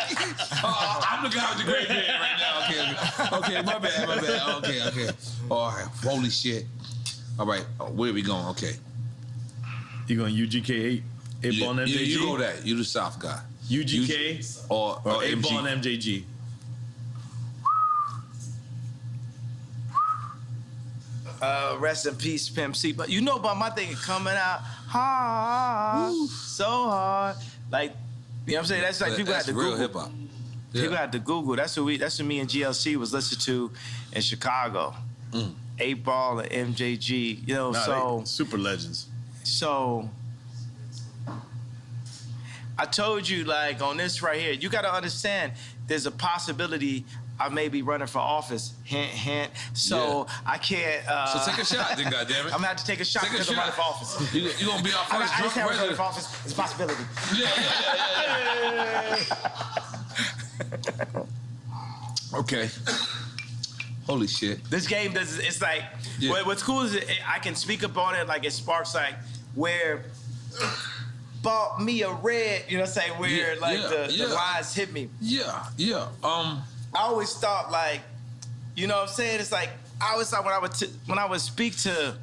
I'm the guy with the great beard right now. Okay, my bad. Okay. All right, holy shit. All right, where are we going? Okay. You going UGK 8-ball and MJG? You go that. You the South guy. UGK or 8-ball and MJG. Rest in peace, Pimp C. But you know about my thing coming out so hard. Like, you know what I'm saying? That's like people have to Google. That's real hip-hop. Yeah. People have to Google. That's what me and GLC was listening to in Chicago. 8-ball and MJG. You know, so super legends. So I told you, like, on this right here, you got to understand there's a possibility I may be running for office. Hint, hint. So I can't. So take a shot, then, goddammit. I'm gonna have to take a shot because I'm running for office. You gonna be our first drunk president? president? For office. It's a possibility. Yeah. Okay. Holy shit. This game does. It's like what's cool is I can speak up on it. Like it sparks like where. Bought me a red, you know what I'm saying? Where the lines hit me. Yeah. I always thought like, you know what I'm saying? It's like I always thought when I would speak to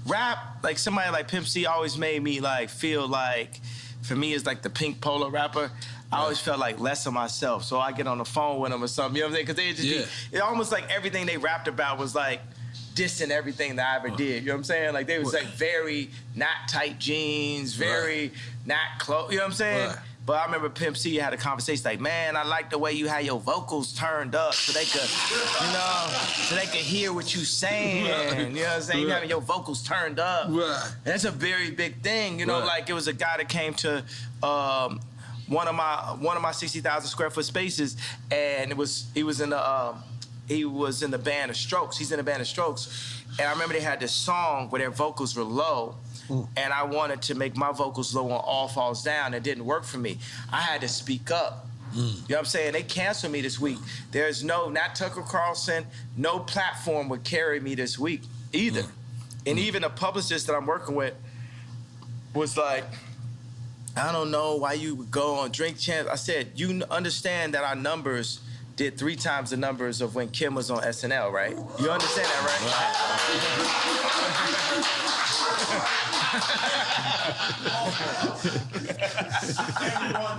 rap, like somebody like Pimp C always made me like feel like, for me it's like the pink polo rapper. I always felt like less of myself. So I get on the phone with them or something, you know what I'm saying? Because they just it almost like everything they rapped about was like dissing everything that I ever did. You know what I'm saying? Like they was like very not tight jeans, very not close. You know what I'm saying? Right. But I remember Pimp C had a conversation like, man, I like the way you had your vocals turned up so they could, so they could hear what you saying. You know what I'm saying? You having your vocals turned up. Right. And that's a very big thing. You know, like it was a guy that came to one of my 60,000 square foot spaces, and he was in the band of Strokes. He's in the band of Strokes. And I remember they had this song where their vocals were low. And I wanted to make my vocals low on All Falls Down. It didn't work for me. I had to speak up. You know what I'm saying? They canceled me this week. There's not Tucker Carlson, no platform would carry me this week either. And even the publicist that I'm working with was like, I don't know why you would go on Drink Champs. I said, you understand that our numbers did 3 times the numbers of when Kim was on SNL, right? You understand that, right?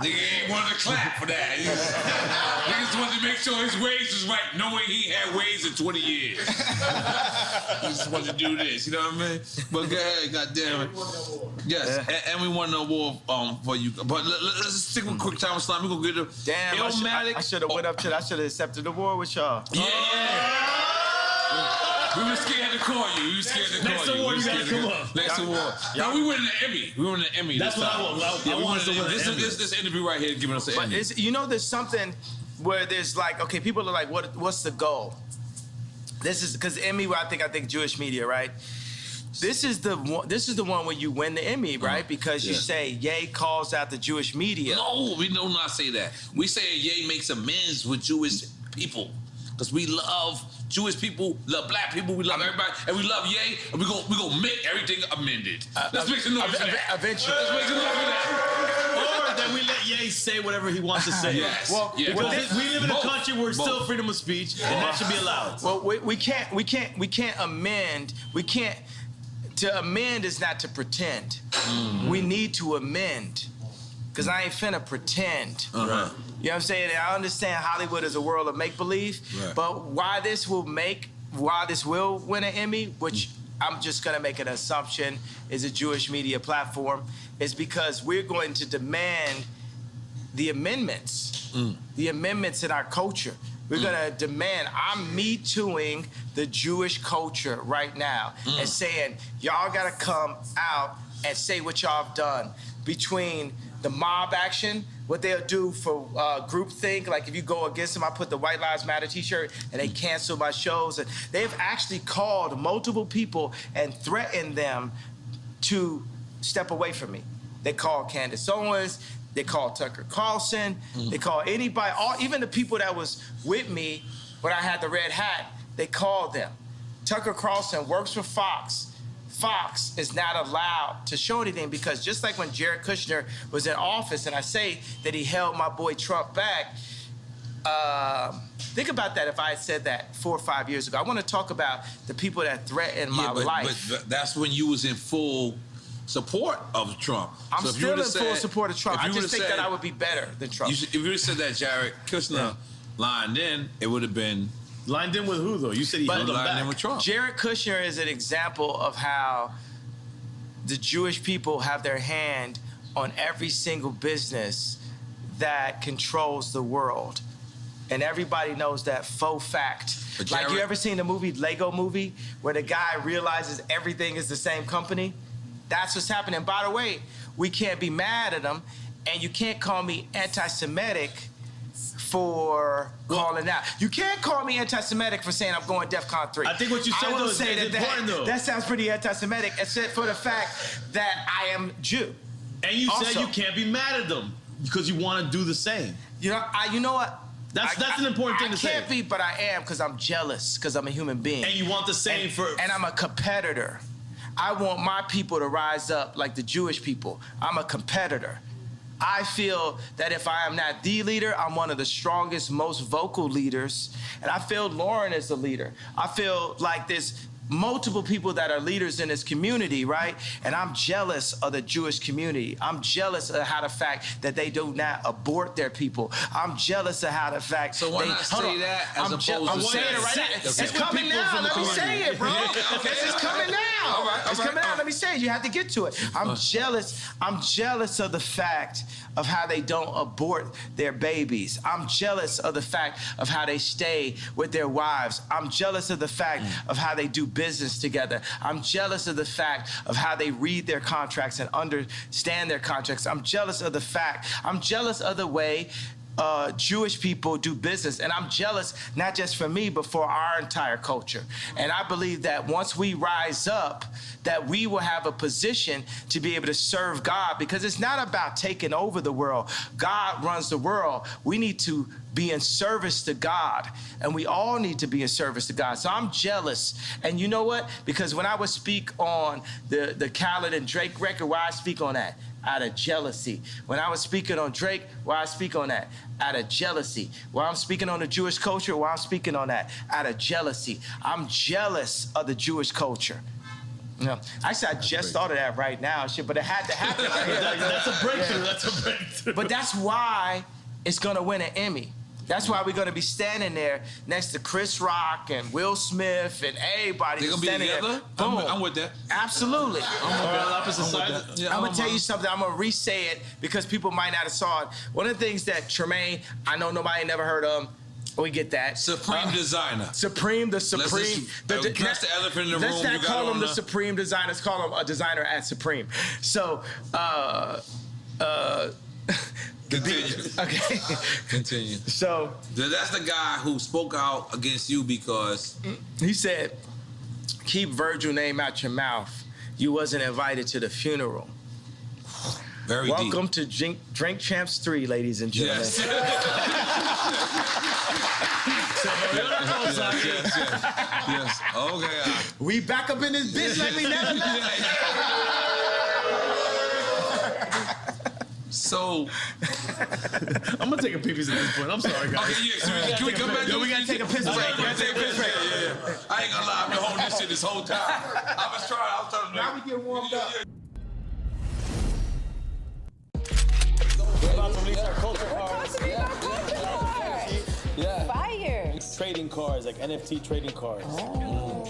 Nigga ain't wanted to clap for that. Niggas wanted to make sure his ways was right, knowing he had ways in 20 years. He just wanted to do this, you know what I mean? But go ahead, goddamn it. Yes, and we won an award for you. But let's stick with quick time slime. We gonna get it. Damn, I should have went up to. I should have accepted the award with y'all. Yeah. We were scared to call you. We were scared to call Next you. award, you gotta come up. Next award. Now we winning the Emmy. We winning the Emmy. That's what I want. I want to win the Emmy. This interview right here giving us the Emmy. But you know, there's something where there's like, okay, people are like, what's the goal? This is because Emmy. I think Jewish media, right? This is the one where you win the Emmy, right? Because you say Ye calls out the Jewish media. No, we do not say that. We say Ye makes amends with Jewish people because we love Jewish people, love black people, we love everybody, and we love Ye, and we gonna make everything amended. Let's make some noise for that. Eventually. Let's make some noise for that. Or that we let Ye say whatever he wants to say. Yes. Well, yeah. because we live in a country where it's still freedom of speech, and that should be allowed. Well, we can't amend. We can't. To amend is not to pretend. We need to amend. Because I ain't finna pretend. Right. You know what I'm saying? I understand Hollywood is a world of make-believe, but why this will win an Emmy, which I'm just gonna make an assumption is a Jewish media platform, is because we're going to demand the amendments in our culture. We're gonna demand, I'm Me Tooing the Jewish culture right now and saying, y'all gotta come out and say what y'all have done between the mob action, what they'll do for groupthink, like if you go against them, I put the White Lives Matter t-shirt and they cancel my shows. And they've actually called multiple people and threatened them to step away from me. They called Candace Owens, they called Tucker Carlson, they called anybody, even the people that was with me when I had the red hat, they called them. Tucker Carlson works for Fox. Fox is not allowed to show anything because just like when Jared Kushner was in office and I say that he held my boy Trump back, think about that if I had said that 4 or 5 years ago. I want to talk about the people that threatened my life. But that's when you was in full support of Trump. I'm still in full support of Trump. I just think that I would be better than Trump. If you would have said that Jared Kushner lined in, it would have been... Lined in with who, though? You said he held him back. In with Trump. Jared Kushner is an example of how the Jewish people have their hand on every single business that controls the world. And everybody knows that faux fact. Like, you ever seen the movie, Lego Movie, where the guy realizes everything is the same company? That's what's happening. By the way, we can't be mad at them, and you can't call me anti-Semitic for calling out. You can't call me anti-Semitic for saying I'm going DEFCON 3. I think what you said, though, is important, though. That sounds pretty anti-Semitic, except for the fact that I am Jew. And you said you can't be mad at them because you want to do the same. You know what? That's an important thing to say. I can't be, but I am because I'm jealous, because I'm a human being. And you want the same And I'm a competitor. I want my people to rise up like the Jewish people. I'm a competitor. I feel that if I am not the leader, I'm one of the strongest, most vocal leaders. And I feel Lauren is the leader. I feel like there's multiple people that are leaders in this community, right? And I'm jealous of the Jewish community. I'm jealous of how the fact that they do not abort their people. I'm jealous of how the fact. So why not say that as opposed to I'm saying it right now. It's coming now. Let me say it, bro. It's coming now. It's coming out. Let me say it. You have to get to it. I'm jealous. I'm jealous of the fact of how they don't abort their babies. I'm jealous of the fact of how they stay with their wives. I'm jealous of the fact of how they do business together. I'm jealous of the fact of how they read their contracts and understand their contracts. I'm jealous of the fact. I'm jealous of the way Jewish people do business. And I'm jealous, not just for me, but for our entire culture. And I believe that once we rise up, that we will have a position to be able to serve God, because it's not about taking over the world. God runs the world. We need to be in service to God, and we all need to be in service to God. So I'm jealous. And you know what? Because when I would speak on the Khaled and Drake record, why I speak on that? Out of jealousy. When I was speaking on Drake, why I speak on that? Out of jealousy. While I'm speaking on the Jewish culture, why I'm speaking on that? Out of jealousy. I'm jealous of the Jewish culture. You know, actually, I just thought of that right now, shit, but it had to happen. That's a breakthrough. Yeah. That's a breakthrough. But that's why it's gonna win an Emmy. That's why we're gonna be standing there next to Chris Rock and Will Smith and everybody. They're gonna be together? Boom. I'm with that. Absolutely. Yeah, I'm gonna tell you something. I'm gonna re-say it because people might not have saw it. One of the things that Tremaine, I know nobody never heard of him. We get that. Supreme designer. Supreme, the Supreme. Let's address the elephant in the room. Let's not call him the Supreme designer. Let's call him a designer at Supreme. So, Continue. Okay. Continue. So that's the guy who spoke out against you because he said, "Keep Virgil name out your mouth. You wasn't invited to the funeral." Very Welcome deep. to Drink Champs 3, ladies and gentlemen. Yes. Yes. Okay. We back up in this bitch like we never left. So I'm gonna take a pee-pee at this point. I'm sorry, guys. Okay, yeah. So can we come back? We gotta take a piss break. We gotta take a piss break. Yeah. I ain't gonna lie. I've been holding this shit this whole time. I was trying. Now we get warmed up. We're about to release our culture cards. Yeah. Fire. Trading cards, like NFT trading cards. Oh.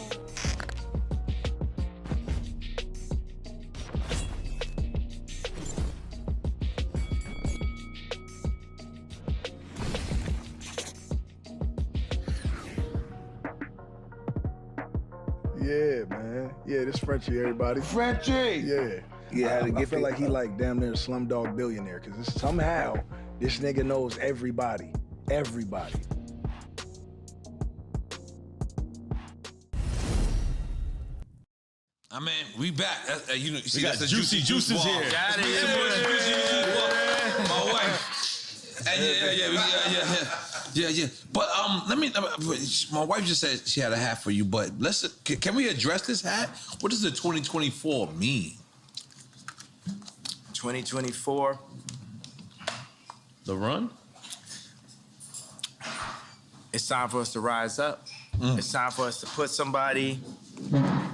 Yeah, man. Yeah, this Frenchie, everybody. Frenchie! Yeah. Yeah, I feel like he like damn near a Slumdog Billionaire, because somehow this nigga knows everybody. Everybody. I mean, we back. You see, got that's the Juicy Juices ball. here. Got it. Yeah. My wife. Yeah. But my wife just said she had a hat for you. But can we address this hat? What does the 2024 mean? 2024. The run? It's time for us to rise up. It's time for us to put somebody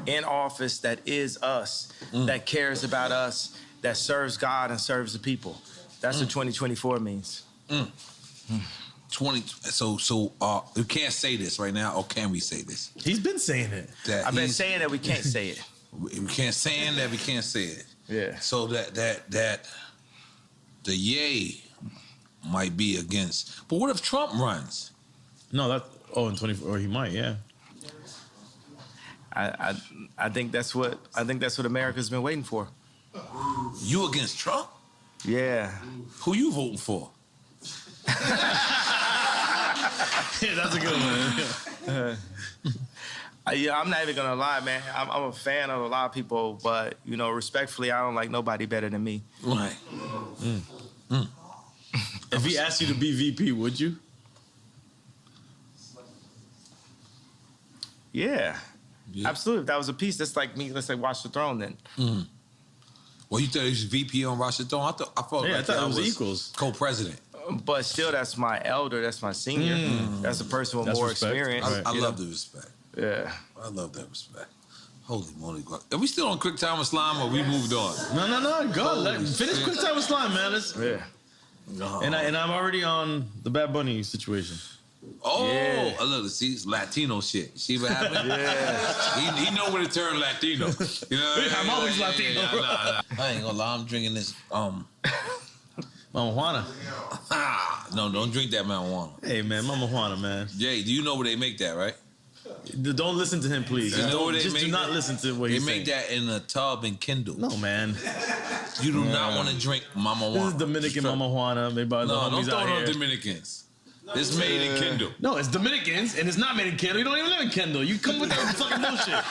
in office that is us, that cares about us, that serves God and serves the people. That's what 2024 means. 20. So we can't say this right now, or can we say this? He's been saying it. I've been saying that we can't say it. We can't say that we can't say it. Yeah. So that the yay might be against. But what if Trump runs? No, in 24, or he might, yeah. I think that's what America's been waiting for. You against Trump? Yeah. Who you voting for? Yeah, that's a good one. I'm not even gonna lie, man. I'm a fan of a lot of people, but respectfully, I don't like nobody better than me. Right. If he asked you to be VP, would you? Yeah. Absolutely. If that was a piece, that's like me. Let's say Watch the Throne then. Well, you thought he was VP on Watch the Throne? I thought it was equals. Co-president. But still, that's my elder. That's my senior. That's a person with more respect. experience. I love the respect. Yeah. I love that respect. Holy moly. Are we still on Quick Time with Slime or we moved on? No. Go. Finish Quick Time with Slime, man. Yeah. And I'm already on the Bad Bunny situation. Oh, Yeah. I love to see it's Latino shit. See what happened? Yeah. He know when to turn Latino. You know what I mean? I'm always Latino, bro. Nah. I ain't gonna lie. I'm drinking this. Mama Juana. No, don't drink that marijuana. Hey, man, Mama Juana, man. Jay, do you know where they make that, right? Don't listen to him, please. You know where they Just make do not that? listen to what he's saying. They make that in a tub and Kindle. No, man. You do not want to drink Mama Juana. This is Dominican Mama Juana, made by the No, don't homies throw out it on here. Dominicans. It's made in Kindle. No, it's Dominicans, and it's not made in Kendall. You don't even live in Kendall. You come with that fucking bullshit.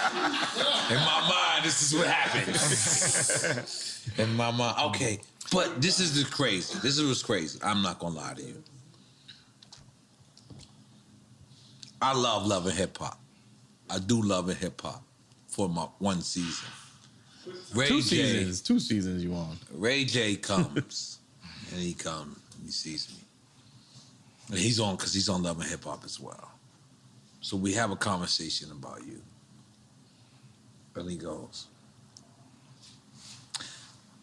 In my mind, this is what happens. In my mind. Okay, but this is the crazy. This is what's crazy. I'm not gonna lie to you. I love loving hip hop. I do love hip hop for my one season. Ray J. Two seasons you on. Ray J comes, and he sees me. And he's on, because he's on Love and Hip Hop as well. So we have a conversation about you. And he goes,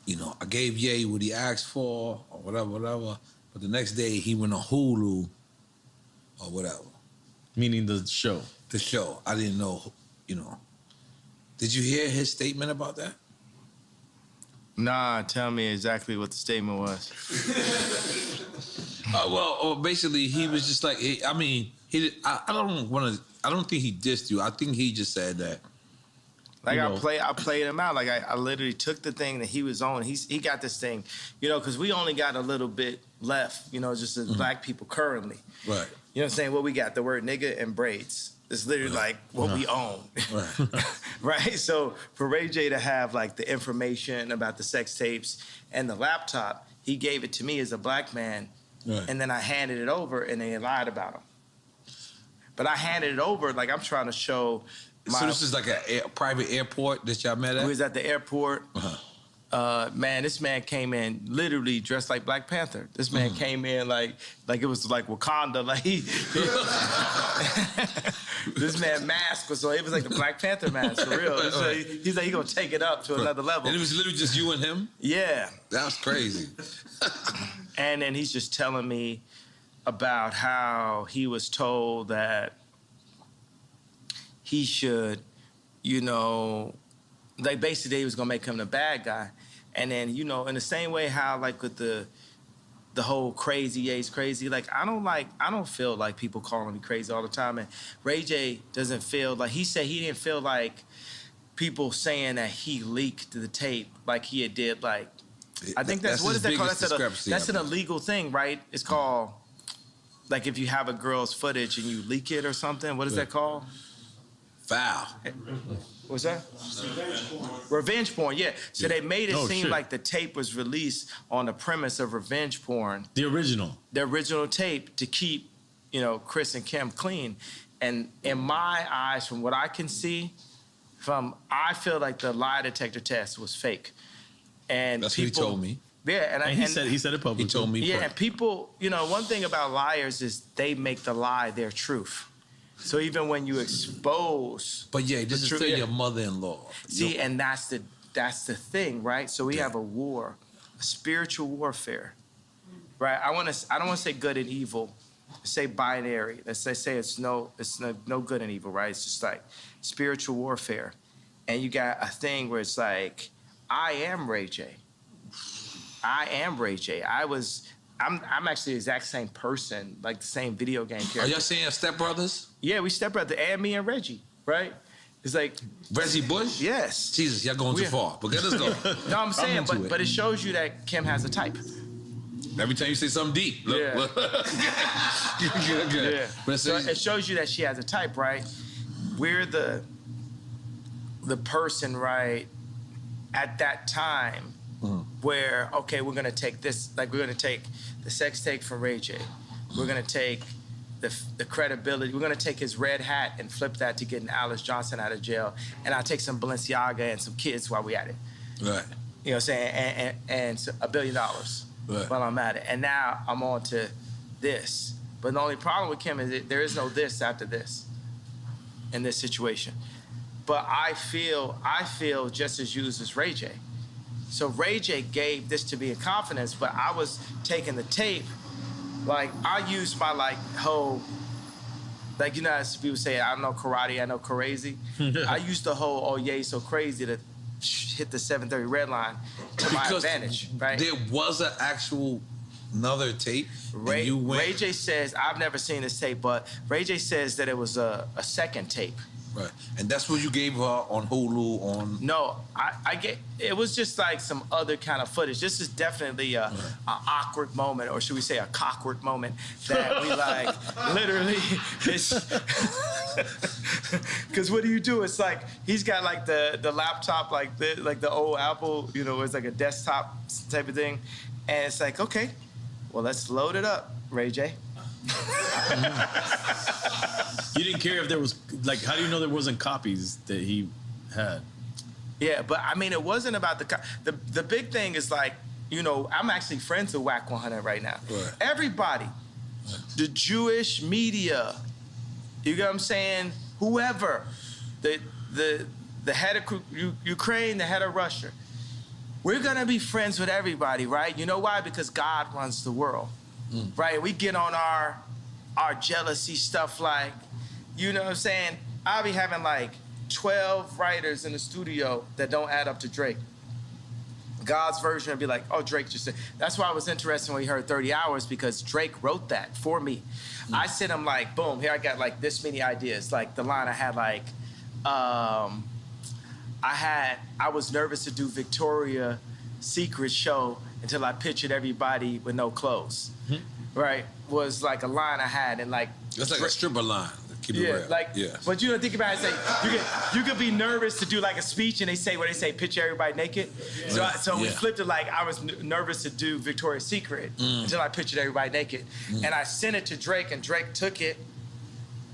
you know, I gave Ye what he asked for, or whatever. But the next day he went on Hulu, or whatever. Meaning the show. The show. I didn't know, you know. Did you hear his statement about that? Nah, tell me exactly what the statement was. Basically, he was just like, I don't think he dissed you. I think he just said that. Like, I played him out. Like, I literally took the thing that he was on. He got this thing, you know, because we only got a little bit left, you know, just as black people currently. Right. You know what I'm saying? What we got, the word nigga and braids. It's literally like what we own. Right. Right? So for Ray J to have like the information about the sex tapes and the laptop, he gave it to me as a black man. Right. And then I handed it over and they lied about him. But I handed it over like I'm trying to show so this is like a private airport that y'all met at? We was at the airport. Man, this man came in literally dressed like Black Panther. This man came in like it was like Wakanda. Like this man mask was so it was like the Black Panther mask for real. So he's like, he gonna take it up to another level. And it was literally just you and him? Yeah. That was crazy. And then he's just telling me about how he was told that he should, you know, like basically he was gonna make him the bad guy. And then, you know, in the same way how like with the whole crazy, Ye's crazy, like I don't feel like people calling me crazy all the time. And Ray J doesn't feel like, he said he didn't feel like people saying that he leaked the tape like he had did like, I think that's what is that called? That's an illegal thing, right? It's called, like if you have a girl's footage and you leak it or something, what is that called? Foul. What's that? Revenge porn, yeah. So they made it seem like the tape was released on the premise of revenge porn. The original tape to keep, you know, Chris and Kim clean. And in my eyes, from what I can see, I feel like the lie detector test was fake. And that's what he told me. Yeah, and he said it publicly. He told me. Yeah, and people, you know, one thing about liars is they make the lie their truth. So even when you expose, but yeah, this is still your mother-in-law. See, and that's the thing, right? So we have a war, a spiritual warfare, right? I don't want to say good and evil. Say binary. Let's say it's no good and evil, right? It's just like spiritual warfare, and you got a thing where it's like, I am Ray J. I am Ray J. I'm actually the exact same person, like the same video game character. Are y'all saying Step Brothers? Yeah, we Step Brothers, and me and Reggie, right? It's like Reggie Bush? Yes. Jesus, y'all going too far. But let us go. No, I'm saying, but it shows you that Kim has a type. Every time you say something deep. Look. Good. Yeah. But so it shows you that she has a type, right? We're the person, right, at that time where, okay, we're gonna take this, like we're gonna take the sex tape from Ray J. We're gonna take the credibility. We're gonna take his red hat and flip that to getting Alice Johnson out of jail. And I'll take some Balenciaga and some kids while we at it. Right. You know what I'm saying? And $1 billion while I'm at it. And now I'm on to this. But the only problem with Kim is that there is no this after this in this situation. But I feel just as used as Ray J. So Ray J gave this to me in confidence, but I was taking the tape, like I used my whole, like, you know, as people say, I don't know karate, I know crazy. I used the whole, oh yeah, so crazy to hit the 730 red line to my advantage, right? There was an actual another tape. Ray J says, I've never seen this tape, but Ray J says that it was a second tape. Right, and that's what you gave her on Hulu on. No, I get it was just like some other kind of footage. This is definitely a awkward moment, or should we say a cockward moment that we like literally. Because what do you do? It's like he's got like the laptop like the old Apple, you know, it's like a desktop type of thing, and it's like, okay, well, let's load it up, Ray J. You didn't care if there was, like, how do you know there wasn't copies that he had? Yeah, but I mean, it wasn't about the big thing is like, you know, I'm actually friends with Whack 100 right now. Right. Everybody, the Jewish media, you get what I'm saying? Whoever, the head of Ukraine, the head of Russia, we're gonna be friends with everybody, right? You know why? Because God runs the world, right? We get on our jealousy stuff like, you know what I'm saying? I'll be having like 12 writers in the studio that don't add up to Drake. God's version would be like, oh, Drake just said. That's why I was interested when we heard 30 Hours, because Drake wrote that for me. I sent him like, boom, here I got like this many ideas. Like the line I had like, I was nervous to do Victoria's Secret show until I pictured everybody with no clothes, right? Was like a line I had, and like that's like a stripper line. Keep it real. Like, but you don't think about it. It's like you could be nervous to do like a speech, and they say picture everybody naked. So we flipped it like I was nervous to do Victoria's Secret until I pictured everybody naked, and I sent it to Drake, and Drake took it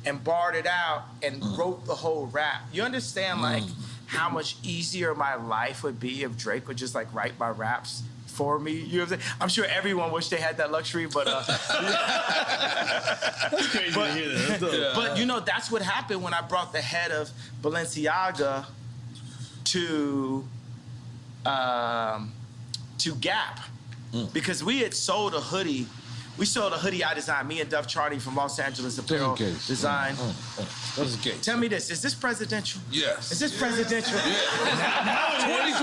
and barred it out and wrote the whole rap. You understand like how much easier my life would be if Drake would just like write my raps for me? You know what I'm saying? I'm sure everyone wished they had that luxury, but that's crazy to hear that. But you know, that's what happened when I brought the head of Balenciaga to Gap, because we had sold a hoodie. We sold a hoodie I designed, me and Duff Charney from Los Angeles Apparel Design. That's the case. Tell me this, is this presidential? Yes. Is this presidential? Yeah.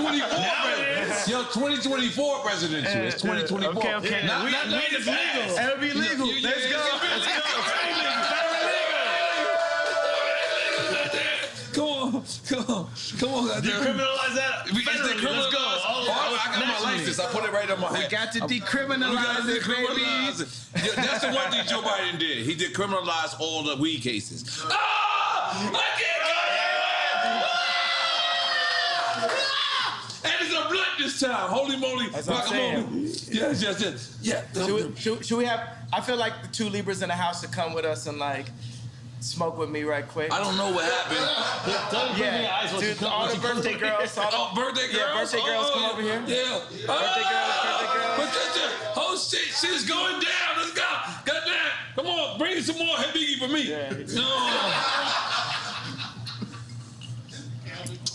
2024 presidential. Yo, 2024 presidential. It's 2024. Okay. Not it's legal. It'll be legal. Let's go. Come on. Decriminalize that. Let's go. I got my license. I put it right on my hand. We got to decriminalize it, baby. That's the one thing Joe Biden did. He decriminalized all the weed cases. I can't. And it's a blunt this time. Holy moly. That's what I'm saying. Yes. Yeah. Should we have, I feel like the two Libras in the house to come with us and like smoke with me right quick. I don't know what happened. Dude, all the birthday girls. Birthday girls? Yeah, birthday girls come over here. Yeah. Birthday girls. Patricia, oh shit, shit's going down. Let's go. Goddamn. Come on, bring some more Hey Biggie for me. Yeah. No.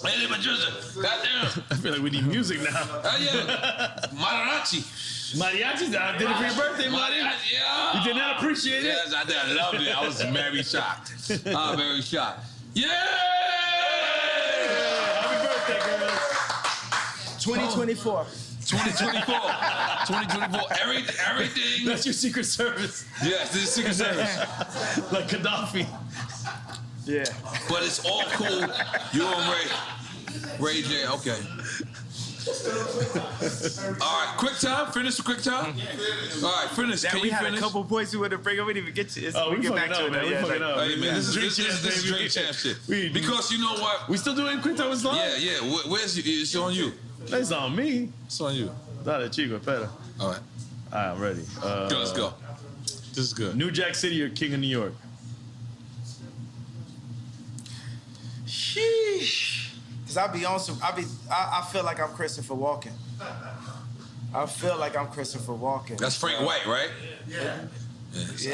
Hey, Patricia, goddamn. I feel like we need music now. Yeah. Mariachi. Mariachi's out. Did it for your birthday, Marty. Yeah. You did not appreciate it? Yes, I did. I loved it. I was very shocked. Very shocked. Yeah! Happy birthday, girls. 2024. 2024. Everything. That's your Secret Service. Yes, this is Secret Service. Like Gaddafi. Yeah. But it's all cool. You and Ray J. Okay. All right, quick time. Finish the quick time. All right, finish. Can we you had finish? a couple points we would have bring up. We didn't even get to this. We get back to it. We fucking up. Hey man, this is Champs, Drink Champ shit. Because you know what? We still doing quick time with Islam? Yeah. Where's you? It's on you. That's on me. It's on you. Dale, chico, espera. All right. All right, I'm ready. Let's go. This is good. New Jack City or King of New York? Sheesh. Cause I feel like I'm Christopher Walken. That's Frank White, right? Yeah.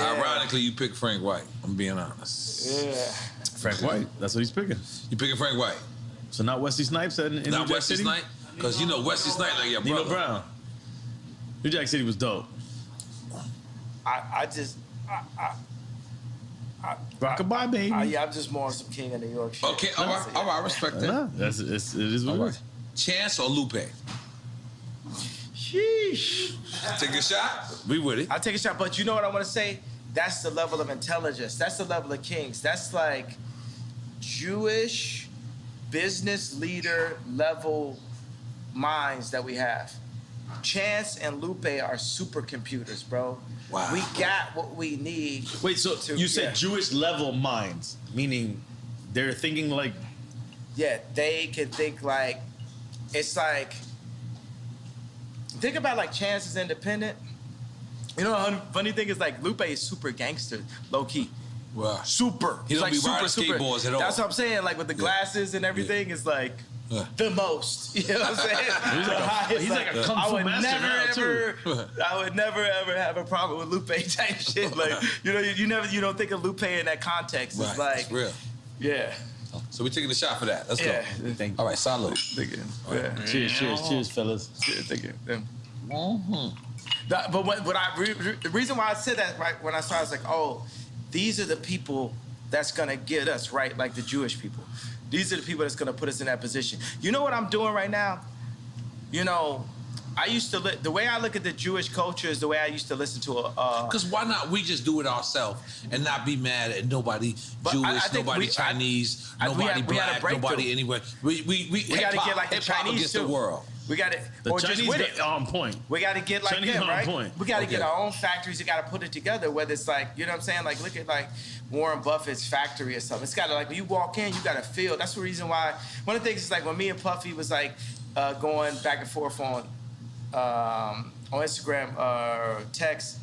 Ironically, you picked Frank White. I'm being honest. Yeah. Frank White. That's what he's picking. You picking Frank White? So not Wesley Snipes in New Not Jack Wesley City? Snipes? Because you know Wesley Snipes like your brother. Nino Brown. New Jack City was dope. Rockabye, baby. I'm just more on some King of New York shit. Okay, all right, I respect that. Nah, it is what All it right. is. Chance or Lupe? Sheesh. Take a shot. We with it. I'll take a shot, but you know what I want to say? That's the level of intelligence. That's the level of kings. That's like Jewish business leader level minds that we have. Chance and Lupe are supercomputers, bro. Wow. We got what we need. Wait, so you said Jewish level minds, meaning they're thinking like... Yeah, they can think like, it's like, think about like Chance is independent. You know, the funny thing is like Lupe is super gangster, low key. Wow. Super. He don't He's be riding skateboards at all. That's what I'm saying. Like with the glasses and everything, it's like the most. You know what I'm saying? He's like a kung fu master now too. I would never ever have a problem with Lupe type shit. Like you don't think of Lupe in that context. It's like it's real. Yeah. So we're taking a shot for that. Let's go. All right, salute. Cheers, fellas. Cheers, thank you. But the reason why I said that right when I started, I was like, oh, these are the people that's gonna get us right, like the Jewish people. These are the people that's gonna put us in that position. You know what I'm doing right now? You know, I used to the way I look at the Jewish culture is the way I used to listen to because why not we just do it ourselves and not be mad at nobody Jewish, nobody Chinese, nobody black, nobody anywhere. We gotta get like the Chinese against the world. We got it. The or Chinese just with it. on point. We got to get like Chinese them, on right? point. We got to get our own factories. We got to put it together. Whether it's like, you know what I'm saying? Like, look at like Warren Buffett's factory or something. It's got to like, when you walk in, you got to feel. That's the reason why. One of the things is like when me and Puffy was like going back and forth on Instagram text,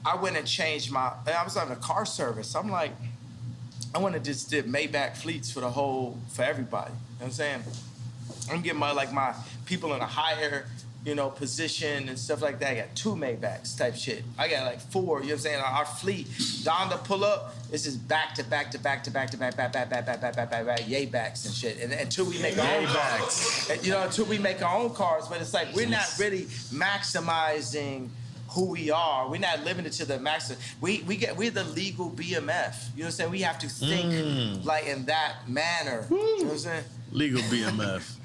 I went and changed I was having a car service. I'm like, I want to just did Maybach fleets for everybody. You know what I'm saying? I'm getting my people in a higher, position and stuff like that. I got 2 Maybachs type shit. I got like 4, you know what I'm saying? Our fleet, Don to pull up, it's just back yay backs and shit. And until we make our own cars. Until we make our own cars, but it's like we're not really maximizing who we are. We're not living it to the maximum. We're the legal BMF. You know what I'm saying? We have to think like in that manner. You know what I'm saying? Legal BMF.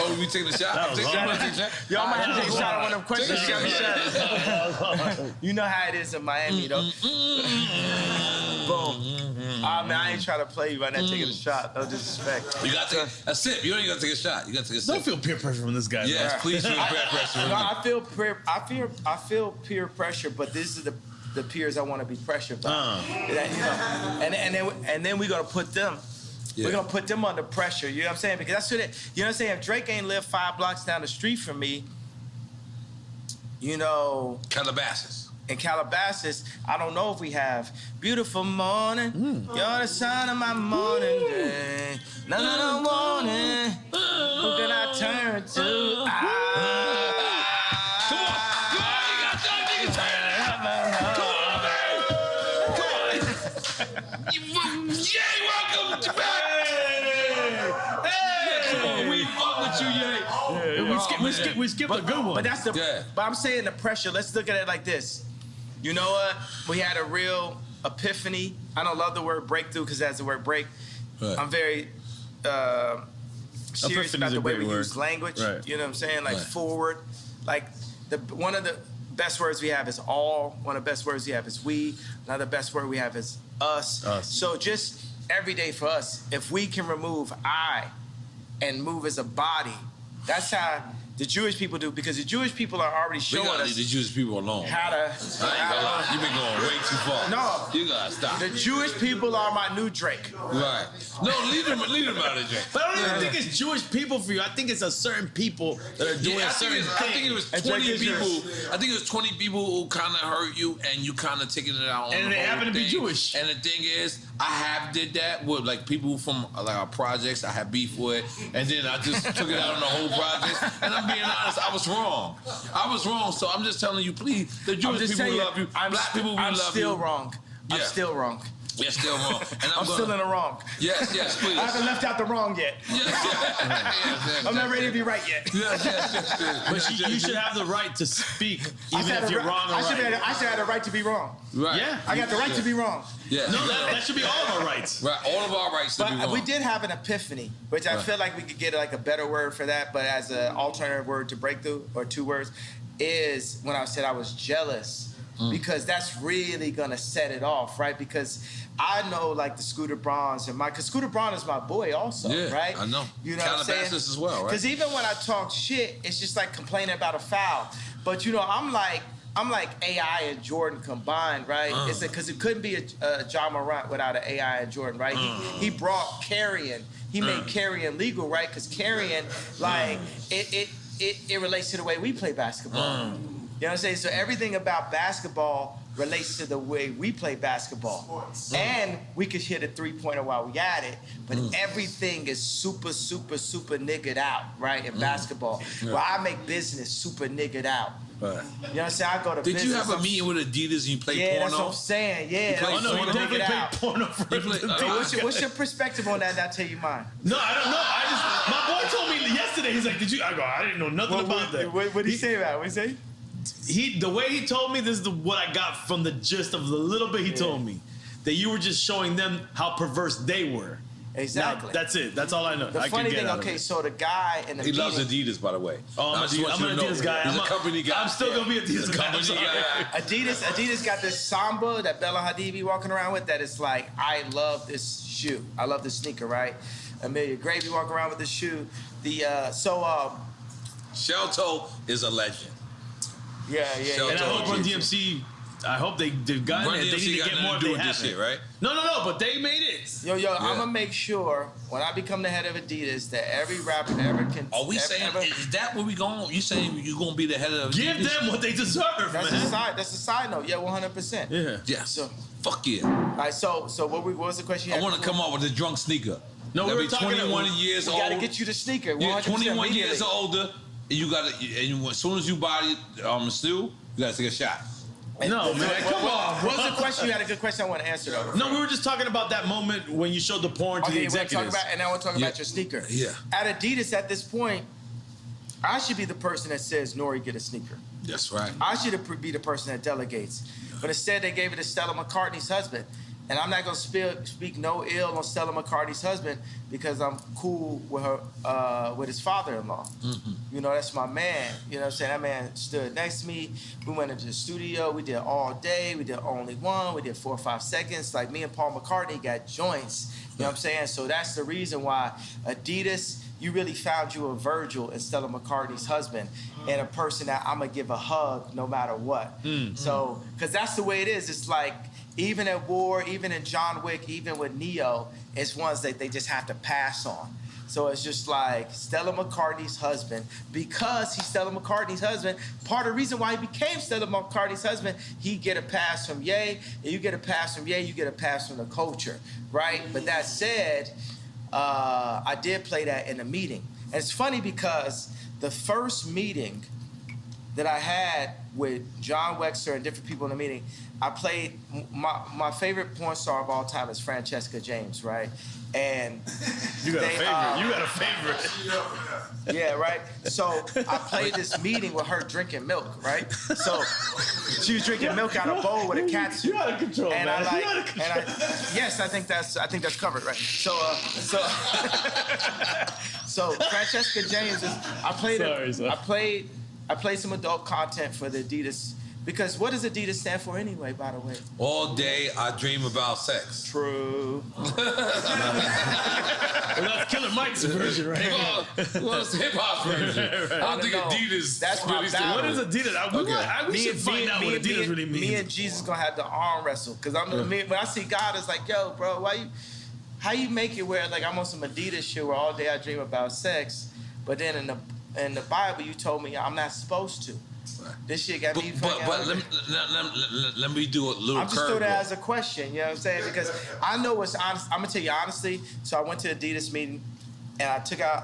Oh, we taking a shot? Y'all might have to take a shot on one of them questions. You know how it is in Miami, though. Boom. I ain't trying to play you by not taking a shot. No disrespect. You got to take a sip. You don't even got to take a shot. You got to take a sip. Don't feel peer pressure from this guy. Yes, man. please feel peer pressure. No, I feel peer pressure, but this is the peers I want to be pressured by. And then we're gonna put them. Yeah. We're gonna put them under pressure. You know what I'm saying? Because that's what it. You know what I'm saying? If Drake ain't lived 5 blocks down the street from me, Calabasas. In Calabasas, I don't know if we have beautiful morning. You're the sun of my morning day. None morning. Who can I turn to? Come on, you got that nigga turn. Come on, man. Yay, welcome back. We fuck with you, Yay. We skipped a good one. But that's But I'm saying the pressure. Let's look at it like this. You know what? We had a real epiphany. I don't love the word breakthrough because that's the word break. Right. I'm very serious about the way we use language. Right. You know what I'm saying? Like forward. Like one of the best words we have is all. One of the best words we have is we. Another best word we have is us. So just every day for us, if we can remove I and move as a body, that's how the Jewish people do, because the Jewish people are already showing us. Leave the Jewish people alone. How to. I ain't gonna lie. You've been going way too far. No. You gotta stop. The Jewish people are my new Drake. Right. No, leave them out of the Drake. But I don't even think it's Jewish people for you. I think it's a certain people that are doing certain things. I think it was 20 people. I think it was 20 people who kind of hurt you, and you kind of taking it out on and the they whole happen to be Jewish. And the thing is, I have did that with like people from like our projects I have beef with, and then I just took it out on the whole project. And I'm being honest, I was wrong. So I'm just telling you, please, the Jewish people will love you. Black people will love you. I'm still wrong. I'm still wrong. You're still wrong. And I'm still in the wrong. Yes, please. I haven't left out the wrong yet. Yes. I'm not ready to be right yet. Yes. But you should have the right to speak, even if you're wrong or right. I should have the right to be wrong. Right. Yeah. I got the right to be wrong. Yeah. No, that should be all of our rights. Right, all of our rights to be wrong. We did have an epiphany, which I feel like we could get like a better word for that, but as an alternative word to breakthrough, or 2 words, is when I said I was jealous. Because that's really gonna set it off, right? Because I know like the Scooter Brauns because Scooter Braun is my boy also, right? I know. You know what I'm saying? as well, right? Because even when I talk shit, it's just like complaining about a foul. But I'm like AI and Jordan combined, right? It's because it couldn't be a John Morant without an AI and Jordan, right? He brought carrying. He made carrying legal, right? Because carrying, like it relates to the way we play basketball. You know what I'm saying? So everything about basketball relates to the way we play basketball. And we could hit a three-pointer while we at it, but everything is super, super, super niggered out, right, in basketball. Well, I make business super niggered out. You know what I'm saying? I go to Did business. you have a meeting with Adidas and you played porno? Yeah, that's what I'm saying. Yeah. You definitely played porno for What's your perspective on that? And I'll tell you mine. No, I don't know. My boy told me yesterday, he's like, I didn't know nothing about that. What did he say about it? What did he say? The way he told me, this is what I got from the gist of the little bit he told me. That you were just showing them how perverse they were. Exactly. Now, that's it. That's all I know. The funny thing, okay, so the guy in the He loves Adidas, by the way. Oh, I'm an Adidas guy. He's a company guy. I'm still going to be Adidas guy. Adidas got this Samba that Bella Hadid be walking around with that is like, I love this shoe. I love this sneaker, right? Amelia Gravy walking around with this shoe. Shelto is a legend. Yeah. And I hope Run DMC, I hope they've gotten it. They need to get more doing this shit, right? No, but they made it. Yo, I'm gonna make sure when I become the head of Adidas that every rapper ever can. Are we saying, is that where we going? You saying you gonna be the head of Adidas? Give them what they deserve, that's man. That's a side note. Yeah, 100%. Yeah. Yes. So, fuck yeah. All right, so what was the question you had? I want to come up with a drunk sneaker. No, we were talking 21 years old. We gotta get you the sneaker. Yeah, 21 immediately. years older. And you gotta, and as soon as you buy it, still, you gotta take a shot. No, man, come on. What was the question? You had a good question I want to answer, though. No, we were just talking about that moment when you showed the porn to the executives. And now we're talking about your sneaker. Yeah. At Adidas, at this point, I should be the person that says, N.o.r.e, get a sneaker. That's right. I should be the person that delegates. But instead, they gave it to Stella McCartney's husband. And I'm not going to speak no ill on Stella McCartney's husband because I'm cool with her, with his father-in-law. Mm-hmm. You know, that's my man. You know what I'm saying? That man stood next to me. We went into the studio. We did all day. We did only one. We did 4 or 5 seconds. Like me and Paul McCartney got joints. You know what I'm saying? So that's the reason why Adidas, you really found you a Virgil in Stella McCartney's husband and a person that I'm going to give a hug no matter what. Mm-hmm. So, because that's the way it is. It's like, even at War, even in John Wick, even with Neo, it's ones that they just have to pass on. So it's just like Stella McCartney's husband, because he's Stella McCartney's husband, part of the reason why he became Stella McCartney's husband, he get a pass from Ye, and you get a pass from Ye, you get a pass from the culture, right? But that said, I did play that in a meeting. And it's funny because the first meeting that I had with John Wexler and different people in the meeting, I played, my favorite porn star of all time is Francesca James, right? And you got a favorite. Yeah, right? So I played this meeting with her drinking milk, right? So she was drinking milk out of a bowl with a catsuit. You out of control, and man. Yes, I think that's covered, right? So Francesca James is, I played some adult content for the Adidas. Because what does Adidas stand for anyway, by the way? All day I dream about sex. True. Well, that's Killer Mike's version, right? Well, it's hip-hop's version. Right. I don't think Adidas. That's my battle. What is Adidas? We should find out what Adidas really means. Me and Jesus gonna have to arm wrestle. Because when I see God, it's like, yo, bro, how you make it where like I'm on some Adidas shit where all day I dream about sex, but then in the Bible you told me I'm not supposed to. This shit got me fucking. But let me do a little. I'm just throwing that as a question. You know what I'm saying? Because I know what's honest. I'm gonna tell you honestly. So I went to the Adidas meeting, and I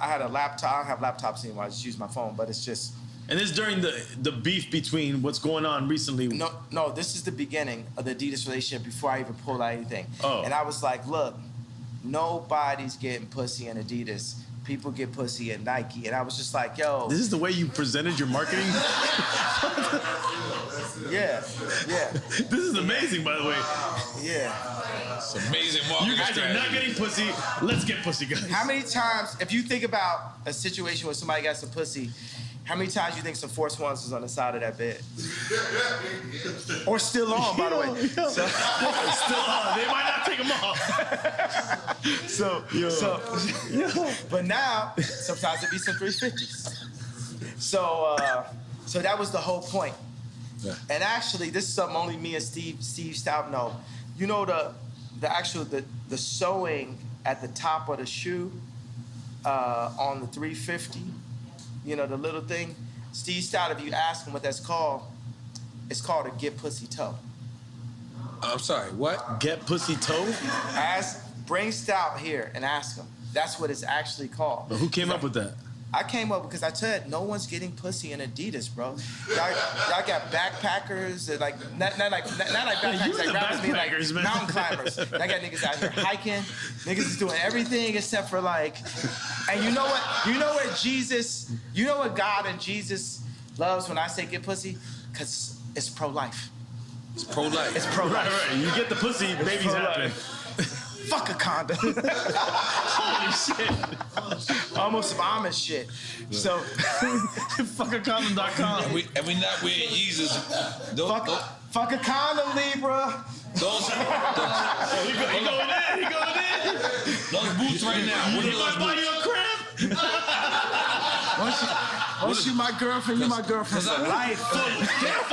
had a laptop. I don't have laptops anymore. I just use my phone. But it's just. And this during the beef between what's going on recently. No. This is the beginning of the Adidas relationship before I even pulled out anything. Oh. And I was like, look, nobody's getting pussy in Adidas. People get pussy at Nike. And I was just like, yo. This is the way you presented your marketing? Yeah. This is amazing, by the way. Yeah. It's amazing marketing. You guys are not getting pussy. Let's get pussy, guys. How many times, if you think about a situation where somebody got some pussy, how many times you think some Force Ones was on the side of that bed? Or still on, by the way. Still on. They might not take them off. But now, sometimes it be some 350s. So that was the whole point. Yeah. And actually, this is something only me and Steve Stout know. You know the sewing at the top of the shoe on the 350. You know, the little thing. Steve Stout, if you ask him what that's called, it's called a get pussy toe. I'm sorry, what? Get pussy toe? Bring Stout here and ask him. That's what it's actually called. But who came up with that? I came up because I said no one's getting pussy in Adidas, bro. Y'all got backpackers that like not like backpackers like rappers, mean like man. mountain climbers. I got niggas out here hiking. Niggas is doing everything except for like. And you know what? You know what Jesus? You know what God and Jesus loves when I say get pussy? Cause it's pro-life. It's pro-life. It's pro-life. Right. You get the pussy, babies happen. Fuck a condom. Holy shit. Almost some Amish shit. So, fuckacondom.com. And we not wearing Yeezys. Fuck a condom, Libra. He going in. Those boots right now. What are You those might buy boots? you a crib. Once you my girlfriend, you my girlfriend for life. For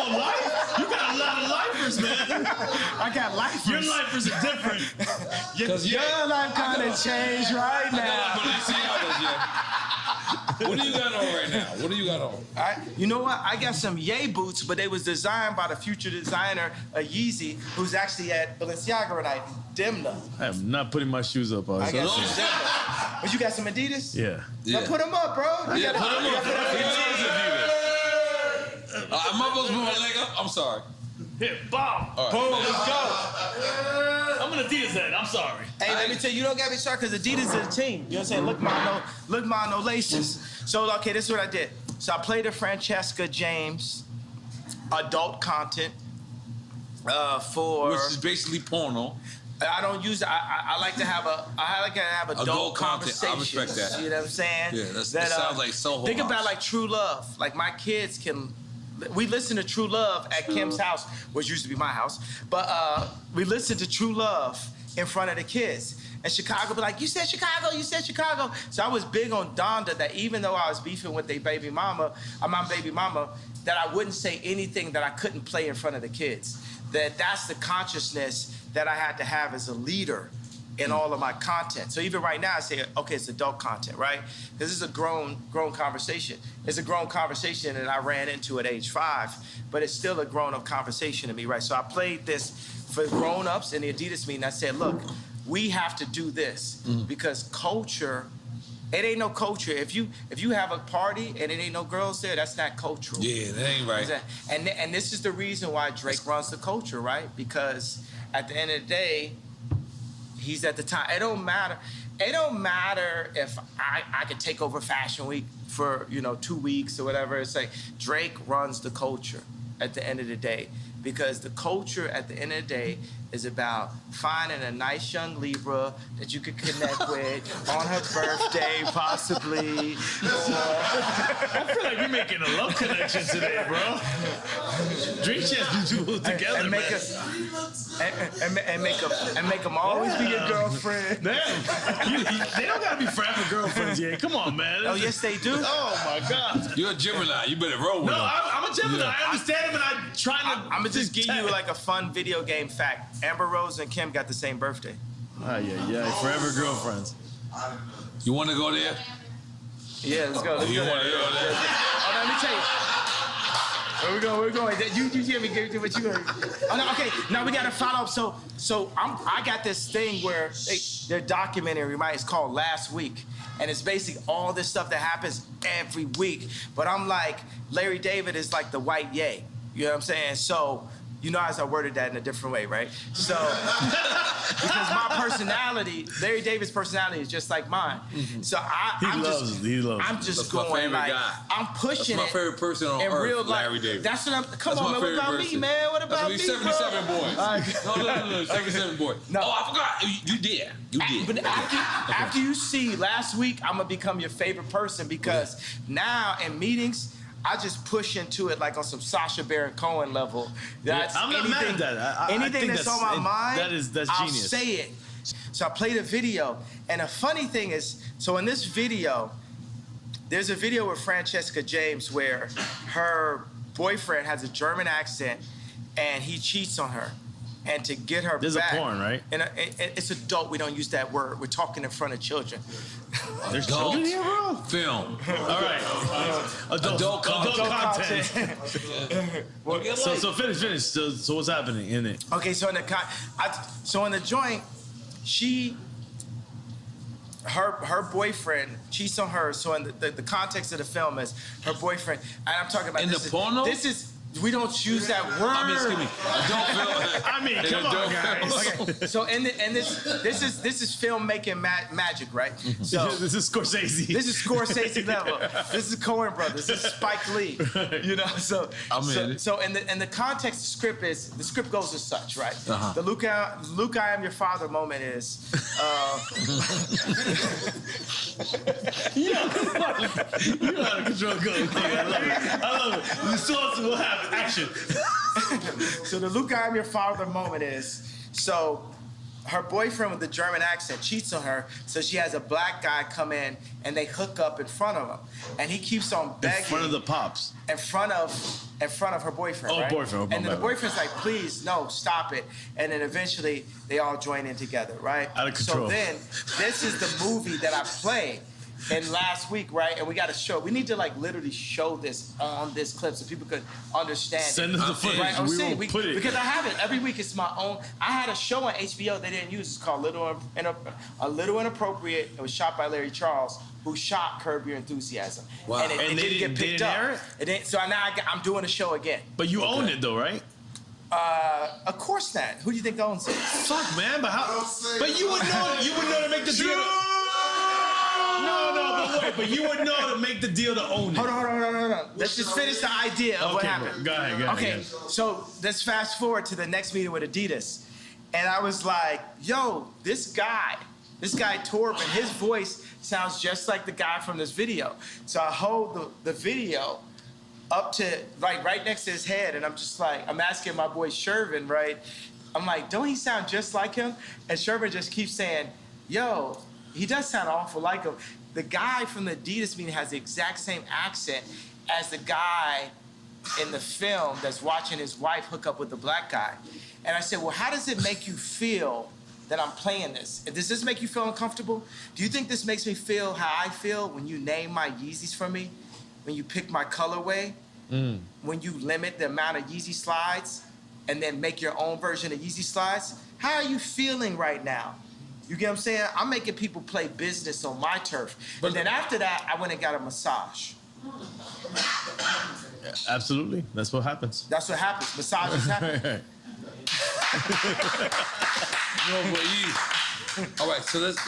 life? You got a lot of lifers, man. I got lifers. Your lifers are different. Your life kinda changed right now. What do you got on right now? What do you got on? You know what? I got some Ye boots, but they was designed by the future designer, Yeezy, who's actually at Balenciaga tonight, Demna. I am not putting my shoes up. I got some Demna. But you got some Adidas? Yeah. Now put them up, bro. Yeah, put them up. Am I supposed to put my leg up? I'm sorry. Here, bomb. All right. Boom, let's go. I'm an Adidas head. I'm sorry. Hey, let me tell you, you don't got me started because Adidas is a team. You know what I'm saying? Look, no laces. So, okay, this is what I did. So I played a Francesca James adult content for... Which is basically porno. I don't use. I like to have adult conversations. I respect that. You know what I'm saying? Yeah, that sounds like Soho Think House. about like True Love. Like my kids can. We listen to True Love at Kim's house, which used to be my house. But we listen to True Love in front of the kids. And Chicago be like, you said Chicago, you said Chicago. So I was big on Donda that even though I was beefing with my baby mama, that I wouldn't say anything that I couldn't play in front of the kids. That's the consciousness that I had to have as a leader in all of my content. So even right now, I say, okay, it's adult content, right? This is a grown conversation. It's a grown conversation that I ran into at age 5, but it's still a grown-up conversation to me, right? So I played this for grown-ups in the Adidas meeting. I said, look, we have to do this because culture, it ain't no culture. If you have a party and it ain't no girls there, that's not cultural. Yeah, that ain't right. And this is the reason why Drake runs the culture, right? Because at the end of the day, he's at the time. It don't matter. It don't matter if I could take over Fashion Week for 2 weeks or whatever. It's like Drake runs the culture at the end of the day. Because the culture at the end of the day is about finding a nice young Libra that you could connect with on her birthday, possibly. I feel like we're making a love connection today, bro. Dream Chance do two together, and make man. make them always be your girlfriend. Damn, they don't gotta be forever girlfriends, yeah. Come on, man. Oh yes, they do. Oh my God. You're a Gemini. You better roll with No, them. I'm a Gemini. Yeah. I understand, but I'm trying to. I'm gonna just give you like a fun video game fact. Amber Rose and Kim got the same birthday. Yeah. Forever girlfriends. You want to go there? Yeah, let's go. You want to go there? Oh, let me tell you. Where we going? You hear me? Give what you heard. Oh, no, okay. Now we got to follow up. So I got this thing where they're documentary, right? It's called Last Week. And it's basically all this stuff that happens every week. But I'm like, Larry David is like the white Ye. You know what I'm saying? So, as I worded that in a different way, right? So, because my personality, Larry David's personality is just like mine. So He loves. I'm just That's my going favorite like, guy. I'm pushing That's my favorite person on in earth, real life. Larry David. That's what I'm. Come That's on, my man. What favorite about person. me, man? What about me, 77 bro? boys. No, 77 boys. No. Oh, I forgot. You did. But after you see Last Week, I'm gonna become your favorite person because now in meetings, I just push into it like on some Sacha Baron Cohen level. That's I'm not mad at that. I anything think that's on my mind, that's I'll genius. say it. So I played a video, and the funny thing is, so in this video, there's a video with Francesca James where her boyfriend has a German accent, and he cheats on her. And to get her There's back. a porn, right? And it's adult. We don't use that word. We're talking in front of children. There's children here, bro? Film. All right. Adult content. So finish. So what's happening in it? Okay, so in the joint, her boyfriend cheats on her. So in the context of the film is her boyfriend, and I'm talking about in the porno. This is. We don't choose that word. I mean, excuse me. Come on, guys. Okay, so this is filmmaking magic, right? So this is Scorsese. This is Scorsese level. This is Coen Brothers. This is Spike Lee. You know, so in the context, the script goes as such, right? The Luke, I am your father moment is. You know how to control good. I love it. The source will happen. Action. So the Luke, I am your father moment is, so her boyfriend with the German accent cheats on her, so she has a black guy come in and they hook up in front of him, and he keeps on begging. In front of the pops. In front of her boyfriend. Oh, right? boyfriend. And then the boyfriend's like, please, no, stop it. And then eventually they all join in together, right? Out of control. So then this is the movie that I played. And last week, right, and we got to show. We need to like literally show this on this clip so people could understand. Send us the footage. Right? We will put it because I have it every week. It's my own. I had a show on HBO they didn't use. It's called A Little Inappropriate. It was shot by Larry Charles, who shot Curb Your Enthusiasm. Wow. And it didn't get picked up. So now I'm doing a show again. But you own it though, right? Of course not. Who do you think owns it? Fuck, man. But how? But you would know. You would know to make the deal. But you would know to make the deal to own it. Hold on. Let's just finish the idea of what happened. Go ahead. Okay, so let's fast forward to the next meeting with Adidas. And I was like, yo, this guy Torben, his voice sounds just like the guy from this video. So I hold the video up to, like, right next to his head, and I'm just like, I'm asking my boy Shervin, right? I'm like, don't he sound just like him? And Shervin just keeps saying, yo, he does sound awful like him. The guy from the Adidas meeting has the exact same accent as the guy in the film that's watching his wife hook up with the black guy. And I said, well, how does it make you feel that I'm playing this? Does this make you feel uncomfortable? Do you think this makes me feel how I feel when you name my Yeezys for me? When you pick my colorway? When you limit the amount of Yeezy slides and then make your own version of Yeezy slides? How are you feeling right now? You get what I'm saying? I'm making people play business on my turf. But then after that, I went and got a massage. Absolutely. That's what happens. That's what happens. Massages happen. All right, so let's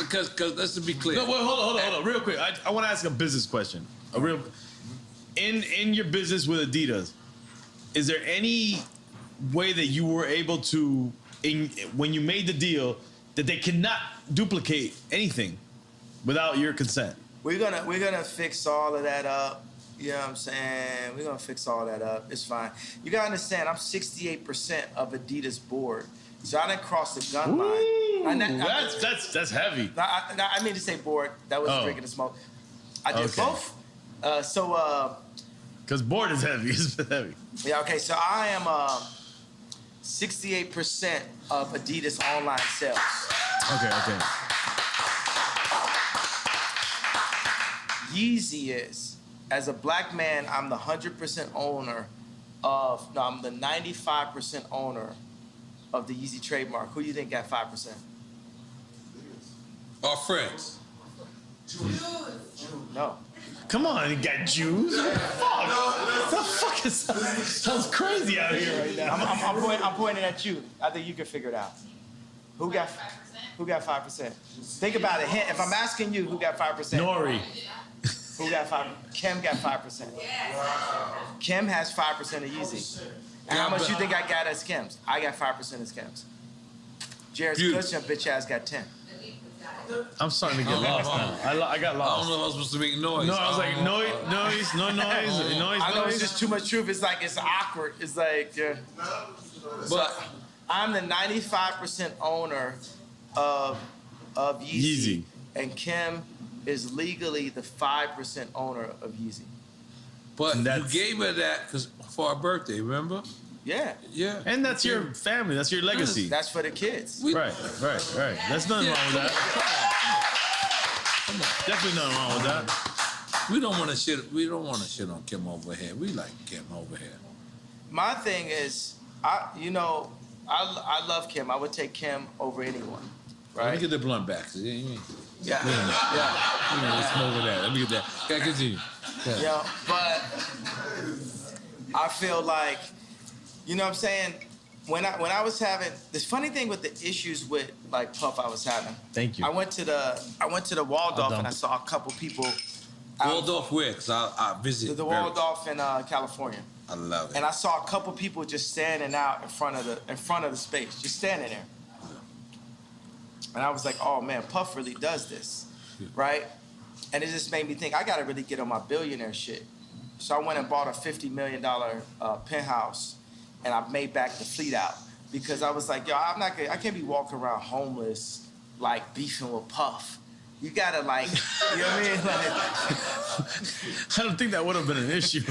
let's be clear. No, wait, hold on, real quick. I want to ask a business question. In your business with Adidas, is there any way that you were able to, when you made the deal, that they cannot duplicate anything without your consent? We're gonna fix all of that up. You know what I'm saying? We're gonna fix all that up. It's fine. You gotta understand, I'm 68% of Adidas board. So I didn't cross the gun line. That's heavy. I mean to say board. That was drinking the smoke. I did both. Because board is heavy. It's heavy. Yeah, okay, so I am 68% of Adidas online sales. Okay. Yeezy is, as a black man, I'm the 100% owner of, no, I'm the 95% owner of the Yeezy trademark. Who do you think got 5%? Our friends. No. Come on, you got Jews. Fuck. The fuck sounds crazy out here right now. I'm pointing at you. I think you can figure it out. Who got 5%? Think about it. If I'm asking you, who got 5%? N.o.r.e. Who got 5%? Kim got 5%. Kim has 5% of Yeezy. And how much you think I got as Kim's? I got 5% as Kim's. Jared's Cushion bitch ass got 10. I'm starting to get lost now. I got lost. I don't know if I was supposed to make noise. No, I was like, noise. I know it's just too much truth. It's like, it's awkward. It's like, yeah. But I'm the 95% owner of Yeezy. And Kim is legally the 5% owner of Yeezy. But you gave her that for our birthday, remember? Yeah. Yeah. And that's your family. That's your legacy. That's for the kids. Right. There's nothing wrong with that. Definitely nothing wrong with that. We don't want to shit. We don't want to shit on Kim over here. We like Kim over here. My thing is, I love Kim. I would take Kim over anyone. Right. Let me get the blunt back. Yeah. Let's smoke with that. Let me get that. Okay, continue. Yeah, but I feel like, you know what I'm saying? When I was having this funny thing with the issues with like Puff I was having. Thank you. I went to the Waldorf and I saw a couple people. Waldorf where? Because I visit. The Waldorf in California. I love it. And I saw a couple people just standing out in front of the space, just standing there. And I was like, oh man, Puff really does this, right? And it just made me think, I gotta really get on my billionaire shit. So I went and bought a $50 million penthouse, and I made back the fleet out because I was like, yo, I can't be walking around homeless, like beefing with Puff. You gotta like, you know what I mean? Like, I don't think that would have been an issue.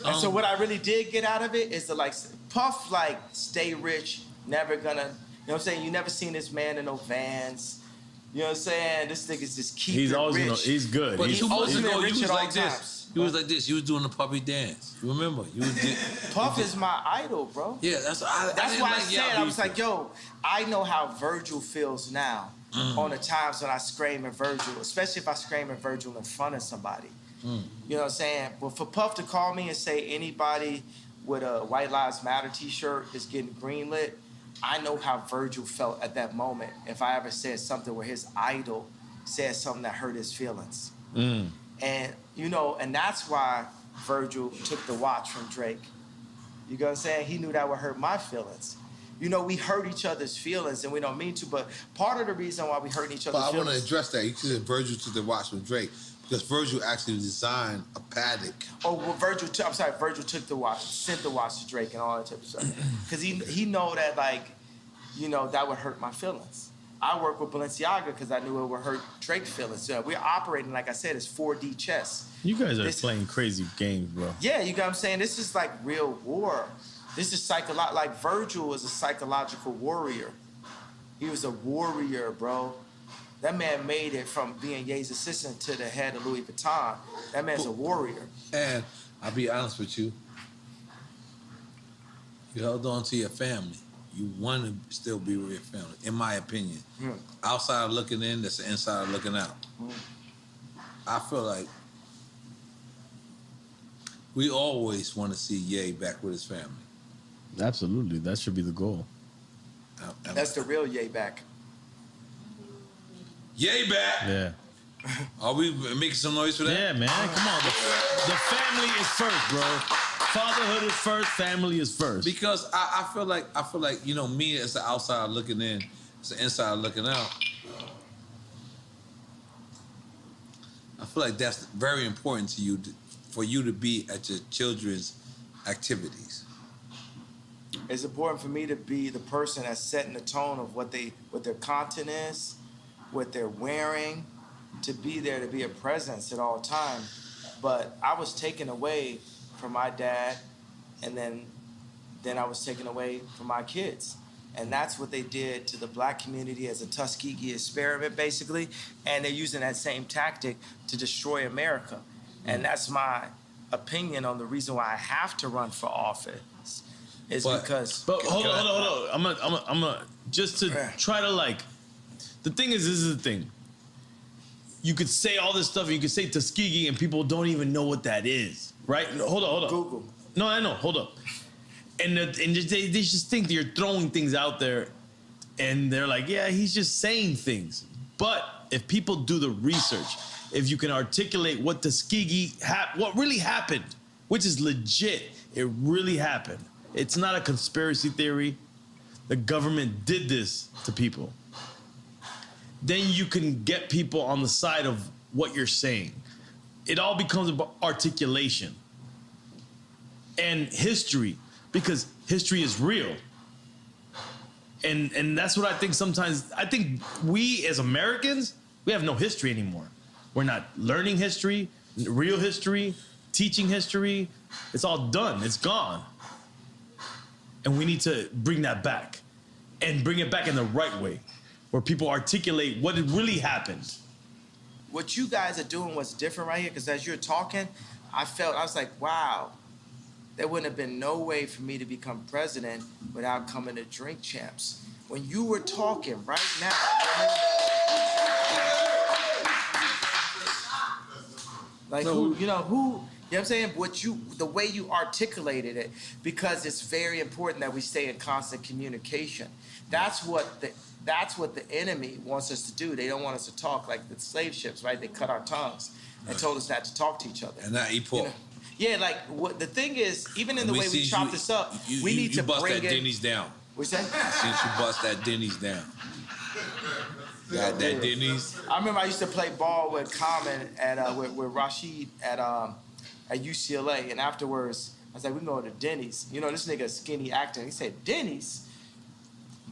And so what I really did get out of it is to like, Puff like stay rich, never gonna. You know what I'm saying? You never seen this man in no Vans. You know what I'm saying? This nigga's just keep He's it always rich. He's good. But He's 2 months ago, rich you at was all like this. times. You was like this. You was doing the puppy dance. You remember? Puff is my idol, bro. Yeah, that's why I said, I was like, yo, I know how Virgil feels now on the times when I scream at Virgil, especially if I scream at Virgil in front of somebody. You know what I'm saying? But for Puff to call me and say anybody with a White Lives Matter t-shirt is getting greenlit, I know how Virgil felt at that moment if I ever said something where his idol said something that hurt his feelings. And, you know, and that's why Virgil took the watch from Drake. You know what I'm saying? He knew that would hurt my feelings. You know, we hurt each other's feelings and we don't mean to, but part of the reason why we hurt each other's feelings... But I want to address that. You said Virgil took the watch from Drake because Virgil actually designed a paddock. Oh, well, Virgil took the watch, sent the watch to Drake and all that type of stuff. Because he know that, like, you know, that would hurt my feelings. I work with Balenciaga because I knew it would hurt Drake's feelings. We're operating, like I said, as 4D chess. You guys are playing crazy games, bro. Yeah, you know what I'm saying? This is like real war. This is like Virgil was a psychological warrior. He was a warrior, bro. That man made it from being Ye's assistant to the head of Louis Vuitton. That man's a warrior. And I'll be honest with you. You held on to your family. You want to still be with your family, in my opinion. Outside looking in, that's the inside looking out. I feel like we always want to see Ye back with his family. Absolutely. That should be the goal. That's the real Ye back. Ye back! Yeah. Are we making some noise for that? Yeah, man. Come on. The family is first, bro. Fatherhood is first. Family is first. Because I feel like, you know, me as the outside looking in, as the inside looking out, I feel like that's very important to you, for you to be at your children's activities. It's important for me to be the person that's setting the tone of what their content is, what they're wearing, to be there, to be a presence at all times. But I was taken away from my dad, and then I was taken away from my kids. And that's what they did to the black community as a Tuskegee experiment, basically. And they're using that same tactic to destroy America. And that's my opinion on the reason why I have to run for office. But hold on. I'm gonna just to try to like. The thing is, this is the thing. You could say all this stuff, and you could say Tuskegee, and people don't even know what that is, right? No, hold on. Google. No, I know. Hold up. And they just think that you're throwing things out there, and they're like, yeah, he's just saying things. But if people do the research, if you can articulate what Tuskegee, what really happened, which is legit, it really happened. It's not a conspiracy theory. The government did this to people. Then you can get people on the side of what you're saying. It all becomes about articulation and history, because history is real. And that's what I think sometimes. I think we as Americans, we have no history anymore. We're not learning history, real history, teaching history. It's all done. It's gone. And we need to bring that back and bring it back in the right way where people articulate what really happened. What you guys are doing was different right here because as you're talking, I was like, wow, there wouldn't have been no way for me to become president without coming to Drink Champs. When you were talking right now, like who, you know what I'm saying? The way you articulated it, because it's very important that we stay in constant communication. That's what the enemy wants us to do. They don't want us to talk like the slave ships, right? They cut our tongues and told us not to talk to each other. And not eat pork. You know? Yeah, like what the thing is, even in the way we chop this up, we need to bust bring that Denny's down. What's that? Since you bust that Denny's down. Got that Denny's. I remember I used to play ball with Common at with Rashid at UCLA, and afterwards I was like, we can go to Denny's. You know, this nigga skinny actor. He said Denny's,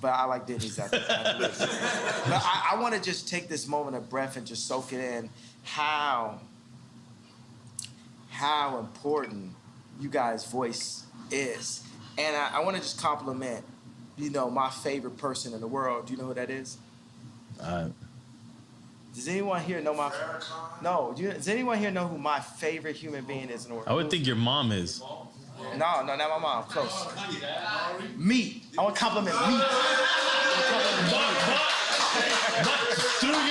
but I like Denny's after that. But I want to just take this moment of breath and just soak it in how important you guys' voice is, and I want to just compliment, my favorite person in the world. Do you know who that is? Does anyone here know does anyone here know who my favorite human being is in the world? I would think your mom is. No, not my mom. Close. Me. I want to compliment me. But through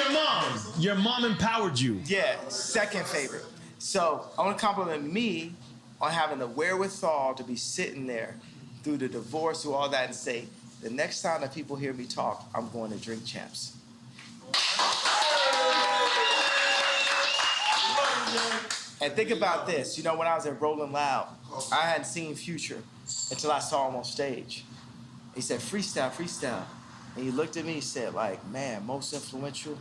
your mom empowered you. Yeah, second favorite. So I want to compliment me on having the wherewithal to be sitting there through the divorce, through all that, and say, the next time that people hear me talk, I'm going to Drink Champs. And think about this. When I was at Rolling Loud, I hadn't seen Future until I saw him on stage. He said, freestyle, freestyle. And he looked at me, he said, man, most influential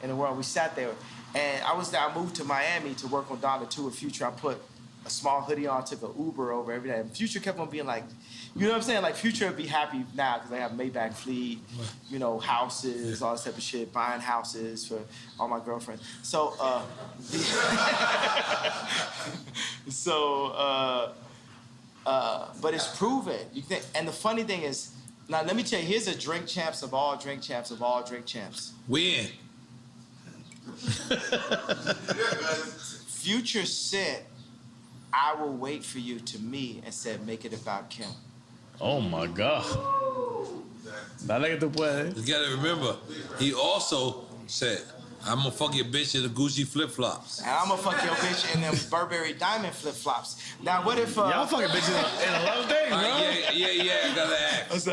in the world. We sat there. And I moved to Miami to work on Donda 2 with Future. I put a small hoodie on, took an Uber over every day. And Future kept on being like, you know what I'm saying? Like, Future would be happy now because they have Maybach fleet, houses, all this type of shit, buying houses for all my girlfriends. So, but it's proven. And the funny thing is, now let me tell you, here's a Drink Champs of all Drink Champs of all Drink Champs. When? Future said, I will wait for you to me, and said, make it about Kim. Oh my God. Dale que tú puedes. You gotta remember, he also said, I'm gonna fuck your bitch in the Gucci flip-flops. And I'm gonna fuck your bitch in them Burberry diamond flip-flops. Now, what if... Y'all fucking bitches in a lot of things, bro. Yeah, I gotta ask.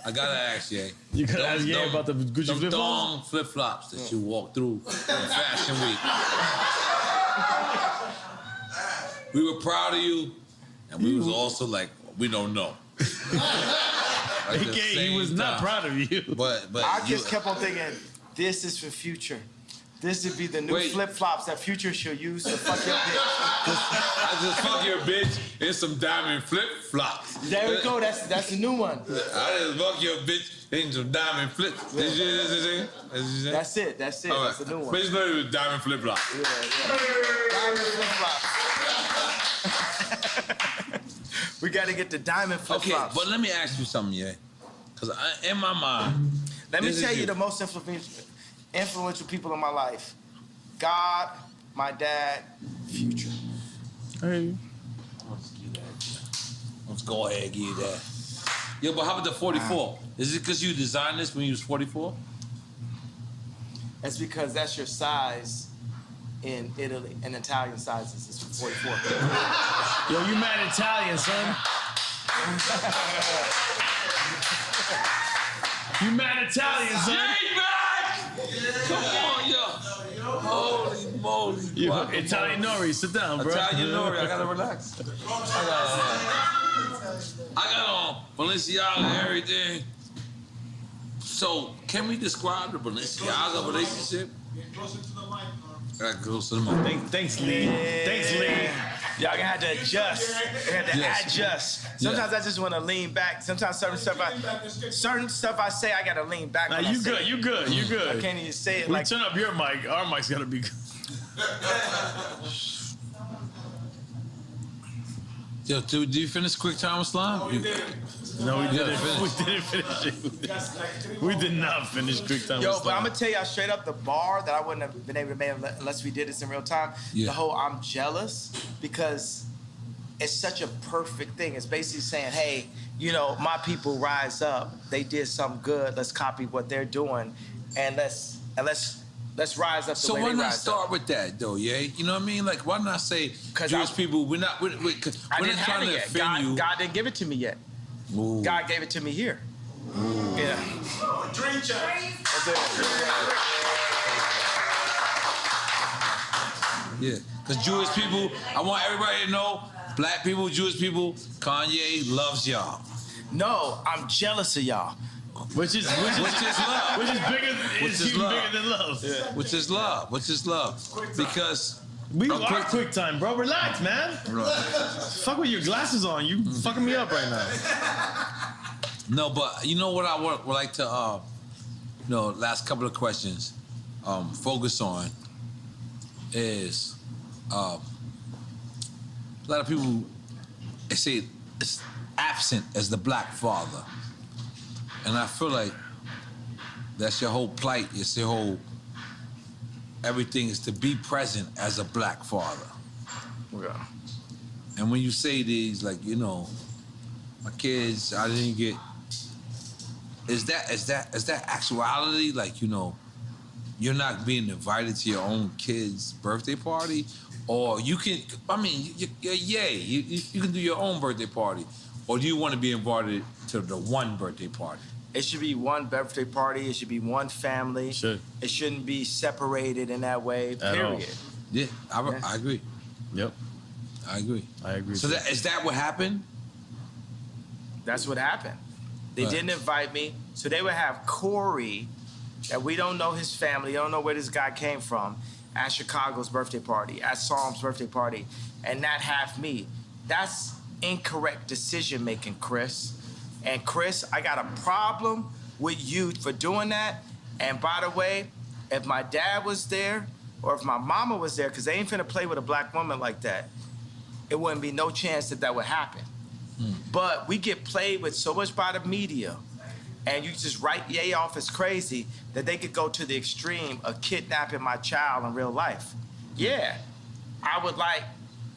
I gotta ask, yeah. You gotta ask, yeah, about the Gucci flip-flops? Thong flip-flops that you walk through in Fashion Week. We were proud of you, and we was also like, we don't know. He was not proud of you. But I just kept on thinking, this is for Future. This would be the new flip-flops that Future should use to fuck your bitch. I just fuck your bitch in some diamond flip-flops. There we go. That's the new one. I just fuck your bitch in some diamond flip. That's it. That's All right. That's the new one. But it's not even diamond flip-flops. Yeah. Diamond flip-flops. We got to get the diamond flip-flops. Okay, but let me ask you something, yeah. Because in my mind... Let me tell you the most influential people in my life. God, my dad, Future. Hey. Let's go ahead and give you that. Yeah, but how about the 44? Is it because you designed this when you was 44? That's because that's your size in Italy, and Italian sizes is 44. Yo, you mad Italian, son. You mad Italian, son. Jay back! Come on, yo. Holy moly. Italian n.o.r.e, sit down, bro. Italian n.o.r.e, I gotta relax. I got on Balenciaga and everything. So, can we describe the Balenciaga relationship? I got close to the mic. Thanks, Lee. Thanks, Lee. Y'all gonna have to adjust. Adjust. Sometimes I just want to lean back. Sometimes certain stuff I say, I gotta lean back. Nah, you good. I can't even say it like. Turn up your mic. Our mic's gotta be good. Yo, did you finish Quick Time with Slime? No, we didn't. We didn't finish it. We did not finish Quick Time. Yo, but I'm gonna tell y'all straight up, the bar that I wouldn't have been able to make unless we did this in real time. Yeah. The whole I'm jealous because it's such a perfect thing. It's basically saying, hey, you know, my people rise up. They did something good. Let's copy what they're doing, and let's rise up the so way why they not rise start up. with that though, yeah? You know what I mean? Like, why not say Jewish people? We're not. We're I not didn't trying have to it yet. offend you. God didn't give it to me yet. Ooh. God gave it to me here. Ooh. Yeah. Dream check. Yeah, because Jewish people, I want everybody to know, black people, Jewish people, Kanye loves y'all. No, I'm jealous of y'all. Which is love. Which is bigger. Which is even love. bigger than love. Yeah. Which is love. Which is love. Because We are quick time, bro. Relax, man. Fuck with your glasses on. You fucking me up right now. no, but you know what I would like to, last couple of questions, focus on is a lot of people they say it's absent as the black father, and I feel like that's your whole plight. It's your whole everything is to be present as a black father. Yeah. And when you say these, like, you know, my kids, I didn't get. Is that actuality? Like, you know, you're not being invited to your own kid's birthday party, or you can. I mean, you can do your own birthday party, or do you want to be invited to the one birthday party? It should be one birthday party. It should be one family. Should. It shouldn't be separated in that way. Period. Yeah, I agree. Yep. I agree. I agree. So is that what happened? That's what happened. They Right. didn't invite me, so they would have Corey, that we don't know his family, don't know where this guy came from, at Chicago's birthday party, at Psalm's birthday party, and not have me. That's incorrect decision making, Chris. And Chris, I got a problem with you for doing that. And by the way, if my dad was there or if my mama was there, because they ain't finna play with a black woman like that, it wouldn't be no chance that would happen. But we get played with so much by the media, and you just write Ye off as crazy that they could go to the extreme of kidnapping my child in real life. Yeah, I would like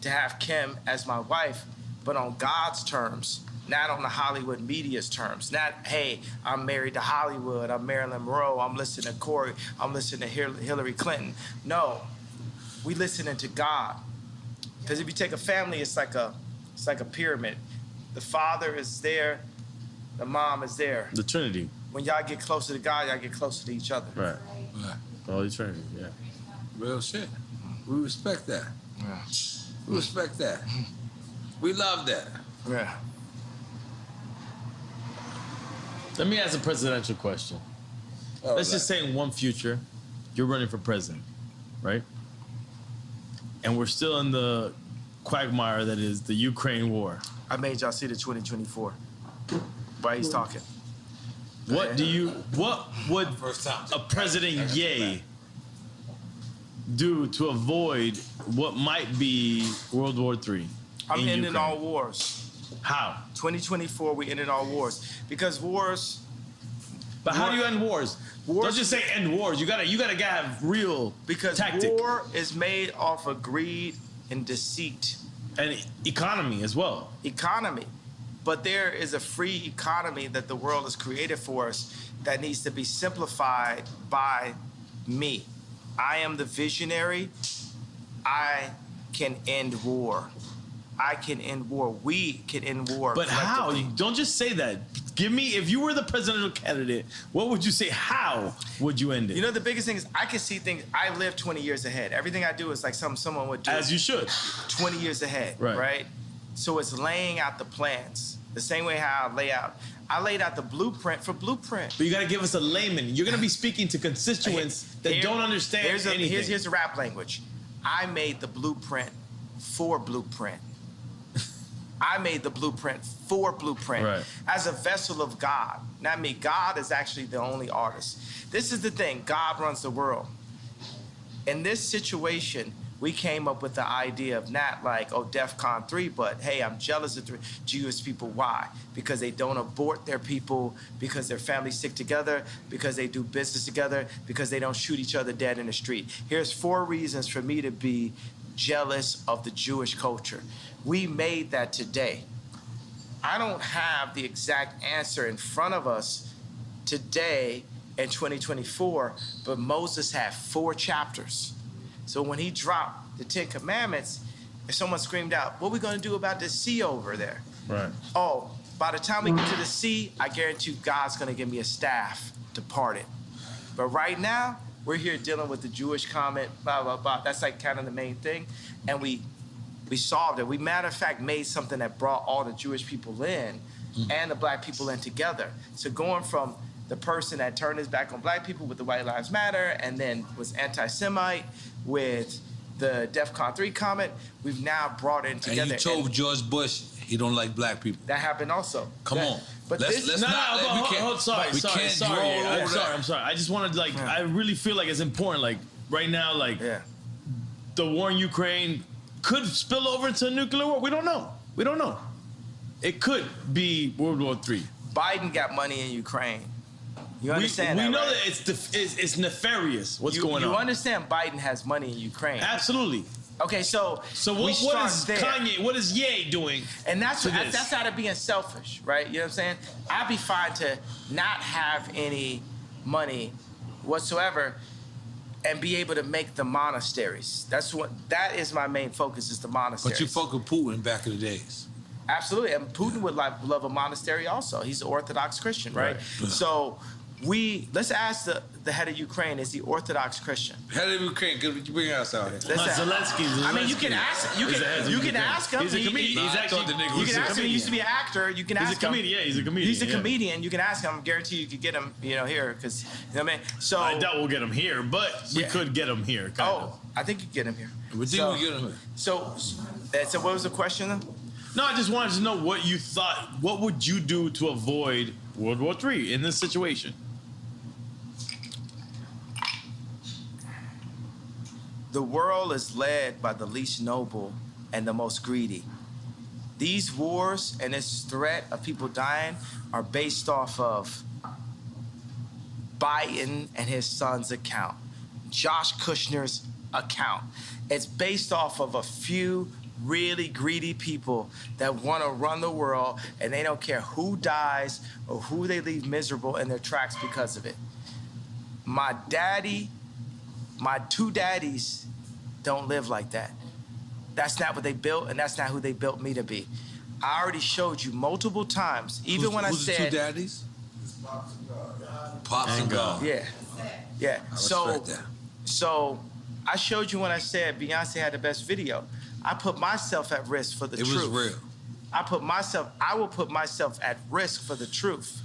to have Kim as my wife, but on God's terms, not on the Hollywood media's terms. Not, hey, I'm married to Hollywood, I'm Marilyn Monroe, I'm listening to Corey, I'm listening to Hillary Clinton. No, we listening to God. Because if you take a family, it's like a pyramid. The father is there, the mom is there. The Trinity. When y'all get closer to God, y'all get closer to each other. Right. Right. Holy Trinity. Yeah. Real shit. We respect that. Yeah. We respect that. We love that. Yeah. Let me ask a presidential question. Let's just say in one future, you're running for president, right? And we're still in the quagmire that is the Ukraine war. I made y'all see the 2024. Why he's talking. What would a President Ye do to avoid what might be World War III? I'm in ending Ukraine? all wars. How? 2024, we ended all wars. Because wars. But how do you end wars? Don't just say end wars. You gotta have real Because tactic. war is made off of greed and deceit. And economy as well. Economy. But there is a free economy that the world has created for us that needs to be simplified by me. I am the visionary. I can end war. I can end war. We can end war. But how? collectively. Don't just say that. Give me, if you were the presidential candidate, what would you say? How would you end it? You know, the biggest thing is I can see things. I live 20 years ahead. Everything I do is like something someone would do. As you should. 20 years ahead, Right. right? So it's laying out the plans. The same way how I laid out the blueprint for Blueprint. But you got to give us a layman. You're going to be speaking to constituents that don't understand anything. Here's the rap language. I made the blueprint for Blueprint. I made the blueprint for Blueprint. Right. As a vessel of God. Not me. God is actually the only artist. This is the thing. God runs the world. In this situation, we came up with the idea of not like, oh, DEFCON 3, but hey, I'm jealous of the Jewish people. Why? Because they don't abort their people, because their families stick together, because they do business together, because they don't shoot each other dead in the street. Here's 4 reasons for me to be jealous of the Jewish culture. We made that today. I don't have the exact answer in front of us today in 2024, but Moses had 4 chapters. So when he dropped the 10 Commandments, if someone screamed out, what are we going to do about the sea over there? Right. Oh, by the time we get to the sea, I guarantee you God's going to give me a staff to part it. But right now, we're here dealing with the Jewish comment, blah, blah, blah. That's like kind of the main thing. And we solved it. We, matter of fact, made something that brought all the Jewish people in and the black people in together. So going from the person that turned his back on black people with the White Lives Matter and then was anti-Semite with the DEFCON 3 comment, we've now brought it together. And you told George Bush he don't like black people. That happened also. Come on. But let's this, not. I'm sorry. I'm sorry. I just wanted to I really feel like it's important. Like right now, the war in Ukraine could spill over into a nuclear war. We don't know. It could be World War III. Biden got money in Ukraine. You understand we that, know right? that it's nefarious what's going on. You understand Biden has money in Ukraine. Absolutely. Okay, so what is Kanye, what is Ye doing? And that's out of being selfish, right? You know what I'm saying? I'd be fine to not have any money whatsoever and be able to make the monasteries. That is my main focus, is the monasteries. But you fuck with Putin back in the days. Absolutely, and Putin would love a monastery also. He's an Orthodox Christian, right? So let's ask the head of Ukraine, is he Orthodox Christian? Head of Ukraine, could you bring us out here? Zelensky. I mean, you can ask. You can ask him. He's a comedian. You can ask him. He used to be an actor. You can ask him. He's a comedian. Yeah, he's a comedian. He's a comedian. You can ask him. I guarantee you could get him. Here, because you know what I mean. So I doubt we'll get him here, but we could get him here. Kind of. I think you get him here. We think we get him here. So what was the question then? No, I just wanted to know what you thought. What would you do to avoid World War III in this situation? The world is led by the least noble and the most greedy. These wars and this threat of people dying are based off of Biden and his son's account, Josh Kushner's account. It's based off of a few really greedy people that want to run the world, and they don't care who dies or who they leave miserable in their tracks because of it. My 2 daddies don't live like that. That's not what they built, and that's not who they built me to be. I already showed you multiple times, even when I said... Who's the 2 daddies? Pops and God. Yeah. I respect that. So I showed you when I said Beyonce had the best video. I put myself at risk for the truth. It was real. I will put myself at risk for the truth.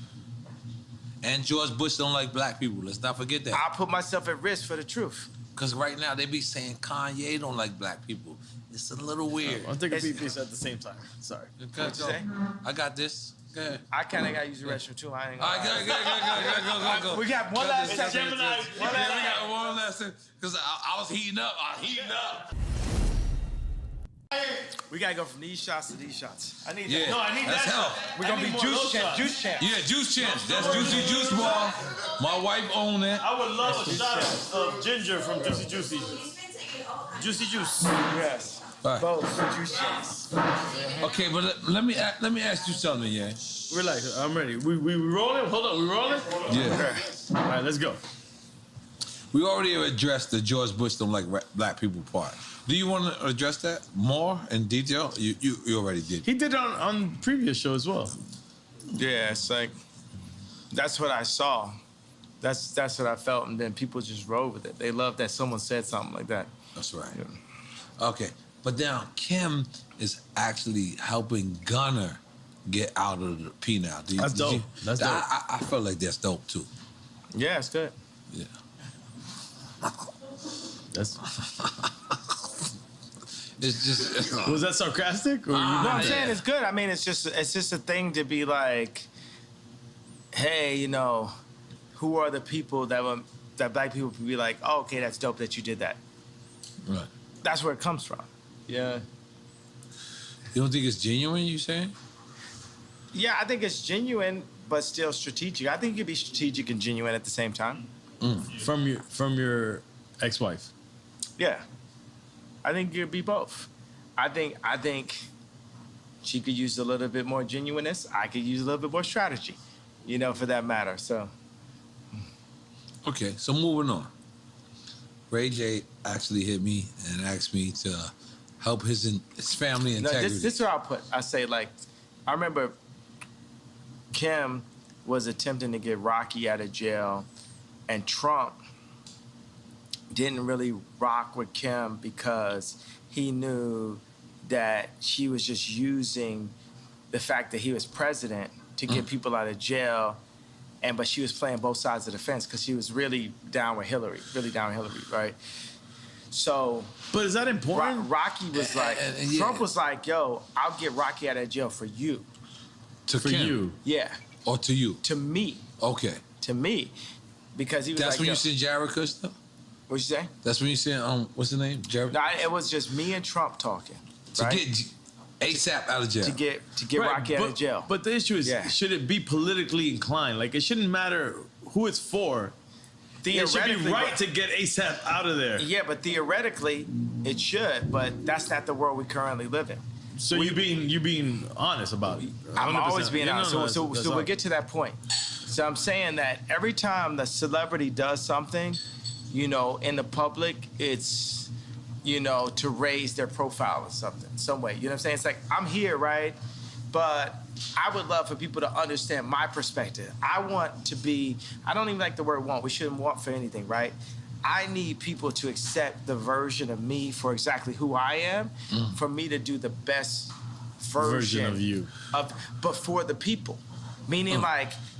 And George Bush don't like black people. Let's not forget that. I'll put myself at risk for the truth. Because right now they be saying Kanye don't like black people. It's a little weird. I'm taking a piece at the same time. Sorry. What'd you say? I got this. Go ahead. I kind of got to use the restroom too. I ain't All right, go. We got one last session. We got one last thing. Because I was heating up. We gotta go from these shots to these shots. I need that. Yeah, No, I need that's that hell. shot. We're gonna be juice champs. Yeah, juice champs. That's Juicy Juice Bar. My wife owned that. I would love a shot of ginger from Juicy Juicy. Juicy Juice. Yes. All right. Both juice champs. Okay, but let me ask you something, yeah. Relax, I'm ready. We rolling? Hold on, we rolling? Yeah. All right, let's go. We already addressed the George Bush don't like black people part. Do you want to address that more in detail? You already did. He did it on previous show as well. Yeah, it's like that's what I saw. That's what I felt, and then people just rode with it. They loved that someone said something like that. That's right. Yeah. Okay, but now Kim is actually helping Gunner get out of the penal. That's dope. That's dope. I feel like that's dope too. Yeah, it's good. Yeah. That's. It's just. Was that sarcastic? Or No, I'm saying it's good. I mean, it's just a thing to be like, hey, you know, who are the people that black people would be like, oh, okay, that's dope that you did that. Right. that's where it comes from. Yeah. You don't think it's genuine, you saying? Yeah, I think it's genuine, but still strategic. I think you can be strategic and genuine at the same time. From your ex-wife. Yeah. I think you could be both. I think she could use a little bit more genuineness. I could use a little bit more strategy, for that matter. So. Okay, so moving on. Ray J actually hit me and asked me to help his family integrity. No, this is what I'll put. I say, I remember Kim was attempting to get Rocky out of jail, and Trump didn't really rock with Kim because he knew that she was just using the fact that he was president to get people out of jail, but she was playing both sides of the fence because she was really down with Hillary, right? So, but is that important? Rocky was like, Trump was like, "Yo, I'll get Rocky out of jail for you." For you? Yeah. Or to you? To me. Okay. To me, because he was. That's like, when you seen Jared Kushner? What'd you say? That's when you seen what's his name? Jared. No, it was just me and Trump talking. To get ASAP out of jail. To get Rocky out of jail. But the issue is, should it be politically inclined? Like, it shouldn't matter who it's for. It should be right to get ASAP out of there. Yeah, but theoretically, it should. But that's not the world we currently live in. So you're being honest about it. 100%. I'm always being honest. So we'll get to that point. So I'm saying that every time the celebrity does something, in the public, it's, to raise their profile or something, some way. You know what I'm saying? It's like, I'm here, right? But I would love for people to understand my perspective. I don't even like the word want. We shouldn't want for anything, right? I need people to accept the version of me for exactly who I am, for me to do the best version of you. But for the people. Meaning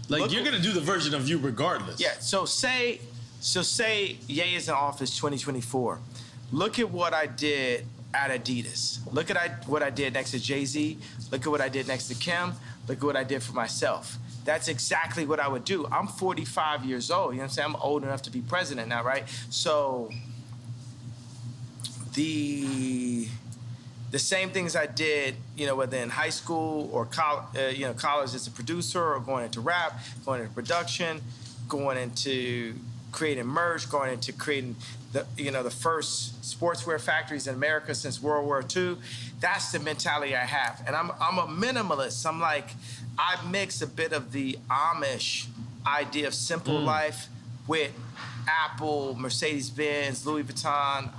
you're gonna do the version of you regardless. Yeah, so say Ye is in office 2024. Look at what I did at Adidas. Look at what I did next to Jay-Z. Look at what I did next to Kim. Look at what I did for myself. That's exactly what I would do. I'm 45 years old. You know what I'm saying? I'm old enough to be president now, right? So the same things I did, whether in high school or college as a producer, or going into rap, going into production, going into creating merch, going into creating the first sportswear factories in America since World War II. That's the mentality I have. And I'm a minimalist. I'm like, I mix a bit of the Amish idea of simple life with Apple, Mercedes-Benz, Louis Vuitton.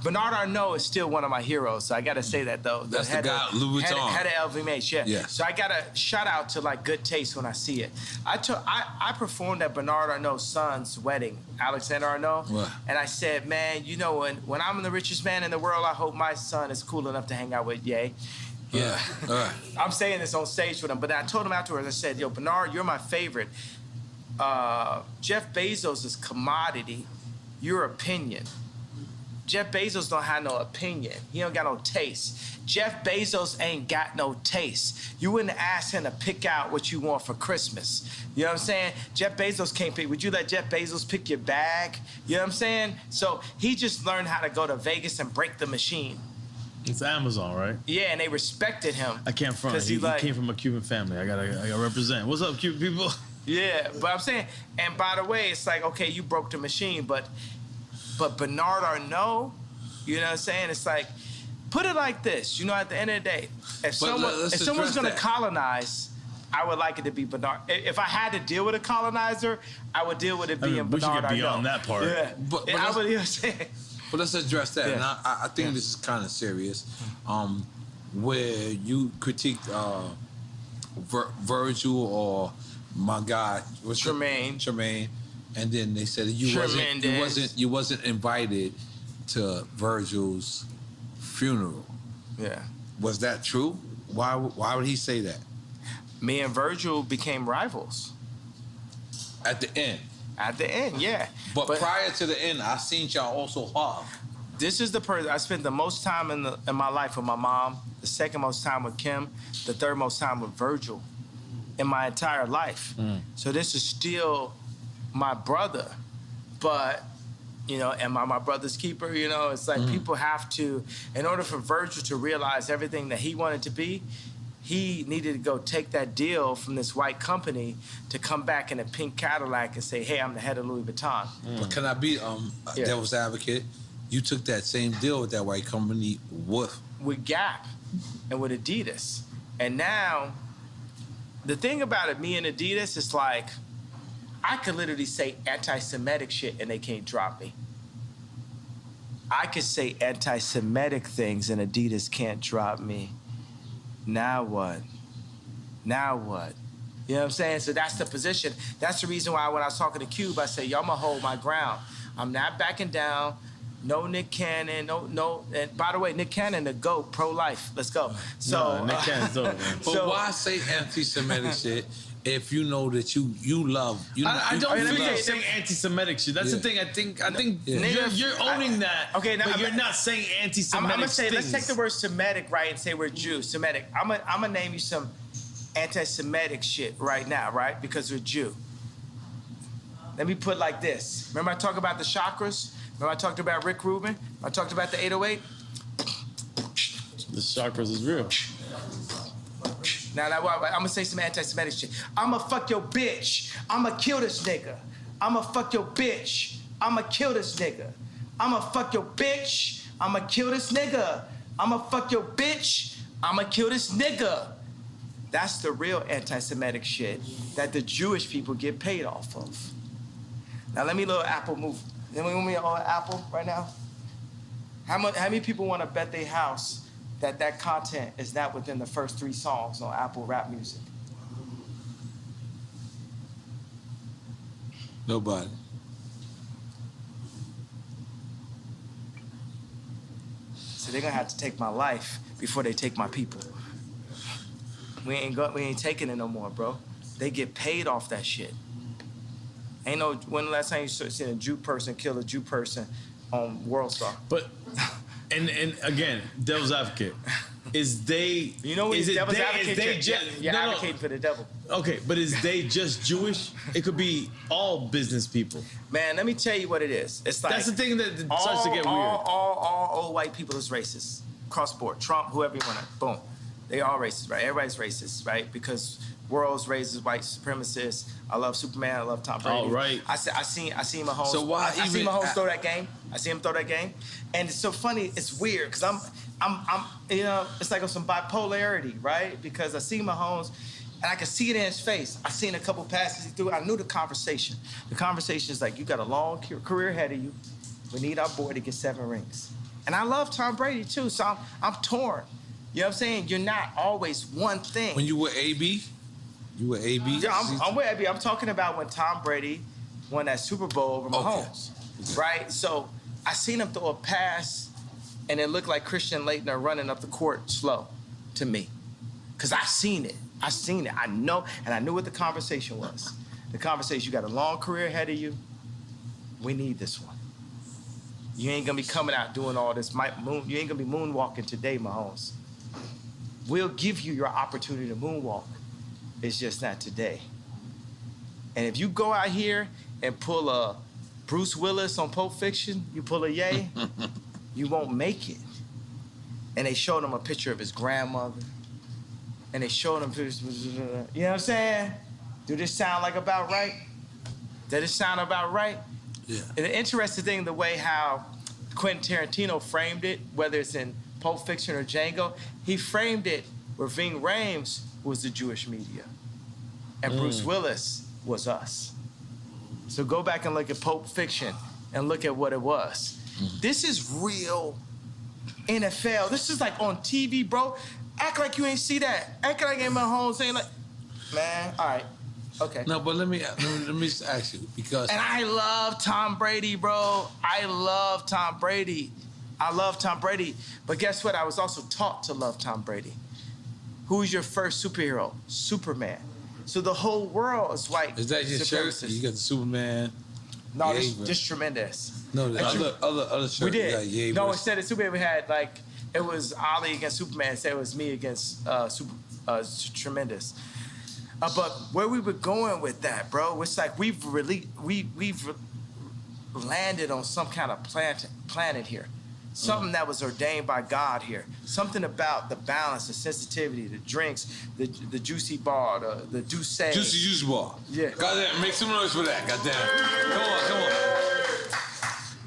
Bernard Arnault is still one of my heroes, so I gotta say that though. That's the guy, Louis Vuitton. Head of LVMH, yeah. So I gotta shout out to good taste when I see it. I performed at Bernard Arnault's son's wedding, Alexander Arnault, and I said, man, when I'm the richest man in the world, I hope my son is cool enough to hang out with Ye. Yeah. I'm saying this on stage with him, but I told him afterwards, I said, yo, Bernard, you're my favorite. Jeff Bezos is commodity, your opinion. Jeff Bezos don't have no opinion. He don't got no taste. Jeff Bezos ain't got no taste. You wouldn't ask him to pick out what you want for Christmas. You know what I'm saying? Jeff Bezos can't pick. Would you let Jeff Bezos pick your bag? You know what I'm saying? So he just learned how to go to Vegas and break the machine. It's Amazon, right? Yeah, and they respected him. I can't front. He came from a Cuban family. I gotta represent. What's up, Cuban people? Yeah, but I'm saying, and by the way, it's like, okay, you broke the machine, but Bernard Arnault, you know what I'm saying? It's like, put it like this, at the end of the day, if someone's gonna colonize, I would like it to be Bernard. If I had to deal with a colonizer, I would deal with it being Bernard Arnault. We should get beyond that part. Yeah, but I would, you know what I'm saying? But let's address that. Yeah. And I think this is kind of serious, where you critiqued Virgil or my guy, Tremaine, and then they said you wasn't invited to Virgil's funeral. Yeah. Was that true? Why would he say that? Me and Virgil became rivals. At the end. At the end, yeah. But prior to the end, I seen y'all also hug. This is the person I spent the most time in my life with my mom, the second most time with Kim, the third most time with Virgil in my entire life. So this is still my brother, but You know, am I my brother's keeper? You know, it's like people have to, in order for Virgil to realize everything that he wanted to be, he needed to go take that deal from this white company to come back in a pink Cadillac and say, hey, I'm the head of Louis Vuitton. But can I be devil's advocate? You took that same deal with that white company with Gap and with Adidas. And now, the thing about it, me and Adidas, is like, I could literally say anti-Semitic shit and they can't drop me. I could say anti-Semitic things and Adidas can't drop me. Now what? Now what? You know what I'm saying? So that's the position. That's the reason why when I was talking to Cube, I said, yo, I'm gonna hold my ground. I'm not backing down. No Nick Cannon, no. And by the way, Nick Cannon, the GOAT, pro-life. Let's go. So Nick Cannon's dope, man. But why say anti-Semitic shit if you know that you love? I don't think you're saying anti-Semitic shit. That's the thing. I think you're owning that. Okay, now but you're not saying anti-Semitic. I'm gonna say, things. let's take the word Semitic, right, and say we're Jews. Semitic. I'm gonna name you some anti-Semitic shit right now, right? Because we're Jew. Let me put it like this. Remember I talked about the chakras? Remember I talked about Rick Rubin? I talked about the 808? The chakras is real. Now, I'm gonna say some anti-Semitic shit. I'ma fuck your bitch. I'ma kill this nigga. I'ma fuck your bitch. I'ma kill this nigga. I'ma fuck your bitch. I'ma kill this nigga. I'ma fuck your bitch. I'ma kill this nigga. That's the real anti-Semitic shit that the Jewish people get paid off of. Now let me little Apple move. Then we want me on Apple right now. How many people want to bet their house that content is not within the first 3 songs on Apple Rap Music? Nobody. So they're gonna have to take my life before they take my people. We ain't taking it no more, bro. They get paid off that shit. Ain't no, when the last time you seen a Jew person kill a Jew person on World Star? But, and again, devil's advocate. Is they, you know, is it devil's they, advocate, is they just, you're advocating for the devil. Okay, but is they just Jewish? It could be all business people. Man, let me tell you what it is. It's like, that's the thing that starts to get weird. All old white people is racist. Cross board. Trump, whoever you want to, boom. They all racist, right? Everybody's racist, right? Because world's raised as white supremacists. I love Superman. I love Tom Brady. All right. I seen Mahomes. So why I seen Mahomes throw that game. I see him throw that game, and it's so funny. It's weird because I'm you know, it's like some bipolarity, right? Because I see Mahomes, and I can see it in his face. I seen a couple passes he threw. I knew the conversation. The conversation is like, you got a long career ahead of you. We need our boy to get 7 rings. And I love Tom Brady too, so I'm torn. You know what I'm saying? You're not always one thing. When you were AB? You were AB? Yeah, I'm with AB. I'm talking about when Tom Brady won that Super Bowl over Mahomes, right? So I seen him throw a pass, and it looked like Christian Laettner running up the court slow to me. Because I seen it. I know, and I knew what the conversation was. The conversation, you got a long career ahead of you. We need this one. You ain't going to be coming out doing all this. You ain't going to be moonwalking today, Mahomes. We'll give you your opportunity to moonwalk. It's just not today. And if you go out here and pull a Bruce Willis on Pulp Fiction, you pull a Ye, you won't make it. And they showed him a picture of his grandmother. And they showed him pictures, you know what I'm saying? Do this sound like about right? Does it sound about right? Yeah. And the interesting thing, the way how Quentin Tarantino framed it, whether it's in Pulp Fiction or Django, he framed it where Ving Rhames was the Jewish media. And Bruce Willis was us. So go back and look at Pulp Fiction and look at what it was. This is real NFL. This is like on TV, bro. Act like you ain't see that. Act like I'm at home saying like, man, all right, okay. No, but let me just ask you, because... And I love Tom Brady, bro. I love Tom Brady. But guess what? I was also taught to love Tom Brady. Who's your first superhero? Superman. So the whole world is white. Is that your shirt? You got the Superman. No, this tremendous. No, the other shirt. We did. Yeah, no, instead of Superman, we had like, it was Ali against Superman. Instead, it was me against Tremendous. But where we were going with that, bro, it's like we've landed on some kind of planet here. Something that was ordained by God here. Something about the balance, the sensitivity, the drinks, the juicy bar, the douce. Juicy juice bar. Yeah. Goddamn, make some noise for that. Goddamn. Come on.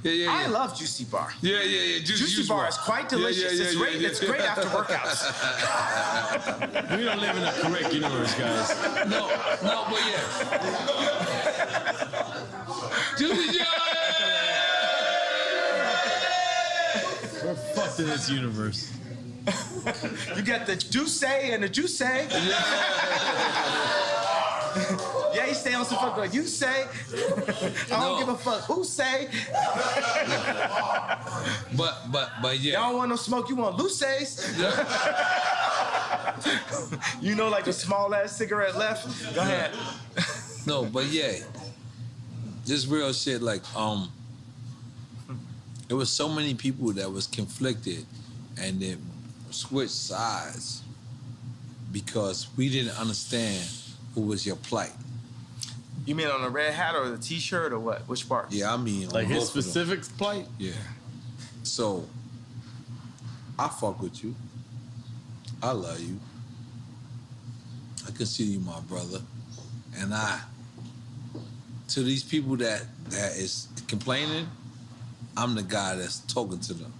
Yeah. I love juicy bar. Yeah. Juicy bar is quite delicious. It's great after workouts. We don't live in a correct universe, guys. No, but yeah. Juicy jar. We're fucked in this universe. You got the douce and the juice. Yeah, you stay on some fuck like you say. I don't give a fuck who say. But yeah. Y'all don't want no smoke, you want Luces. You know, like the small ass cigarette left. Go ahead. No, but yeah. Just real shit, like, there was so many people that was conflicted and then switched sides because we didn't understand who was your plight. You mean on the red hat or the t-shirt or what? Which part? Yeah, I mean, like his specific plight? Yeah. So, I fuck with you. I love you. I consider you my brother. And to these people that is complaining, I'm the guy that's talking to them.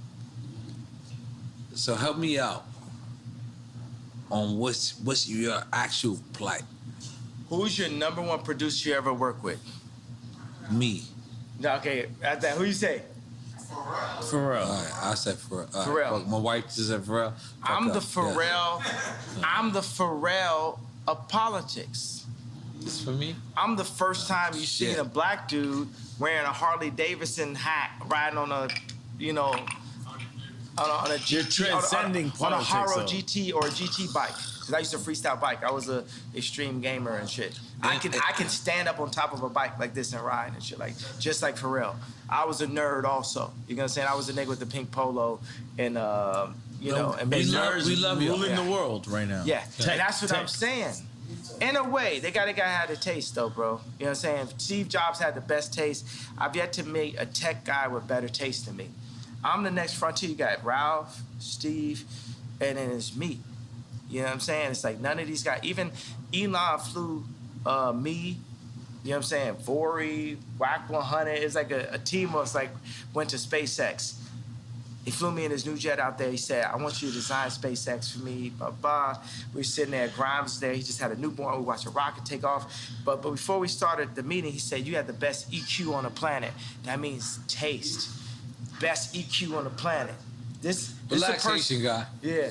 So help me out on what's your actual plight. Who's your number one producer you ever worked with? Me. Okay, at that, who you say? Pharrell. All right, I said Pharrell. Pharrell. My wife just said Pharrell. I'm the Pharrell of politics. It's for me? I'm the first time you seen a black dude wearing a Harley Davidson hat, riding on a, on a GT, You're transcending on a politics, Haro though. GT or a GT bike. Cause I used to freestyle bike. I was a extreme gamer and shit. I can stand up on top of a bike like this and ride and shit, like just like Pharrell. I was a nerd also. You know what I'm saying? I was a nigga with the pink polo and and we love you. Ruling the world right now. Yeah, and that's what I'm saying. In a way, they gotta have the taste though, bro. You know what I'm saying? Steve Jobs had the best taste. I've yet to meet a tech guy with better taste than me. I'm the next frontier. You got Ralph, Steve, and then it's me. You know what I'm saying? It's like none of these guys, even Elon flew me, you know what I'm saying? Vori, Whack 100. It's like a team was like went to SpaceX. He flew me in his new jet out there. He said, I want you to design SpaceX for me, blah, blah. We were sitting there, Grimes was there. He just had a newborn. We watched a rocket take off. But before we started the meeting, he said, you have the best EQ on the planet. That means taste. Best EQ on the planet. This relaxation guy. Yeah.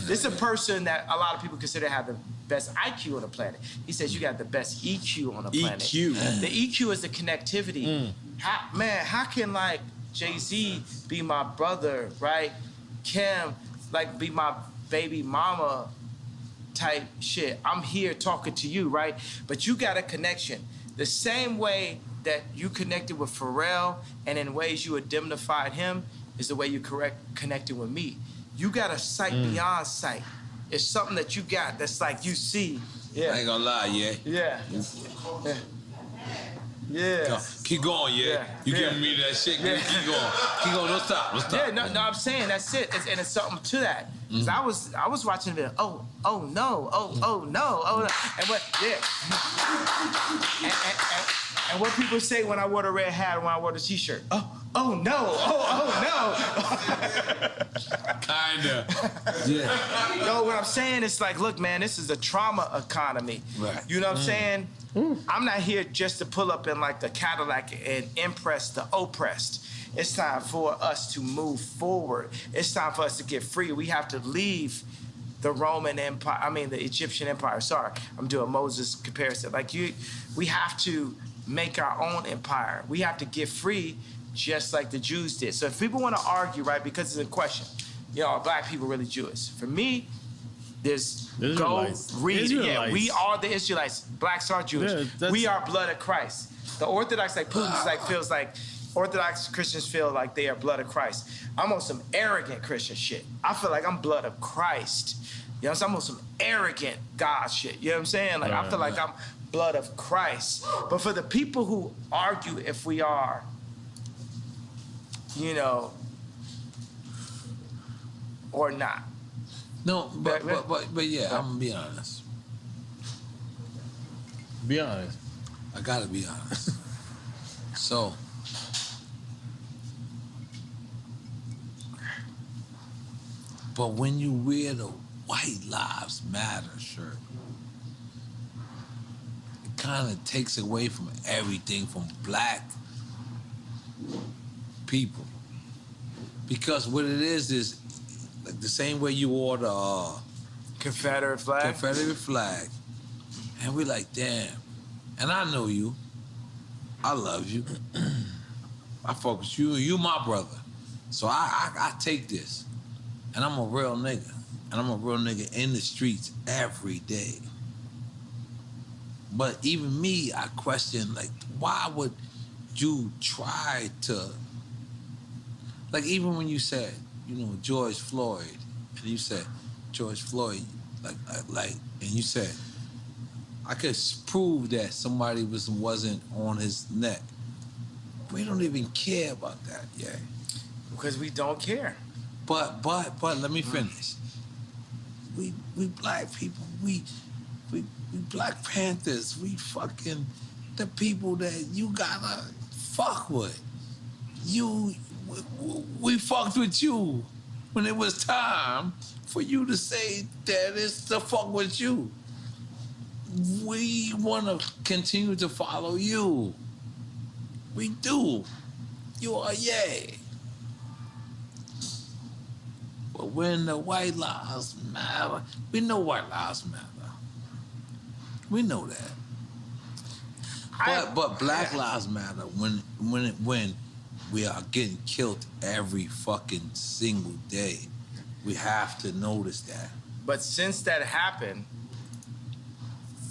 This is a person that a lot of people consider to have the best IQ on the planet. He says you got the best EQ on the planet. EQ. The EQ is the connectivity. How can like Jay-Z be my brother, right? Kim, like be my baby mama type shit. I'm here talking to you, right? But you got a connection. The same way that you connected with Pharrell and in ways you indemnified him is the way you connected with me. You got a sight beyond sight. It's something that you got that's like you see. Yeah. I ain't gonna lie, Yeah. Yeah. Keep going, You giving me that shit, Keep going. Keep going, don't stop. Yeah, no, I'm saying that's it. And it's something to that. Cause I was watching it, oh no. And what and what people say when I wore the red hat, when I wore the t-shirt. Oh no. Kinda. Yeah. No, what I'm saying is like, look, man, this is a trauma economy. Right. You know what I'm saying? I'm not here just to pull up in like the Cadillac and impress the oppressed. It's time for us to move forward. It's time for us to get free. We have to leave the Roman Empire, the Egyptian Empire. Sorry, I'm doing Moses comparison. We have to make our own empire. We have to get free just like the Jews did. So if people want to argue, right, because it's a question, are black people really Jewish? For me, go read it. Yeah, we are the Israelites. Blacks are Jewish. Yeah, we are blood of Christ. The Orthodox, like Putin, feels like Orthodox Christians feel like they are blood of Christ. I'm on some arrogant Christian shit. I feel like I'm blood of Christ. You know what I'm saying? I'm on some arrogant God shit. You know what I'm saying? I feel like I'm blood of Christ. But for the people who argue if we are you know, or not. No, but yeah, I'm gonna be honest. Be honest. I gotta be honest. So, but when you wear the White Lives Matter shirt, it kind of takes away from everything from black people. Because what it is like the same way you wore the Confederate flag. Confederate flag. And we're like, damn. And I know you. I love you. I fuck with you. You my brother. So I take this. And I'm a real nigga. And I'm a real nigga in the streets every day. But even me, I question, like, why would you try to... Like, even when you said, you know, George Floyd, and you said, George Floyd, like, and you said, I could prove that somebody wasn't on his neck. We don't even care about that, yeah. Because we don't care. But let me finish. We black people, we Black Panthers, we fucking the people that you gotta fuck with. We fucked with you when it was time for you to say that it's to fuck with you. We wanna continue to follow you. We do. You are yay. But when the White Lives Matter, we know White Lives Matter. We know that. But Black Lives Matter when we are getting killed every fucking single day. We have to notice that. But since that happened,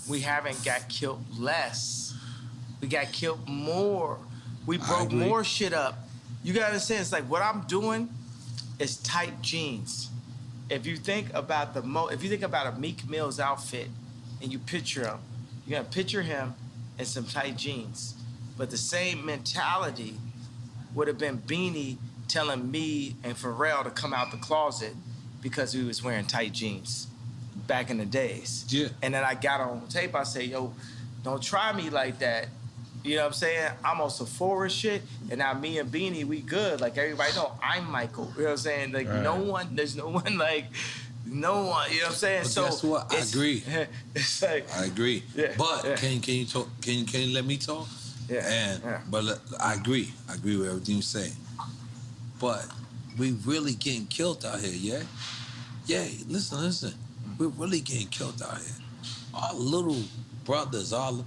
we haven't got killed less. We got killed more. We broke more shit up. You gotta understand, it's like what I'm doing is tight jeans. If you think about if you think about a Meek Mill's outfit and you picture him, you're gonna picture him in some tight jeans. But the same mentality would have been Beanie telling me and Pharrell to come out the closet because we was wearing tight jeans back in the days. Yeah. And then I got on tape, I say, yo, don't try me like that. You know what I'm saying? I'm on Sephora shit, and now me and Beanie, we good. Like everybody know, I'm Michael. You know what I'm saying? Like there's no one, you know what I'm saying? But so guess what? I agree. It's like I agree. Yeah, but yeah. Can you talk? Can you let me talk? Yeah. But I agree. I agree with everything you say. But we really getting killed out here, yeah? Yeah, listen. We're really getting killed out here. Our little brothers, God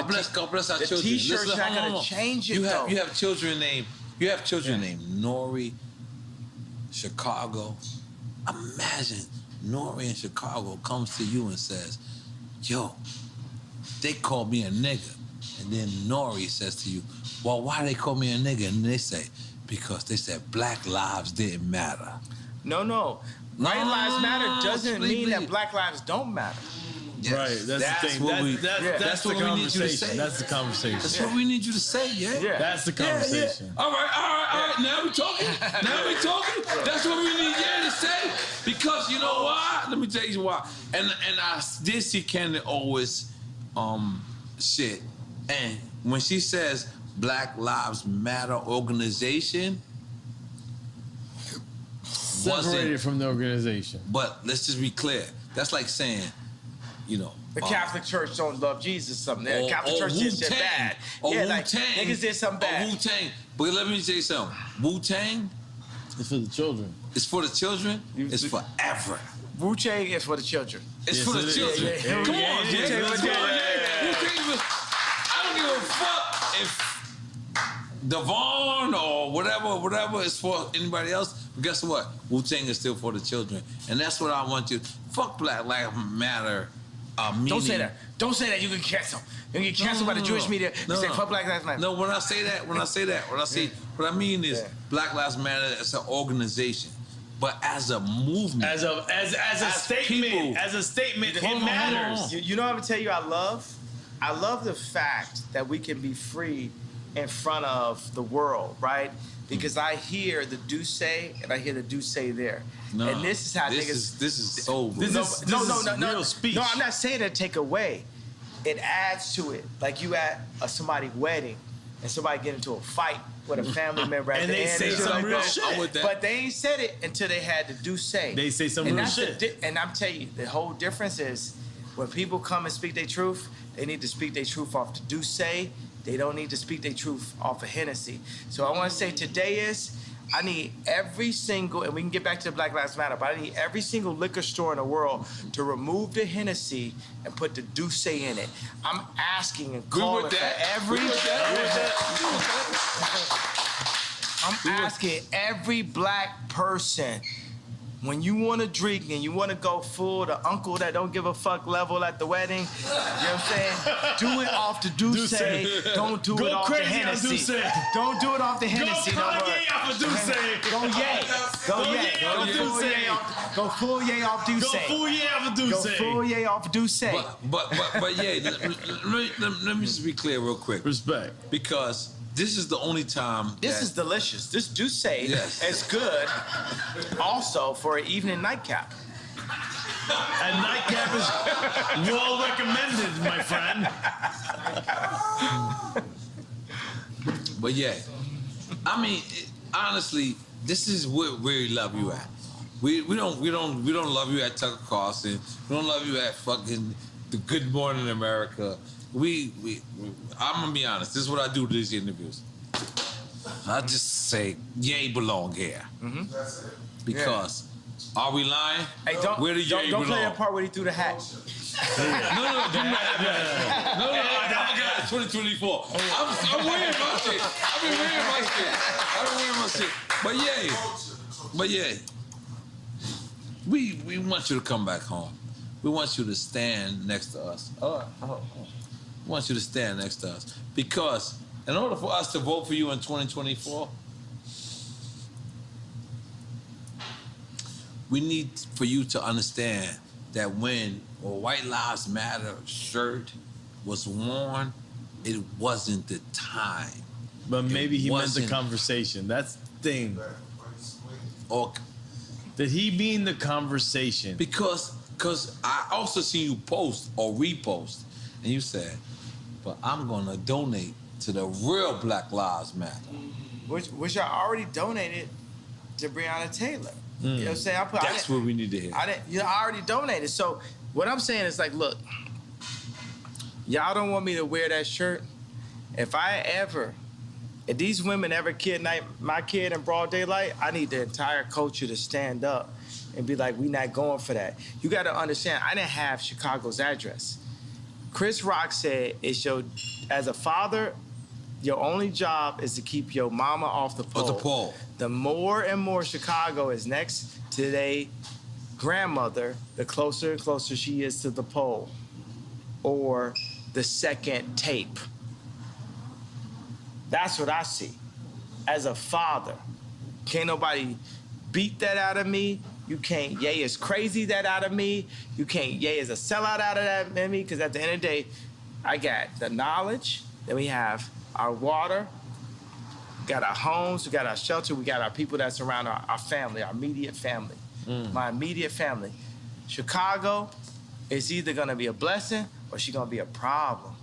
bless our the children. T-shirt's not gonna change it, you though. have children named n.o.r.e, Chicago. Imagine n.o.r.e in Chicago comes to you and says, yo, they call me a nigga. And then n.o.r.e says to you, well, why they call me a nigga? And they say, because they said black lives didn't matter. No. White lives matter doesn't mean that black lives don't matter. Yes. Right, that's the thing. That's the conversation. That's the conversation. That's what we need you to say, yeah? That's the conversation. Yeah. All right. Now we talking. That's what we need to say. Because you know why? Let me tell you why. And I did see Candace always shit. And when she says Black Lives Matter organization, separated from the organization. But let's just be clear. That's like saying, you know, the Catholic Church don't love Jesus or something. The Catholic Church did shit bad. Like niggas did something bad. Wu-Tang. But let me tell you something. Wu-Tang. It's for the children. It's for the children. It's forever. Wu-Tang is for the children. It's for the children. Yeah. Come on, Wu-Tang. I don't give a fuck if Devon or whatever is for anybody else. But guess what? Wu-Tang is still for the children. And that's what I want you. Fuck Black Lives Matter. Don't say that. Don't say that. You can cancel. You can get canceled by the Jewish media. You say fuck Black Lives Matter. No, when I say that, what I mean is Black Lives Matter as an organization. But as a movement, as a statement, it matters. You know what I'm gonna tell you? I love the fact that we can be free in front of the world, right? Because I hear the do say and I hear the do say there. No, and this is how this is so. No, real speech. No, I'm not saying to take away. It adds to it. Like you at somebody's wedding and somebody get into a fight with a family member at and the they end. say some real shit. But they ain't said it until they had to do say. They say some real shit. And I'm telling you, the whole difference is when people come and speak their truth, they need to speak their truth off the do say. They don't need to speak their truth off of Hennessy. So I want to say today is, I need every single, and we can get back to the Black Lives Matter, but I need every single liquor store in the world to remove the Hennessy and put the Douce in it. I'm asking and calling for every... I'm asking every black person, when you want to drink and you want to go full the uncle that don't give a fuck level at the wedding, you know what I'm saying? Do it off the Douce. Don't do it off the Hennessy. Don't do it off the Hennessy no more. Go Kanye off the Douce. Go yay. Go yay. Go full yay off Douce. Go full yay off the Douce. Go full yay off Douce. But yeah, let me just be clear real quick. Respect. Because this is the only time. This is delicious. This Douce is good also for an evening nightcap. And nightcap is well recommended, my friend. But yeah, I mean, honestly, this is where we love you at. We don't love you at Tucker Carlson. We don't love you at fucking the Good Morning America. I'm gonna be honest. This is what I do to these interviews. I just say, Ye belong here. Mm-hmm. Because, are we lying? Hey, don't play that part where he threw the hat. No, I got 2024. I'm wearing my shit. I've been wearing my shit. But yeah, we want you to come back home. We want you to stand next to us. We want you to stand next to us. Because in order for us to vote for you in 2024, we need for you to understand that when a White Lives Matter shirt was worn, it wasn't the time. But maybe he meant the conversation. That's the thing. Or did he mean the conversation? Because I also see you post or repost, and you said, but I'm gonna donate to the real Black Lives Matter. Which I already donated to Breonna Taylor. You know what I'm saying? That's what we need to hear. I already donated. So what I'm saying is like, look, y'all don't want me to wear that shirt. If these women ever kidnap my kid in broad daylight, I need the entire culture to stand up and be like, we not going for that. You got to understand, I didn't have Chicago's address. Chris Rock said, as a father, your only job is to keep your mama off the pole. The more and more Chicago is next to their grandmother, the closer and closer she is to the pole or the second tape. That's what I see. As a father, can't nobody beat that out of me. You can't Ye is crazy that out of me. You can't Ye is a sellout out of that in me, because at the end of the day, I got the knowledge, then we have our water, we got our homes, we got our shelter, we got our people that surround our family, our immediate family. My immediate family. Chicago is either gonna be a blessing or she's gonna be a problem.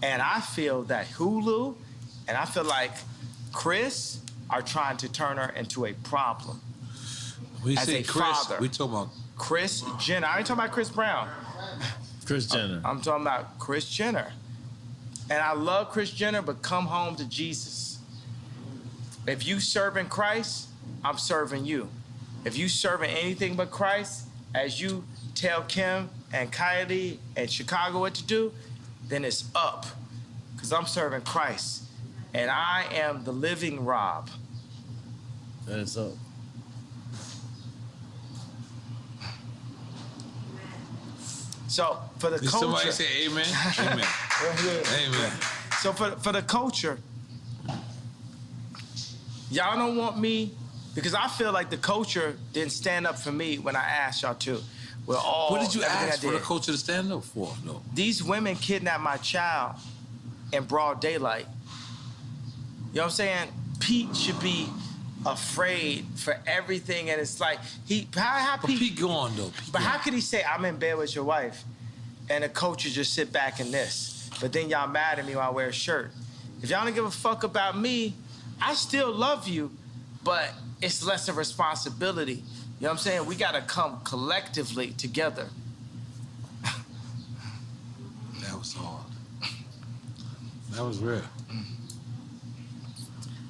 And I feel that Hulu and I feel like Chris are trying to turn her into a problem. We as say a Chris, father. we talking about Kris Jenner. I ain't talking about Chris Brown. Kris Jenner. I'm talking about Kris Jenner. And I love Kris Jenner, but come home to Jesus. If you serving Christ, I'm serving you. If you serving anything but Christ, as you tell Kim and Kylie and Chicago what to do, then it's up. Because I'm serving Christ. And I am the living Rob. That is up. So for the Did culture. somebody say amen? Amen. Amen. So for the culture, y'all don't want me, because I feel like the culture didn't stand up for me when I asked y'all to. What did you ask for the culture to stand up for? No. These women kidnapped my child in broad daylight, know what I'm saying? Pete should be afraid for everything, and it's like how Pete go on though. But how could he say I'm in bed with your wife, and the coach would just sit back in this, but then y'all mad at me when I wear a shirt? If y'all don't give a fuck about me, I still love you, but it's less of responsibility. You know what I'm saying? We gotta come collectively together. That was hard. That was real.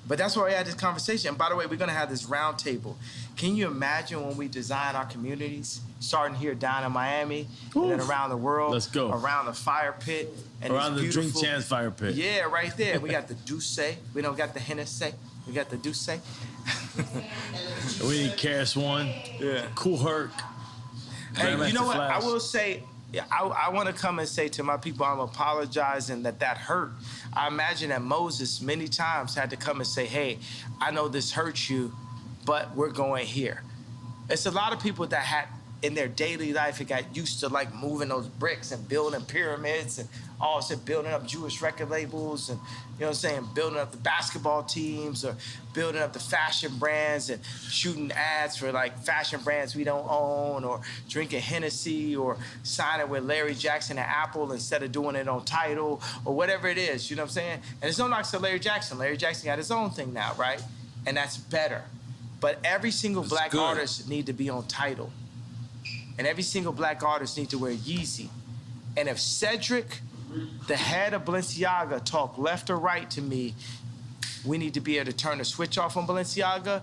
But that's why we had this conversation. And by the way, we're gonna have this round table. Can you imagine when we design our communities, starting here down in Miami, and then around the world? Let's go. Around the fire pit. And around the Drink Champs fire pit. Yeah, right there. We got the Douce. We don't got the Hennessy. We got the Douce. We need Karis One. Yeah. Cool Herc. Hey, you know what? Flash. I will say, I want to come and say to my people, I'm apologizing that hurt. I imagine that Moses many times had to come and say, hey, I know this hurts you, but we're going here. It's a lot of people that had in their daily life, it got used to like moving those bricks and building pyramids and also building up Jewish record labels and, you know what I'm saying, building up the basketball teams or building up the fashion brands and shooting ads for like fashion brands we don't own or drinking Hennessy or signing with Larry Jackson and Apple instead of doing it on Tidal or whatever it is, you know what I'm saying? And it's no knocks to Larry Jackson. Larry Jackson got his own thing now, right? And that's better. But every single black artist need to be on Tidal. And every single black artist need to wear Yeezy. And if Cedric, the head of Balenciaga, talk left or right to me, we need to be able to turn the switch off on Balenciaga.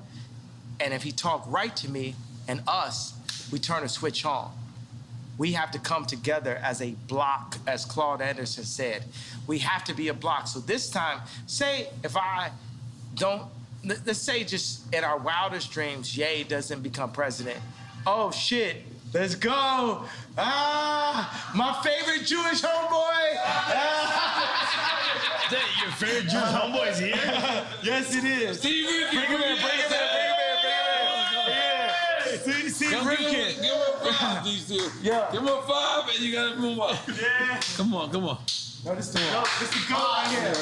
And if he talk right to me and us, we turn the switch on. We have to come together as a block, as Claude Anderson said. We have to be a block. So this time, say if I don't, let's say just in our wildest dreams, Ye doesn't become president. Oh shit. Let's go. My favorite Jewish homeboy. Your favorite Jewish homeboy is here? Yes, it is. Steve Rifkin. Bring him in. Steve Rifkin. Give him a 5, these two. Yeah. Give him a 5 and you gotta move up. Yeah. Come on. No, this the one. This the goal right here.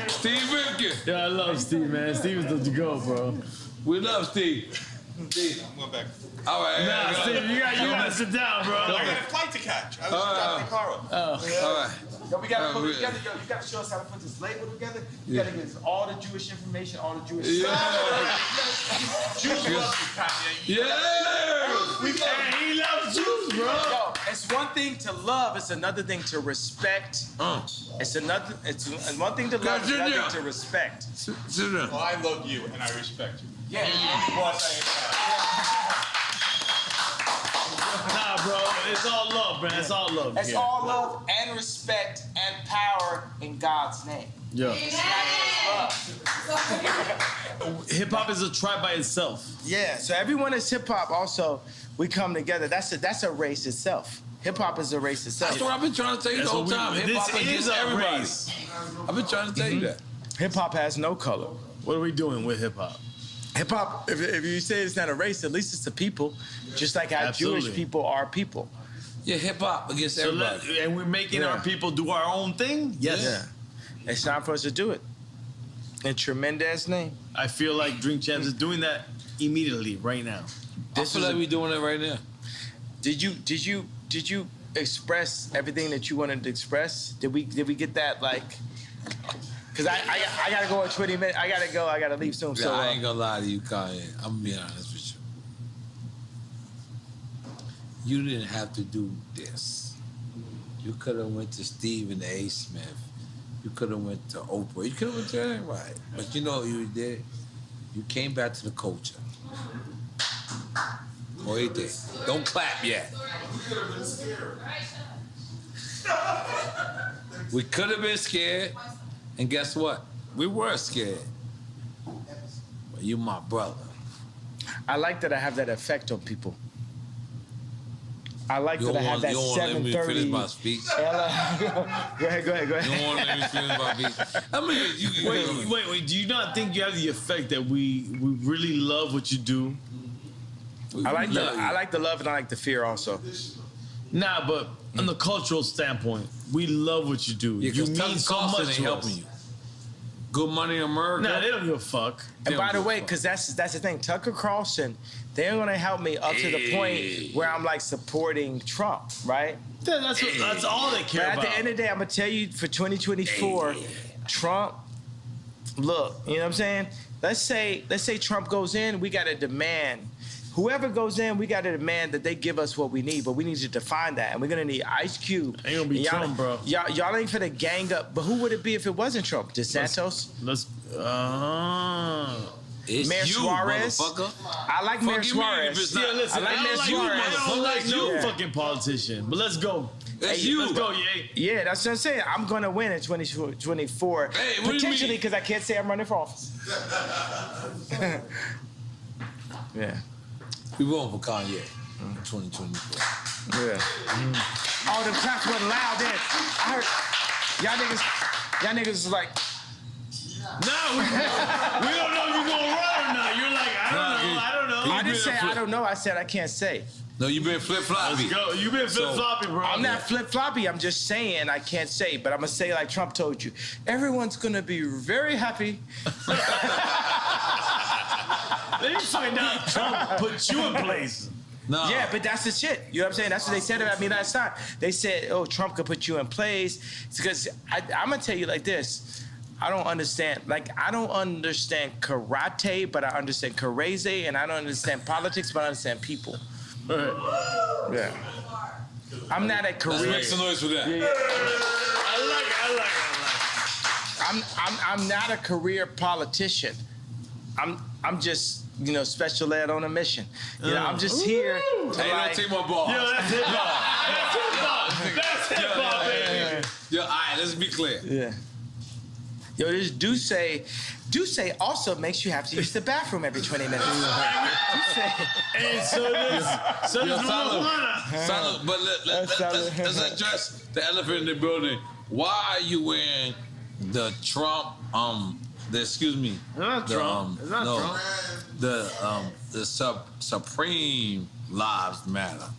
Steve Rifkin. Yeah, I love Steve, man. Steve is the go, bro. We love Steve. Steve. I'm going back. All right. Nah, Steve, you gotta sit down, bro. I got a flight to catch. I was dropping the car up. All right. Yo, we gotta put it together. Yo, you gotta show us how to put this label together. You gotta give us all the Jewish information, all the Jewish stuff. Jews love you, Kanye. And he loves Jews, bro. Yo, it's one thing to love, it's another thing to respect. It's one thing to love, it's another thing to respect. Sit down. Well, I love you and I respect you. Yeah. Nah, bro, it's all love, man. It's all love. It's all love and respect and power in God's name. Yeah. It's not just love. Hip hop is a tribe by itself. Yeah, so everyone is hip hop. Also, we come together. That's a race itself. Hip hop is a race itself. That's what I've been trying to tell you the whole time. Hip hop This is a everybody. race. I've been trying to tell you that. Hip hop has no color. What are we doing with hip hop? Hip hop, if you say it's not a race, at least it's a people. Just like how Absolutely. Jewish people are people. Yeah, hip hop against everybody. And we're making our people do our own thing? Yes. Yeah. It's time for us to do it. In tremendous name. I feel like Drink Champs is doing that immediately, right now. I feel like we're doing it right now. Did you express everything that you wanted to express? Did we get that like? Cause I gotta go in 20 minutes. I gotta leave soon. Yeah, So I ain't gonna lie to you, Kanye. I'm gonna be honest with you. You didn't have to do this. You could have went to Stephen A. Smith. You could have went to Oprah. You could have went to anybody. But you know what you did? You came back to the culture. Oíste. Don't clap yet. We could have been scared. And guess what? We were scared. But you my brother. I like that I have that effect on people. I like that I have that 7:30. You don't want to let me finish my speech. Go ahead. You don't want to let me finish my speech. I mean, Wait. Do you not think you have the effect that we really love what you do? I like the love and I like the fear also. Nah, but on the cultural standpoint, we love what you do. Yeah, you mean Tucker so Carlson much ain't to helping us. you. Good Money America. Nah, they don't give a fuck. And by the way, because that's the thing, Tucker Carlson, they're gonna help me up to the point where I'm like supporting Trump, right? That's all they care but about. At the end of the day, I'm gonna tell you for 2024, Trump. Look, you know what I'm saying? Let's say Trump goes in, we got to demand. Whoever goes in, we got to demand that they give us what we need, but we need to define that, and we're gonna need Ice Cube. Ain't gonna be Trump, bro. Y'all ain't finna gang up. But who would it be if it wasn't Trump? DeSantis? It's Mayor you, Suarez. motherfucker. I like Mayor Suarez. Yeah, listen, I like Mayor Suarez. I don't like no fucking politician. But let's go. That's you. Let's go, yeah. Yeah, that's what I'm saying. I'm gonna win in 2024. Hey, what do you potentially, mean? because I can't say I'm running for office. Yeah. We voting for Kanye in 2024. Yeah. All them claps wasn't loud then. I heard y'all niggas was like, No, we don't know if you're gonna run or not. You're like, I don't know. I didn't say I don't know. I said I can't say. No, you been flip-floppy. Let's go. You've been flip-floppy, bro. I'm not flip-floppy. I'm just saying I can't say, but I'm gonna say like Trump told you. Everyone's gonna be very happy. Then you find out Trump put you in place. No. Yeah, but that's the shit. You know what I'm saying? That's what they said about me last time. They said, oh, Trump could put you in place. It's because I'm going to tell you like this. I don't understand karate, but I understand karate, and I don't understand politics, but I understand people. Yeah. I'm not a career. Let's make some noise for that. Yeah. I like it. I'm not a career politician. I'm just, you know, special ed on a mission. You know, I'm just here to Hey, like, don't take my ball. Yo, that's hip hop. That's hip hop, baby. Yo, all right, let's be clear. Yeah. Yo, this Duce also makes you have to use the bathroom every 20 minutes. And so does marijuana. Solid, but let's address the elephant in the building. Why are you wearing the Trump, excuse me. Not Trump. It's not Trump. The Supreme Lives Matter.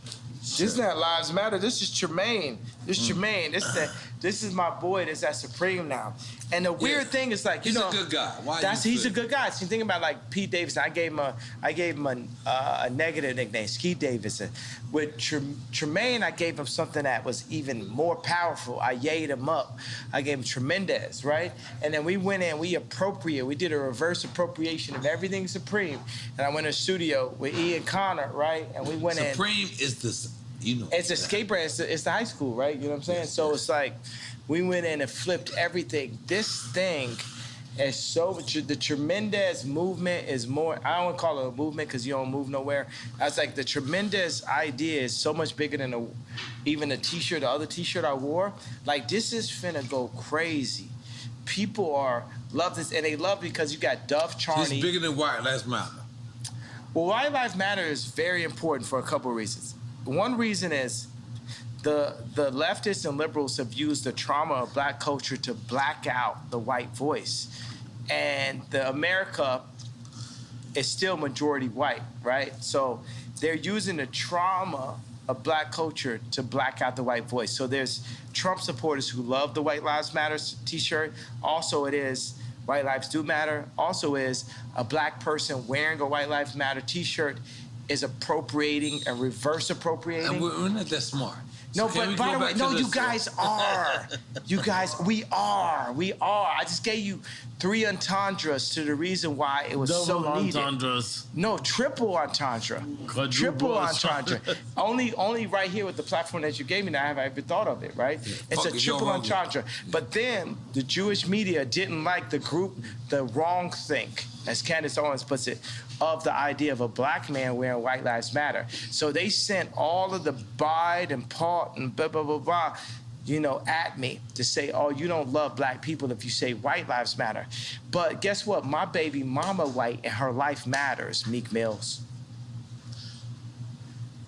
This is not Lives Matter. This is Tremaine. Tremaine. This is my boy that's at Supreme now. And the weird thing is like, you he's know, a good guy. He's a good guy. So you think about like Pete Davidson. I gave him a negative nickname, Ski Davidson. With Tremaine, I gave him something that was even more powerful. I yayed him up. I gave him Tremendous, right? And then we went in, we did a reverse appropriation of everything Supreme. And I went to the studio with Ian Connor, right? And we went in. Supreme is this, you know. It's a skate brand. It's the high school, right? You know what I'm saying? So it's like, we went in and flipped everything. This thing is so, the Tremendous movement is more, I don't want to call it a movement because you don't move nowhere. I was like, the Tremendous idea is so much bigger than even the t-shirt, the other t-shirt I wore. Like, this is finna go crazy. People love this, and they love it because you got Dove Charney. It's bigger than White Lives Matter. Well, White Lives Matter is very important for a couple of reasons. One reason is, the leftists and liberals have used the trauma of black culture to black out the white voice. And America is still majority white, right? So they're using the trauma of black culture to black out the white voice. So there's Trump supporters who love the White Lives Matter t-shirt. Also it is White Lives Do Matter. Also is a black person wearing a White Lives Matter t-shirt is appropriating and reverse appropriating. And we're not that smart. No, So but by the way, no, you guys are. You guys, we are. I just gave you 3 entendres to the reason why it was so needed. Double entendres. No, triple entendre. Triple entendre. only right here with the platform that you gave me now have I ever thought of it, right? Yeah, it's a triple entendre. Yeah. But then the Jewish media didn't like the wrong think, as Candace Owens puts it, of the idea of a black man wearing White Lives Matter. So they sent all of the Bide and Paul and blah, blah, blah, blah, you know, at me to say, oh, you don't love black people if you say White Lives Matter. But guess what? My baby mama white and her life matters, Meek Mills.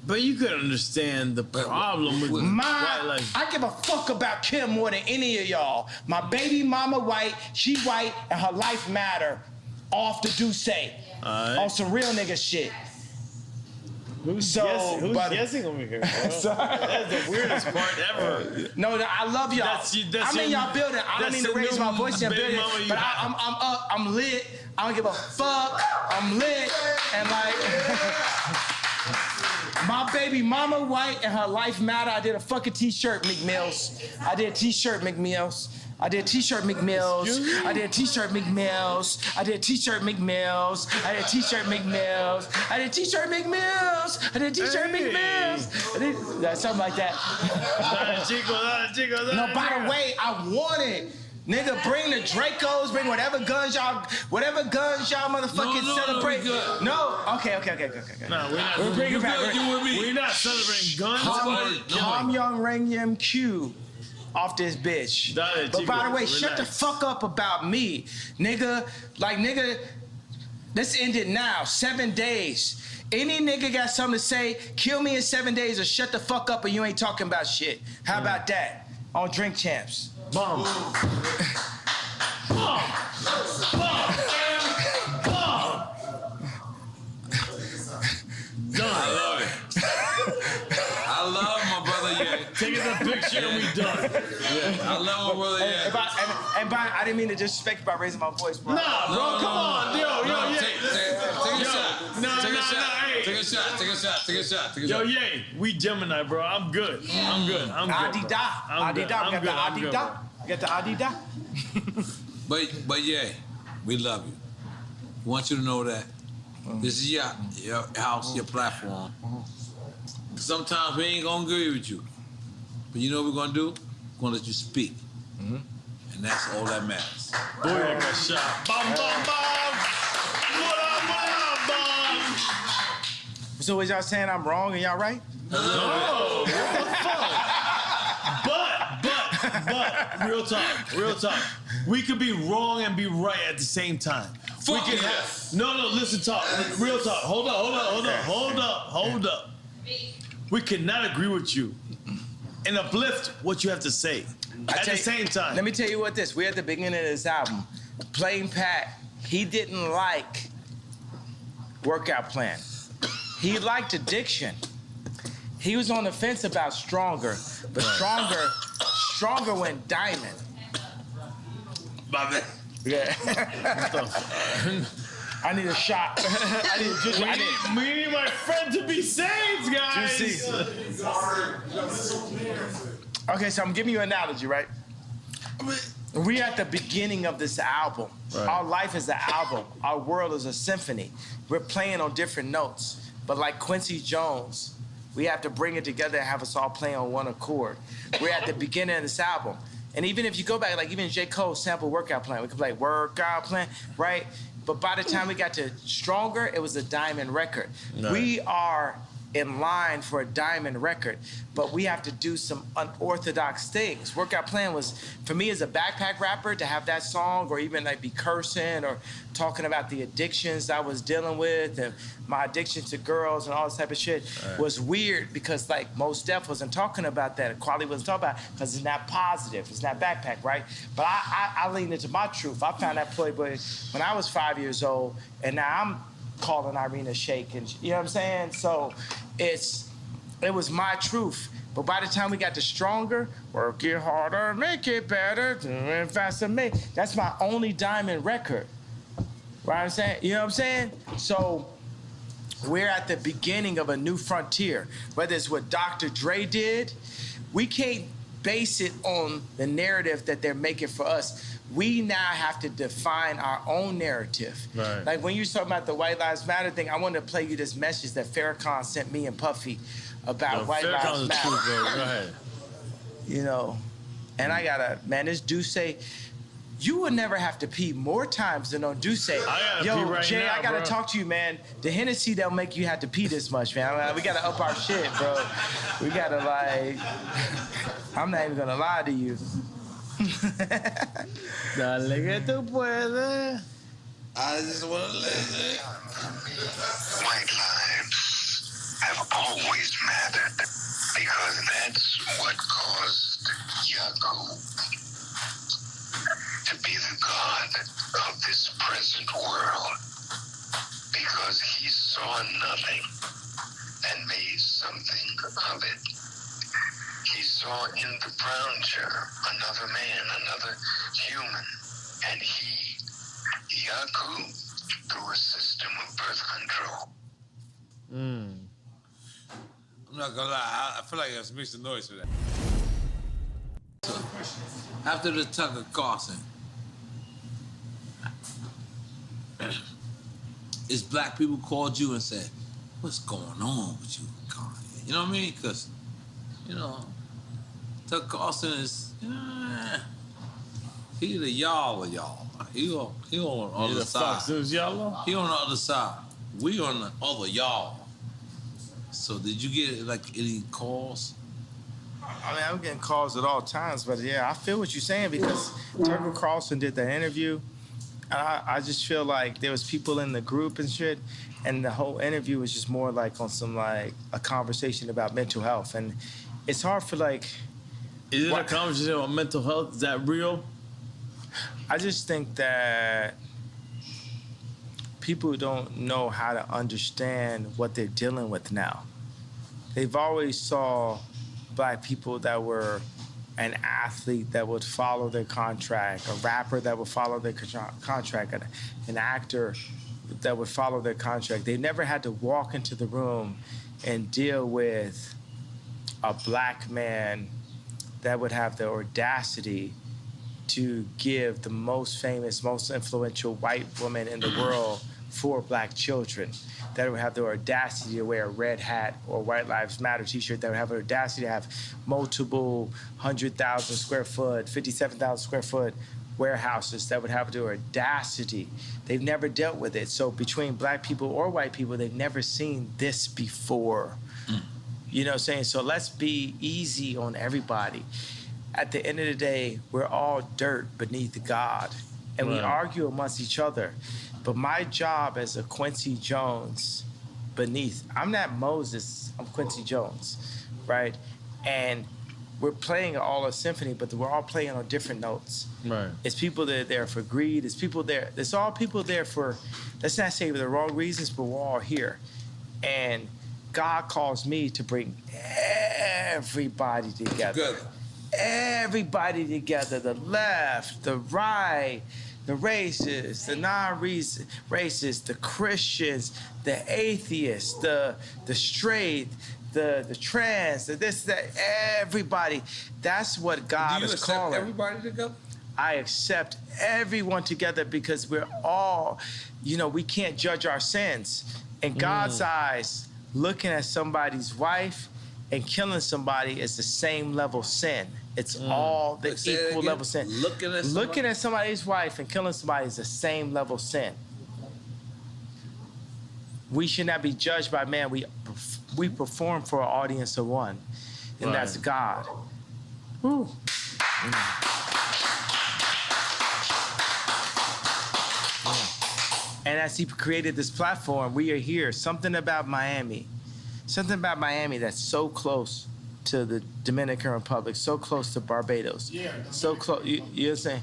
But you could understand the problem with white life. I give a fuck about Kim more than any of y'all. My baby mama white, she white, and her life matter. Off the Duce. On some real nigga shit. Who's guessing over here? Sorry. That's the weirdest part ever. No, I love y'all. I'm in y'all building. I don't mean to raise my voice in your building, but I'm up. I'm lit. I don't give a fuck. I'm lit. And like, my baby mama white and her life matter. I did a fucking t-shirt, McMills. I did t-shirt, McMills. I did t-shirt McMills. I did t-shirt McMills. I did t-shirt McMills. I did t-shirt McMills. I did t-shirt McMills. I did t-shirt McMills. I did something like that. No, by the way, I want it. Nigga, bring the Dracos, bring whatever guns y'all motherfucking celebrate. No, okay. No, we're not. We're bringing back. We're not celebrating guns. Tom Young Ring Yim Q off this bitch. But by the way, shut the fuck up about me, nigga. Like, nigga, let's end it now. 7 days. Any nigga got something to say, kill me in 7 days or shut the fuck up or you ain't talking about shit. How about that? On Drink Champs. Bomb. Done. I love it. I love my brother, yeah. Taking the picture and we done. Yeah. I love my brother, yeah. And I didn't mean to disrespect you by raising my voice, bro. Nah, bro, come on. Yo, Take a shot. Take a shot. Yo, yay, we Gemini, bro. I'm good. Adida. We got the Adida. But yeah, we love you. We want you to know that this is your house, your platform. Sometimes we ain't gonna agree with you, but you know what we're gonna do? We're gonna let you speak, and that's all that matters. Boy, I got shot. Bum. What up, bum? So is y'all saying I'm wrong and y'all right? No. What the fuck? But, real talk. We could be wrong and be right at the same time. Fuck we can listen, talk. Real talk. Hold up. We cannot agree with you and uplift what you have to say at the same time. Let me tell you what this. We're at the beginning of this album. Plain Pat, he didn't like Workout Plan. He liked Addiction. He was on the fence about Stronger, but Stronger went diamond. My man. Yeah. I need a shot. We need my friend to be saved, guys. Okay, so I'm giving you an analogy, right? We're at the beginning of this album. Right. Our life is an album. Our world is a symphony. We're playing on different notes. But like Quincy Jones, we have to bring it together and have us all play on one accord. We're at the beginning of this album. And even if you go back, like even J. Cole sample Workout Plan, we could play Workout Plan, right? But by the time we got to Stronger, it was a diamond record. Right. We are in line for a diamond record, but we have to do some unorthodox things. Workout Plan was, for me as a backpack rapper, to have that song or even like be cursing or talking about the addictions I was dealing with and my addiction to girls and all this type of shit was weird because like Mos Def wasn't talking about that. Quality wasn't talking about it because it's not positive. It's not backpack, right? But I leaned into my truth. I found that Playboy when I was 5 years old, and now I'm calling Irina Shayk, and you know what I'm saying? So it was my truth. But by the time we got to Stronger, work it harder, make it better, and faster, that's my only diamond record. Right? I'm saying, you know what I'm saying? So we're at the beginning of a new frontier. Whether it's what Dr. Dre did, we can't base it on the narrative that they're making for us. We now have to define our own narrative. Right. Like when you talking about the White Lives Matter thing, I wanted to play you this message that Farrakhan sent me and Puffy about White Lives Matter. Truth, bro. Go ahead. You know, and I gotta, man, this Duce, you would never have to pee more times than on Duce. I gotta pee right Jay, now, I gotta bro. talk to you, man. The Hennessy don't make you have to pee this much, man. We gotta up our shit, bro. We gotta like, I'm not even gonna lie to you. Dale que tú puedes. I just want to listen. White lives have always mattered because that's what caused Yaku to be the god of this present world, because he saw nothing and of it. He saw in the brown chair another man, another human, and he, Yaku, through a system of birth control. I'm not gonna lie, I feel like there's mixed noise for that. So, after the Tucker Carlson, is black people called you and said, what's going on with you, Kanye? You know what I mean? Because, you know, Tucker Carlson is, he the y'all of y'all. He on the other side. He on the other side. We on the other y'all. So did you get like any calls? I mean, I'm getting calls at all times, but yeah, I feel what you're saying because Tucker Carlson did the interview. And I just feel like there was people in the group and shit, and the whole interview was just more like on some like a conversation about mental health, and it's hard for like. Is it a conversation about mental health? Is that real? I just think that people don't know how to understand what they're dealing with now. They've always saw black people that were an athlete that would follow their contract, a rapper that would follow their contract, an actor that would follow their contract. They never had to walk into the room and deal with a black man that would have the audacity to give the most famous, most influential white woman in the world 4 black children, that would have the audacity to wear a red hat or White Lives Matter t-shirt, that would have the audacity to have multiple 100,000 square foot, 57,000 square foot warehouses, that would have the audacity. They've never dealt with it. So between black people or white people, they've never seen this before. You know what I'm saying? So let's be easy on everybody. At the end of the day, we're all dirt beneath God, and we argue amongst each other. But my job as a Quincy Jones I'm not Moses, I'm Quincy Jones, right? And we're playing all a symphony, but we're all playing on different notes. Right. It's people that are there for greed. It's people there. It's all people there for, let's not say for the wrong reasons, but we're all here. And God calls me to bring everybody together. Good. Everybody together, the left, the right, the racists, the non-racists, the Christians, the atheists, the straight, the trans, the this, that, everybody. That's what God is calling. Do you accept everybody together? I accept everyone together because we're all, we can't judge our sins. In God's eyes, looking at somebody's wife and killing somebody is the same level sin. It's all the equal level sin. Looking at somebody's wife and killing somebody is the same level sin. We should not be judged by man. We perform for an audience of one, and that's God. Woo. And as he created this platform, we are here. Something about Miami that's so close to the Dominican Republic, so close to Barbados, so close. You know what I'm saying?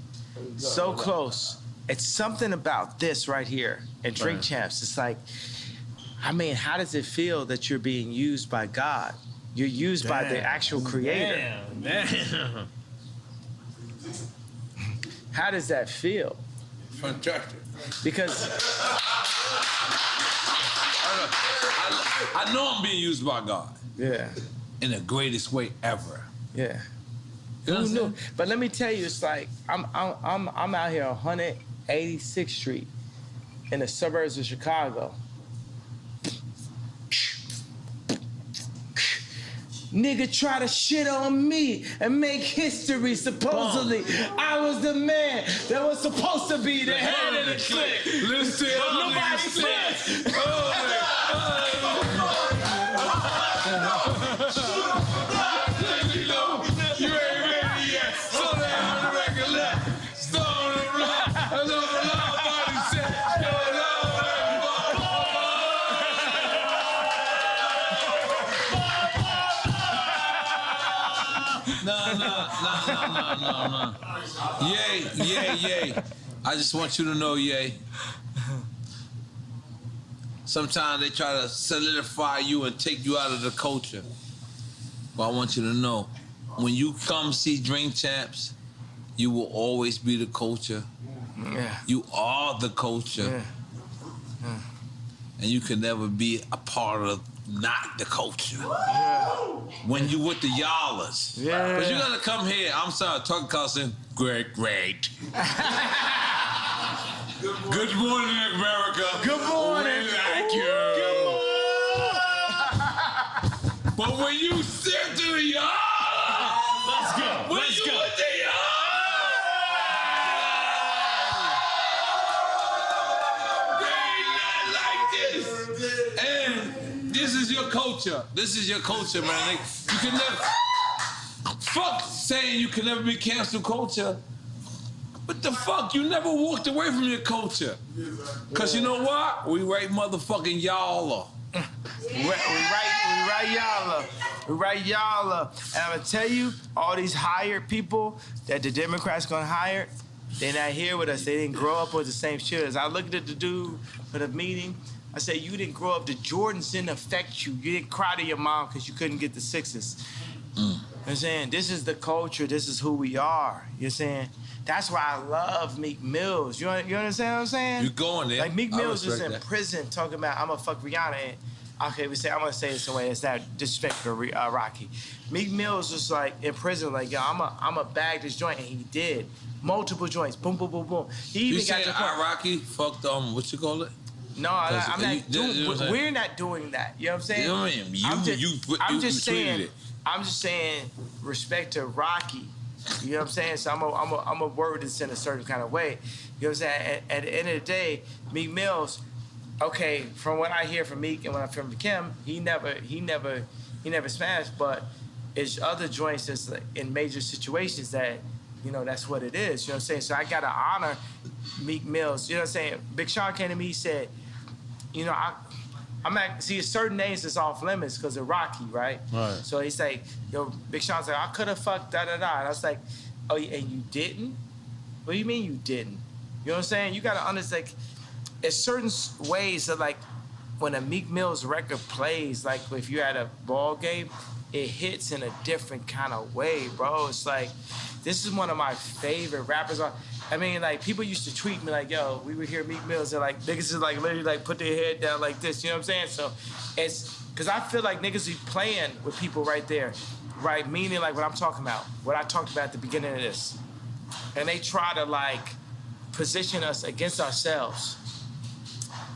So close. It's something about this right here and Drink Champs. It's like, how does it feel that you're being used by God? You're used by the actual creator. Damn. How does that feel? Fantastic. Because I know I'm being used by God. Yeah. In the greatest way ever. Yeah. You know Who knew? But let me tell you, it's like I'm out here on 186th Street in the suburbs of Chicago. Nigga try to shit on me and make history. Supposedly, I was the man that was supposed to be the head of the clique. Listen, nobody said. You ain't ready yet. So down on the record left. Stone and rock. That's all nobody said. No. Yay. I just want you to know, yay. Sometimes they try to solidify you and take you out of the culture. But I want you to know, when you come see Drink Champs, you will always be the culture. Yeah. You are the culture. Yeah. And you can never be a part of not the culture. Yeah. When you with the y'allers. Yeah. But you gotta come here. I'm sorry, talking cussing. Great. Good morning, America. Good morning. Thank you. Good morning. But when you sit to the y'all, Let's go. when Let's you go. with the and this is your culture. This is your culture, man. Like, you can never fuck saying you can never be cancel culture. What the fuck? You never walked away from your culture. Cause you know what? We right motherfucking y'all. We right y'all. And I'm gonna tell you, all these hired people that the Democrats gonna hire, they're not here with us. They didn't grow up with the same shit. As I looked at the dude for the meeting, I said, you didn't grow up, the Jordans didn't affect you. You didn't cry to your mom because you couldn't get the sixes. You know what I'm saying? This is the culture, this is who we are. You know what I'm saying? That's why I love Meek Mills. You understand what I'm saying? You going there. Like Meek Mills is in that. prison talking about, I'm gonna fuck Rihanna. And, okay, I'm gonna say this in a way that's not disrespectful to Rocky. Meek Mills was like in prison, like, yo, I'm a bag this joint, and he did. Multiple joints, boom, boom, boom, boom. He even You got saying to the point. Rocky fucked what you call it? No, I'm not you know what I'm saying? we're not doing that. You know what I'm saying? You know what I mean? I'm you just tweeted saying. it. I'm just saying respect to Rocky. You know what I'm saying? So I'm a word this in a certain kind of way. You know what I'm saying? At the end of the day, Meek Mills, okay, from what I hear from Meek and when I from Kim, he never smashed, but it's other joints that's like in major situations that, you know, that's what it is. You know what I'm saying? So I gotta honor Meek Mills. You know what I'm saying? Big Sean came to me, he said, you know, I'm at, see, certain names is off limits because of Rocky, right? Right. So he's like, yo, Big Sean's like, I could have fucked da-da-da. And I was like, oh, and you didn't? What do you mean you didn't? You know what I'm saying? You got to understand, like, it's certain ways that, like, when a Meek Mill's record plays, like, if you're at a ball game, it hits in a different kind of way, bro. It's like, this is one of my favorite rappers. I mean, like, people used to tweet me like, yo, we would hear Meek Mills and like, niggas is like literally like put their head down like this, you know what I'm saying? So it's, cause I feel like niggas be playing with people right there, right? Meaning like what I'm talking about, what I talked about at the beginning of this. And they try to like position us against ourselves.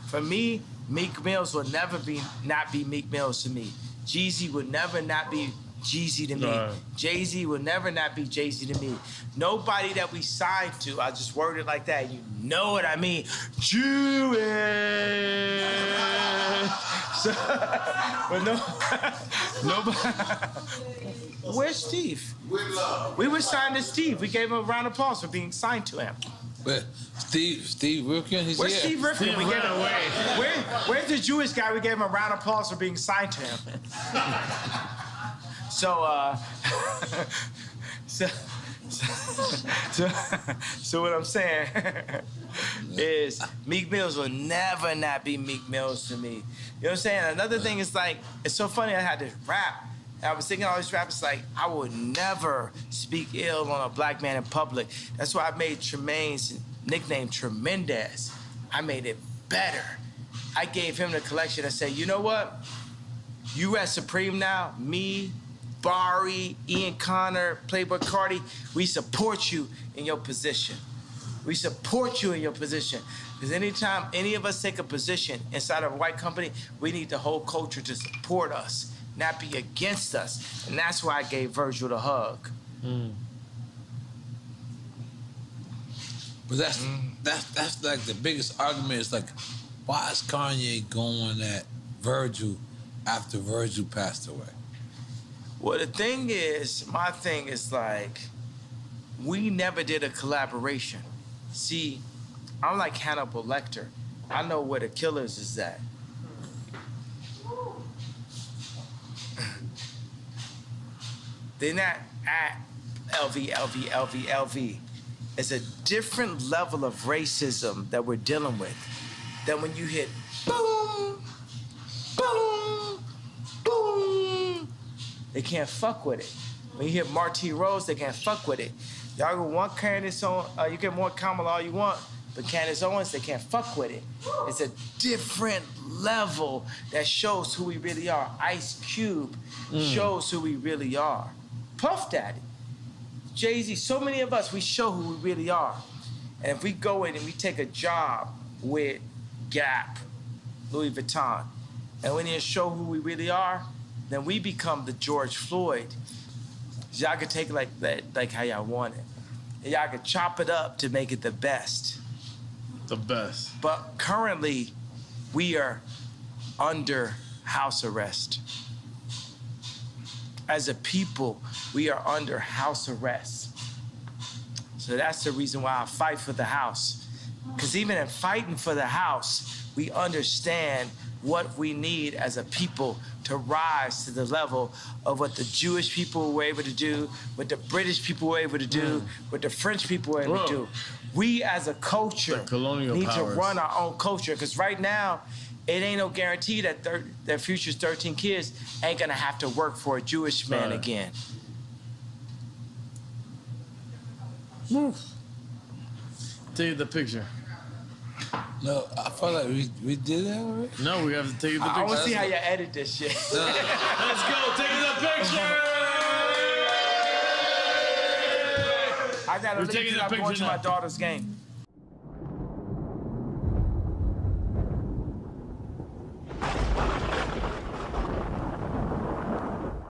For me, Meek Mills will never not be Meek Mills to me. Jeezy would never not be Jeezy to me. Right. Jay-Z will never not be Jay-Z to me. Nobody that we signed to, I just worded it like that, you know what I mean. Jewish. So, but nobody. Where's Steve? We were signed to Steve. We gave him a round of applause for being signed to him. Where? Steve Rifkin? He's Where's here. Steve Rifkin? Steve ran away. Where's the Jewish guy? We gave him a round of applause for being signed to him. So what I'm saying is Meek Mills will never not be Meek Mills to me. You know what I'm saying? Another thing is like, it's so funny I had to rap. I was thinking all these rappers like, I would never speak ill on a black man in public. That's why I made Tremaine's nickname Tremendous. I made it better. I gave him the collection and said, you know what? You at Supreme now, me, Barry, Ian Connor, Playboy Cardi, we support you in your position. We support you in your position. Because anytime any of us take a position inside of a white company, we need the whole culture to support us, not be against us. And that's why I gave Virgil the hug. But that's like the biggest argument is like, why is Kanye going at Virgil after Virgil passed away? Well, the thing is, my thing is like, we never did a collaboration. See, I'm like Hannibal Lecter. I know where the killers is at. They're not at LV. It's a different level of racism that we're dealing with than when you hit boom, boom, boom. You know they can't fuck with it. When you hear Marty Rose, they can't fuck with it. Y'all go one Candace Owens, you get more Kamala all you want, but Candace Owens, they can't fuck with it. It's a different level that shows who we really are. Ice Cube shows who we really are. Puff Daddy, Jay-Z, so many of us, we show who we really are. And if we go in and we take a job with Gap, Louis Vuitton, and we need to show who we really are, then we become the George Floyd. Y'all can take it like that, like how y'all want it. And y'all can chop it up to make it the best. The best. But currently, we are under house arrest. As a people, we are under house arrest. So that's the reason why I fight for the house. Because even in fighting for the house, we understand what we need as a people to rise to the level of what the Jewish people were able to do, what the British people were able to do, what the French people were able to do. We as a culture need to run our own culture, because right now, it ain't no guarantee that Future's 13 kids ain't gonna have to work for a Jewish man again. Take the picture. No, I felt like we did that already. No, we have to take the picture. I want to see how you edit this shit. Let's go, take the picture! I gotta leave because I'm going to my daughter's game.